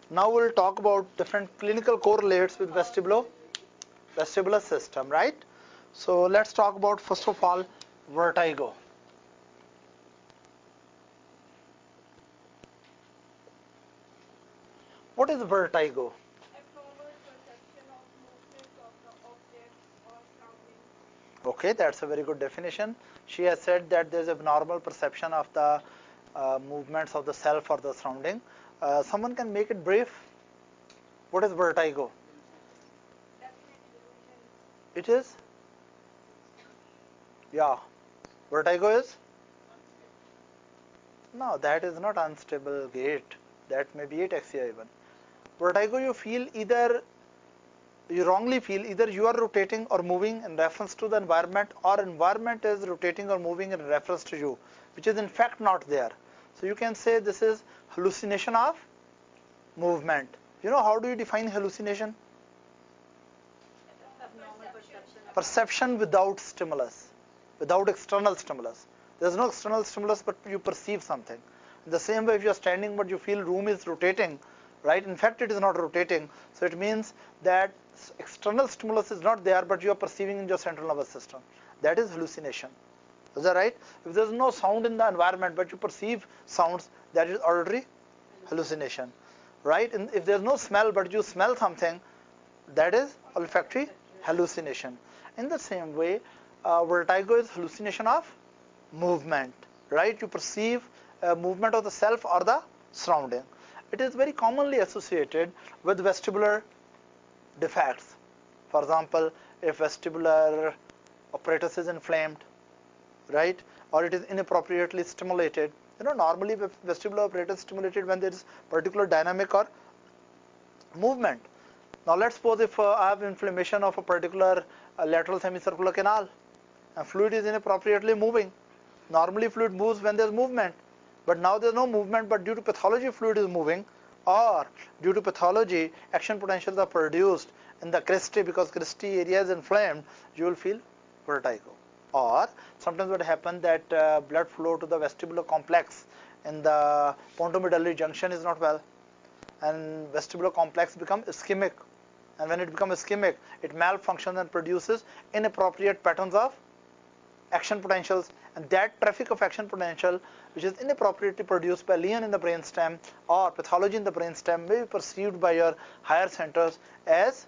Now we'll talk about different clinical correlates with vestibular system, right? So let's talk about, first of all, vertigo. What is vertigo? Abnormal perception of movement of the object or surroundings. Okay, that's a very good definition. She has said that there's abnormal perception of the movements of the self or the surrounding. Someone can make it brief. What is vertigo? Definite illusion. It is? Yeah. Vertigo is? No, that is not unstable gait. That may be ataxia even. Vertigo, you feel either, you wrongly feel either you are rotating or moving in reference to the environment, or environment is rotating or moving in reference to you, which is in fact not there. So you can say this is hallucination of movement. You know, how do you define hallucination? Abnormal perception of Perception without stimulus, without external stimulus. There is no external stimulus, but you perceive something. In the same way, if you are standing but you feel room is rotating, right? In fact, it is not rotating. So it means that external stimulus is not there, but you are perceiving in your central nervous system. That is hallucination. Is that right? If there is no sound in the environment, but you perceive sounds, that is auditory hallucination, right? And if there is no smell, but you smell something, that is olfactory hallucination. In the same way, vertigo is hallucination of movement, right? You perceive movement of the self or the surrounding. It is very commonly associated with vestibular defects. For example, if vestibular apparatus is inflamed, right, or it is inappropriately stimulated. You know, normally vestibular apparatus is stimulated when there is particular dynamic or movement. Now let's suppose if I have inflammation of a particular a lateral semicircular canal, and fluid is inappropriately moving. Normally fluid moves when there's movement, but now there's no movement, but due to pathology fluid is moving, or due to pathology action potentials are produced in the cristae, because cristae area is inflamed, you will feel vertigo. Or sometimes what happens that blood flow to the vestibular complex in the pontomedullary junction is not well, and vestibular complex become ischemic, and when it becomes ischemic, it malfunctions and produces inappropriate patterns of action potentials, and that traffic of action potential which is inappropriately produced by lesion in the brainstem or pathology in the brainstem may be perceived by your higher centers as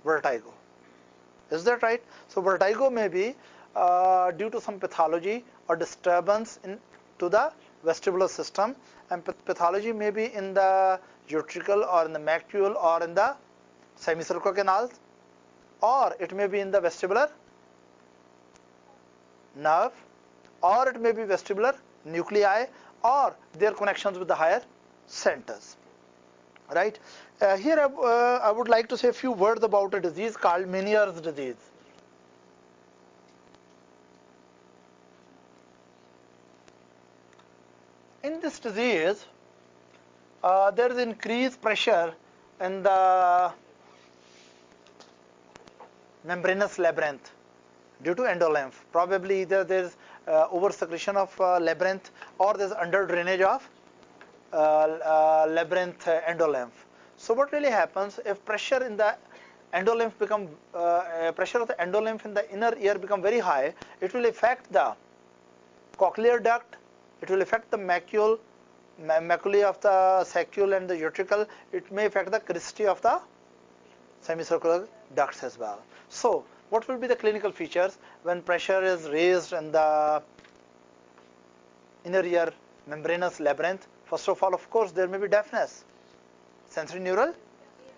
vertigo. Is that right? So vertigo may be due to some pathology or disturbance to the vestibular system, and pathology may be in the utricle or in the macule or in the semicircular canals, or it may be in the vestibular nerve, or it may be vestibular nuclei, or their connections with the higher centers. Right? Here I would like to say a few words about a disease called Meniere's disease. In this disease, there is increased pressure in the membranous labyrinth due to endolymph. Probably either there is over secretion of labyrinth, or there is under drainage of labyrinth endolymph. So what really happens if pressure in the endolymph pressure of the endolymph in the inner ear become very high, it will affect the cochlear duct, it will affect the maculae of the saccule and the utricle, it may affect the cristae of the semicircular ducts as well. So what will be the clinical features when pressure is raised in the inner ear membranous labyrinth? First of all, of course, there may be deafness, sensory neural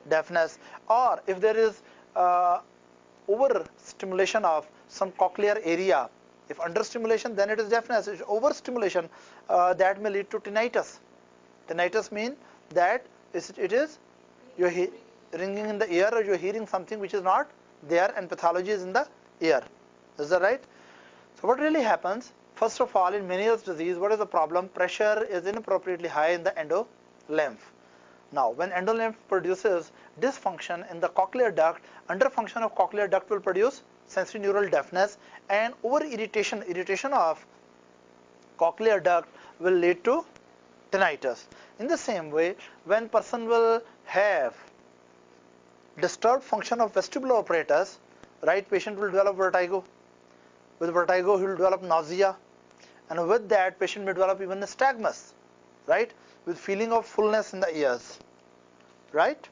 deafness, or if there is overstimulation of some cochlear area. If understimulation, then it is deafness. If overstimulation, that may lead to tinnitus. Tinnitus means that it is you're ringing in the ear, or you're hearing something which is not there, and pathology is in the ear. Is that right? So what really happens? First of all, in Meniere's disease, what is the problem? Pressure is inappropriately high in the endolymph. Now, when endolymph produces dysfunction in the cochlear duct, underfunction of cochlear duct will produce sensory neural deafness, and over irritation of cochlear duct will lead to tinnitus. In the same way, when person will have disturbed function of vestibular apparatus, right, patient will develop vertigo. With vertigo, he will develop nausea, and with that, patient may develop even nystagmus, right, with feeling of fullness in the ears, right.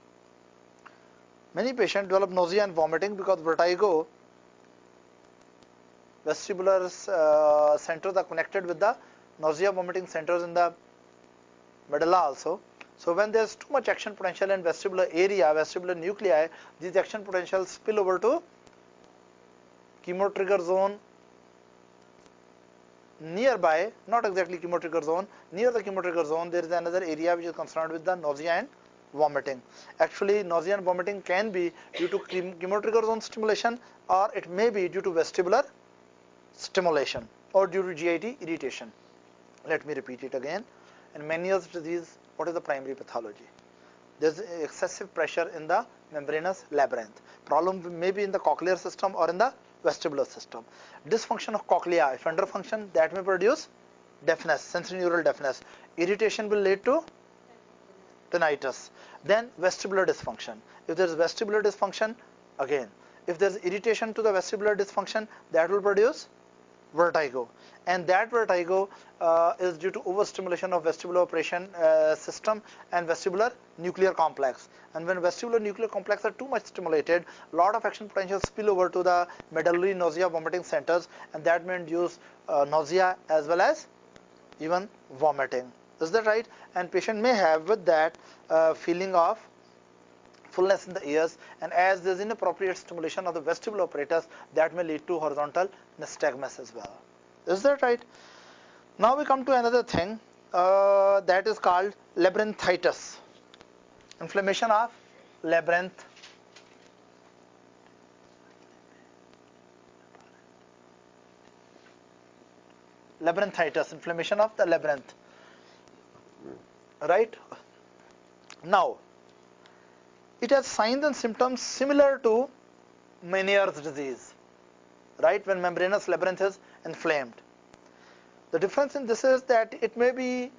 Many patients develop nausea and vomiting because vertigo vestibular centers are connected with the nausea vomiting centers in the medulla also. So when there is too much action potential in vestibular area, vestibular nuclei, these action potentials spill over to chemotrigger zone nearby, not exactly chemotrigger zone, near the chemotrigger zone there is another area which is concerned with the nausea and vomiting. Actually, nausea and vomiting can be due to chemotrigger zone stimulation, or it may be due to vestibular stimulation, or due to GIT irritation. Let me repeat it again. In Meniere's disease, what is the primary pathology? There is excessive pressure in the membranous labyrinth. Problem may be in the cochlear system or in the vestibular system. Dysfunction of cochlea, if underfunction, that may produce deafness, sensory neural deafness. Irritation will lead to tinnitus. Then vestibular dysfunction. If there is vestibular dysfunction, again, if there is irritation to the vestibular dysfunction, that will produce vertigo, and that vertigo is due to overstimulation of vestibular operation system and vestibular nuclear complex. And when vestibular nuclear complex are too much stimulated, lot of action potentials spill over to the medullary nausea vomiting centers, and that may induce nausea as well as even vomiting. Is that right? And patient may have with that feeling of fullness in the ears, and as there is inappropriate stimulation of the vestibular apparatus, that may lead to horizontal nystagmus as well. Is that right? Now we come to another thing that is called labyrinthitis. Inflammation of labyrinth. labyrinthitis, inflammation of the labyrinth, right? Now, it has signs and symptoms similar to Meniere's disease, right? When membranous labyrinth is inflamed. The difference in this is that it may be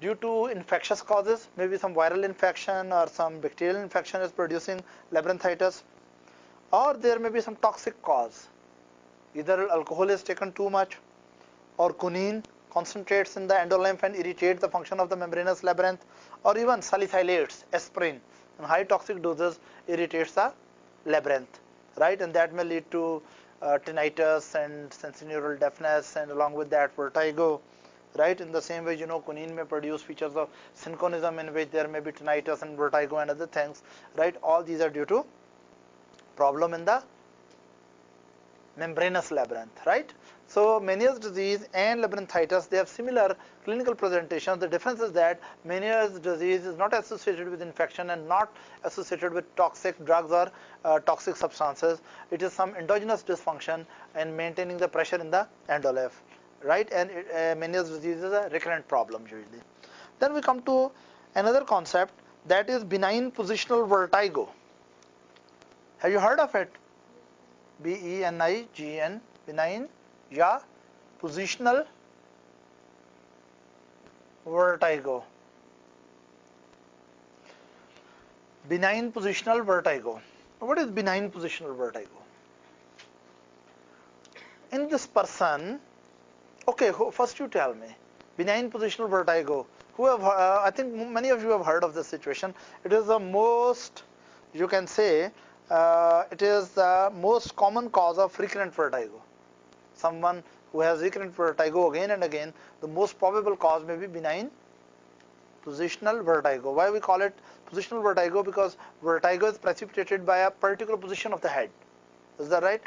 due to infectious causes, maybe some viral infection or some bacterial infection is producing labyrinthitis, or there may be some toxic cause. Either alcohol is taken too much, or quinine concentrates in the endolymph and irritates the function of the membranous labyrinth, or even salicylates, aspirin, in high toxic doses irritates the labyrinth, right? And that may lead to tinnitus and sensorineural deafness, and along with that vertigo, right? In the same way, quinine may produce features of synchronism in which there may be tinnitus and vertigo and other things, right? All these are due to problem in the membranous labyrinth, right? So Meniere's disease and labyrinthitis, they have similar clinical presentations. The difference is that Meniere's disease is not associated with infection and not associated with toxic drugs or toxic substances. It is some endogenous dysfunction in maintaining the pressure in the endolymph, right? And Meniere's disease is a recurrent problem usually. Then we come to another concept, that is benign positional vertigo. Have you heard of it? B-E-N-I-G-N, benign, yeah, positional vertigo. Benign positional vertigo. What is benign positional vertigo? In this person, okay, first you tell me, benign positional vertigo. I think many of you have heard of this situation. It is the most, you can say, it is the most common cause of recurrent vertigo. Someone who has recurrent vertigo again and again, the most probable cause may be benign positional vertigo. Why we call it positional vertigo? Because vertigo is precipitated by a particular position of the head. Is that right?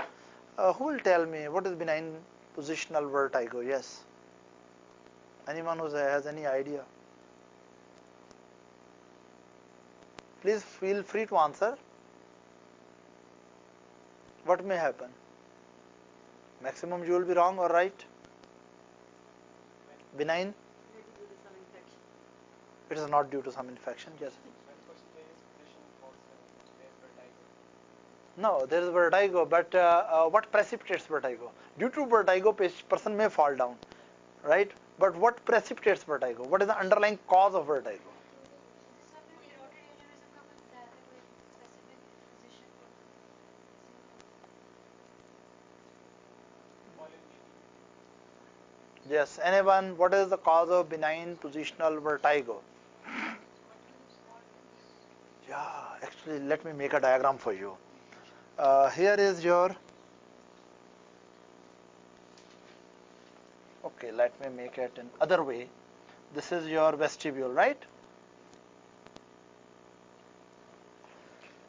Who will tell me what is benign positional vertigo? Yes. Anyone who has any idea? Please feel free to answer. What may happen? Maximum you will be wrong or right? Benign? It is not due to some infection, yes. No, there is vertigo, but what precipitates vertigo? Due to vertigo, person may fall down, right? But what precipitates vertigo? What is the underlying cause of vertigo? Yes, anyone, what is the cause of benign positional vertigo? Yeah, actually, let me make a diagram for you. Here is your, okay, let me make it in other way. This is your vestibule, right?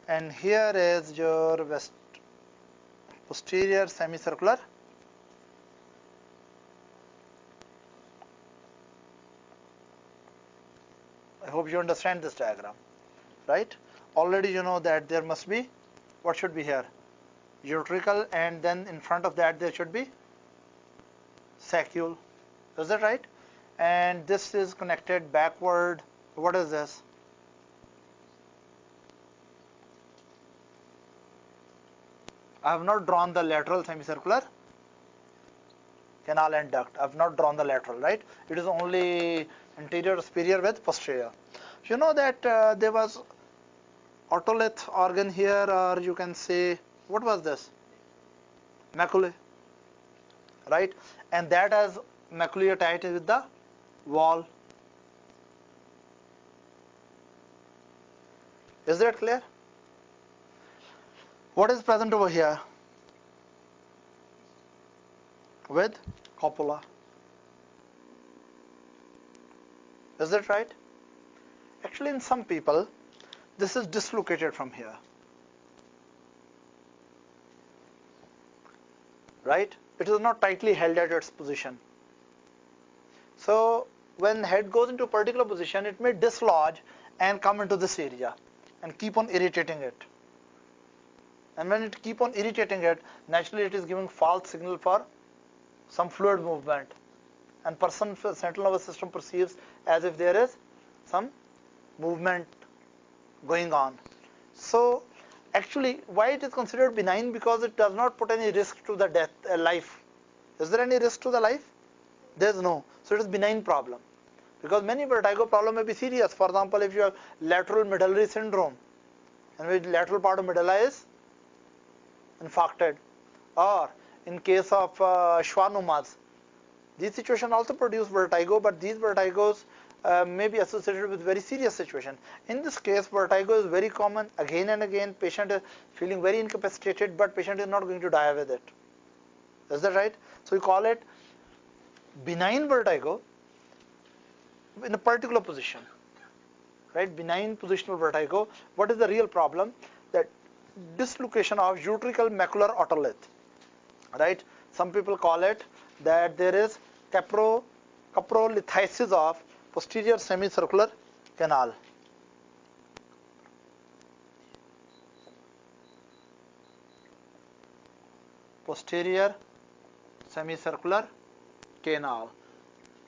And here is your posterior semicircular. I hope you understand this diagram, right? Already you know that there must be, what should be here? Utricle, and then in front of that there should be saccule. Is that right? And this is connected backward. What is this? I have not drawn the lateral semicircular canal and duct. I have not drawn the lateral, right? It is only anterior superior with posterior. You know that there was otolith organ here, or you can say, what was this? Maculae, right? And that has maculae attached with the wall. Is that clear? What is present over here? With copula. Is that right? Actually, in some people, this is dislocated from here. Right? It is not tightly held at its position. So when head goes into a particular position, it may dislodge and come into this area and keep on irritating it. And when it keep on irritating it, naturally it is giving false signal for some fluid movement. and central nervous system perceives as if there is some movement going on. So actually, why it is considered benign? Because it does not put any risk to the life. Is there any risk to the life? There is no. So it is benign problem. Because many vertigo problem may be serious. For example, if you have lateral medullary syndrome, and which lateral part of medulla is infarcted, or in case of schwannomas, these situations also produce vertigo, but these vertigos may be associated with very serious situation. In this case, vertigo is very common. Again and again, patient is feeling very incapacitated, but patient is not going to die with it. Is that right? So we call it benign vertigo in a particular position, right? Benign positional vertigo. What is the real problem? That dislocation of utricle macular otolith, right? Some people call it that there is caprolithiasis of posterior semicircular canal. Posterior semicircular canal.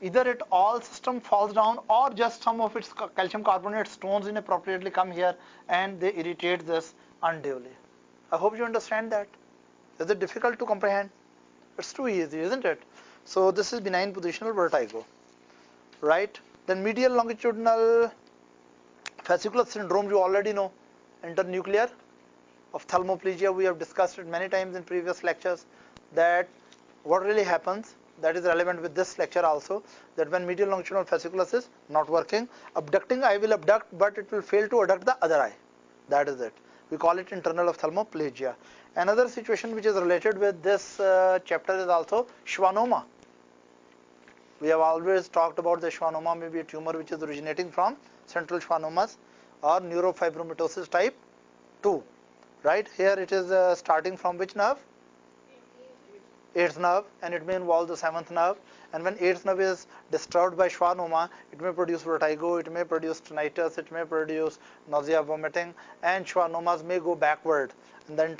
Either it all system falls down, or just some of its calcium carbonate stones inappropriately come here and they irritate this unduly. I hope you understand that. Is it difficult to comprehend? It's too easy, isn't it? So this is benign positional vertigo, right? Then medial longitudinal fascicular syndrome, you already know. Internuclear ophthalmoplegia, we have discussed it many times in previous lectures, that what really happens, that is relevant with this lecture also, that when medial longitudinal fasciculus is not working, abducting eye will abduct, but it will fail to adduct the other eye. That is it. We call it internal ophthalmoplegia. Another situation which is related with this chapter is also schwannoma. We have always talked about the schwannoma may be a tumor which is originating from central schwannomas or neurofibromatosis type 2. Right? Here it is starting from which nerve? 8th nerve, and it may involve the 7th nerve. And when 8th nerve is disturbed by schwannoma, it may produce vertigo, it may produce tinnitus, it may produce nausea, vomiting, and schwannomas may go backward. And then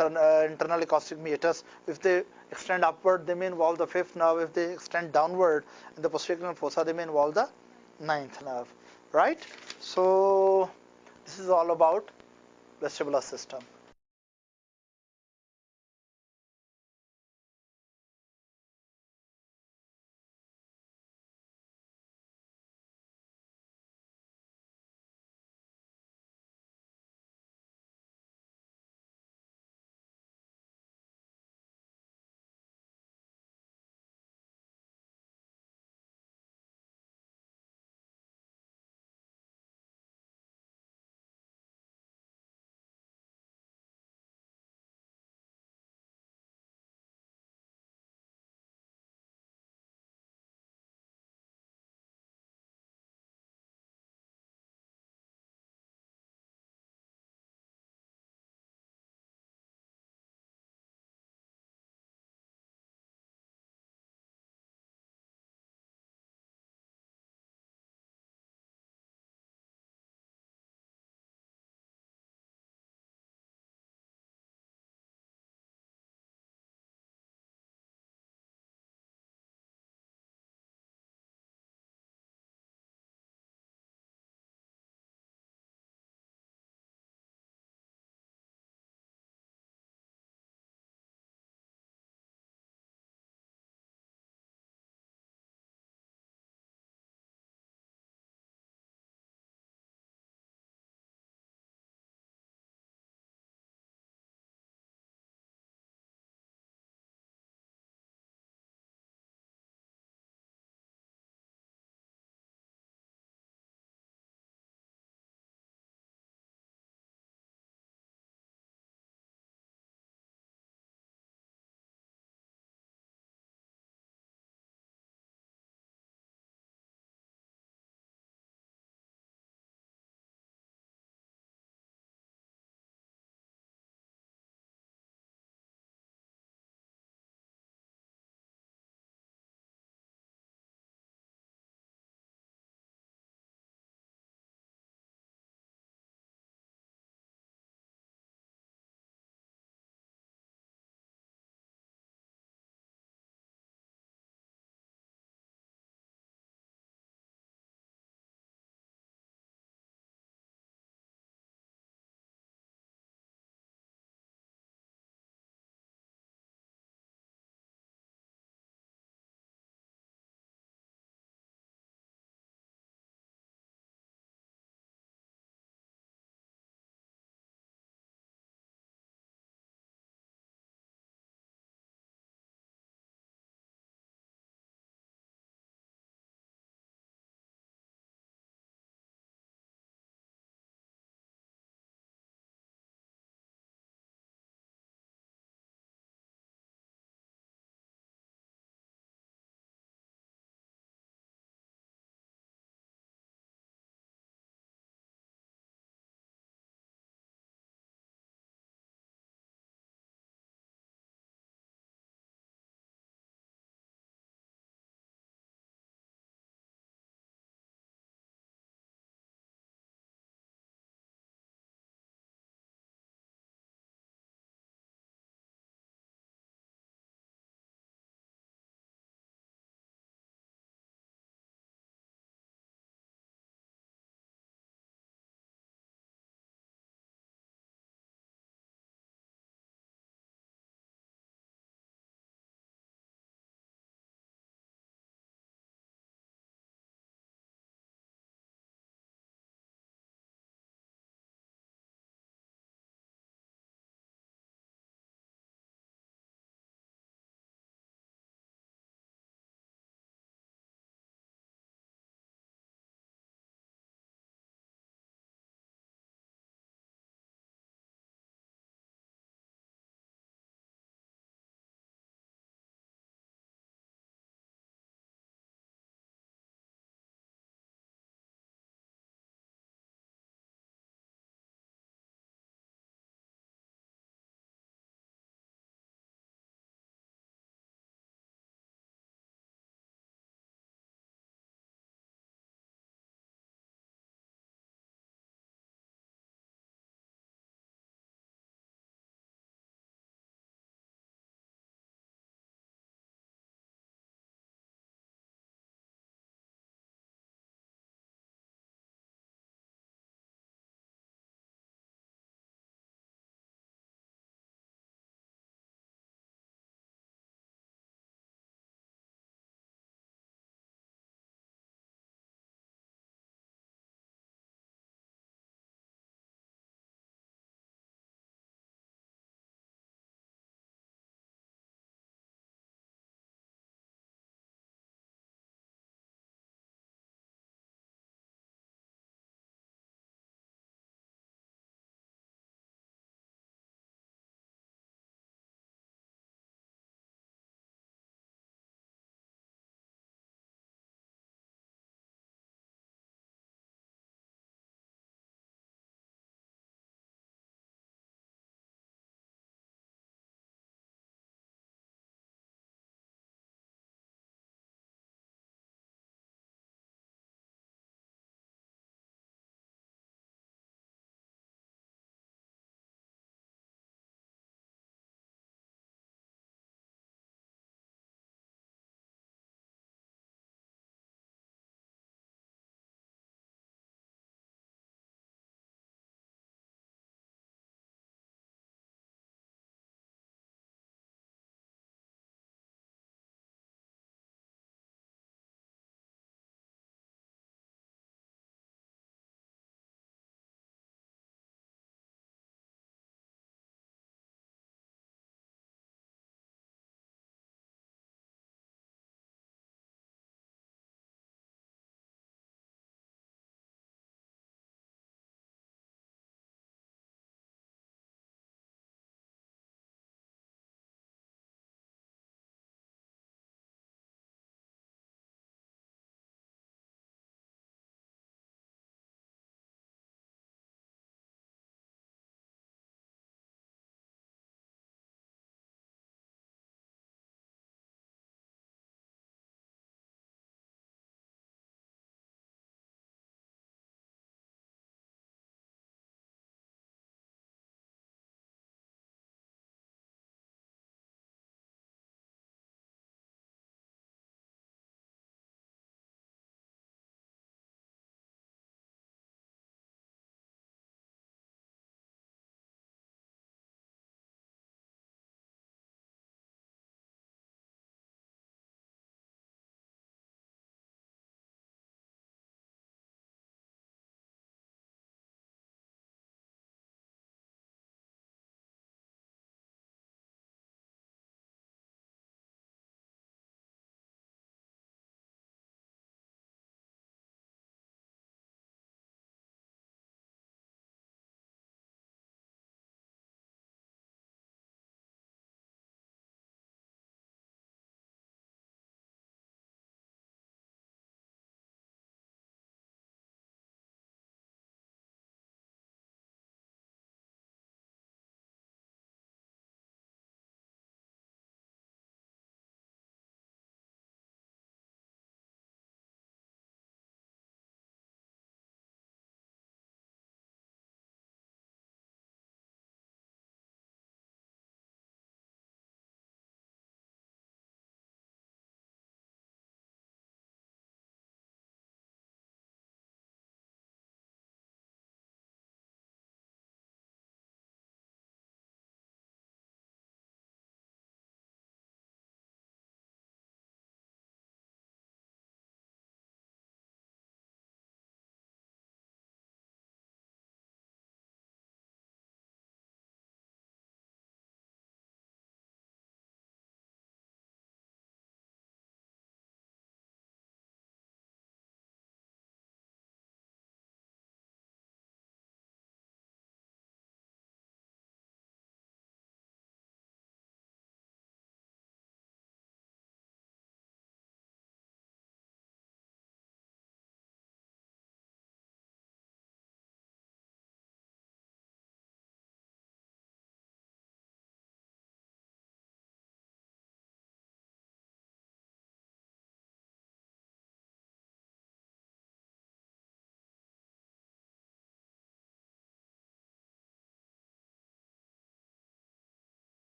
internal acoustic meatus, if they extend upward, they may involve the 5th nerve. If they extend downward in the posterior fossa, they may involve the 9th nerve. Right? So this is all about vestibular system.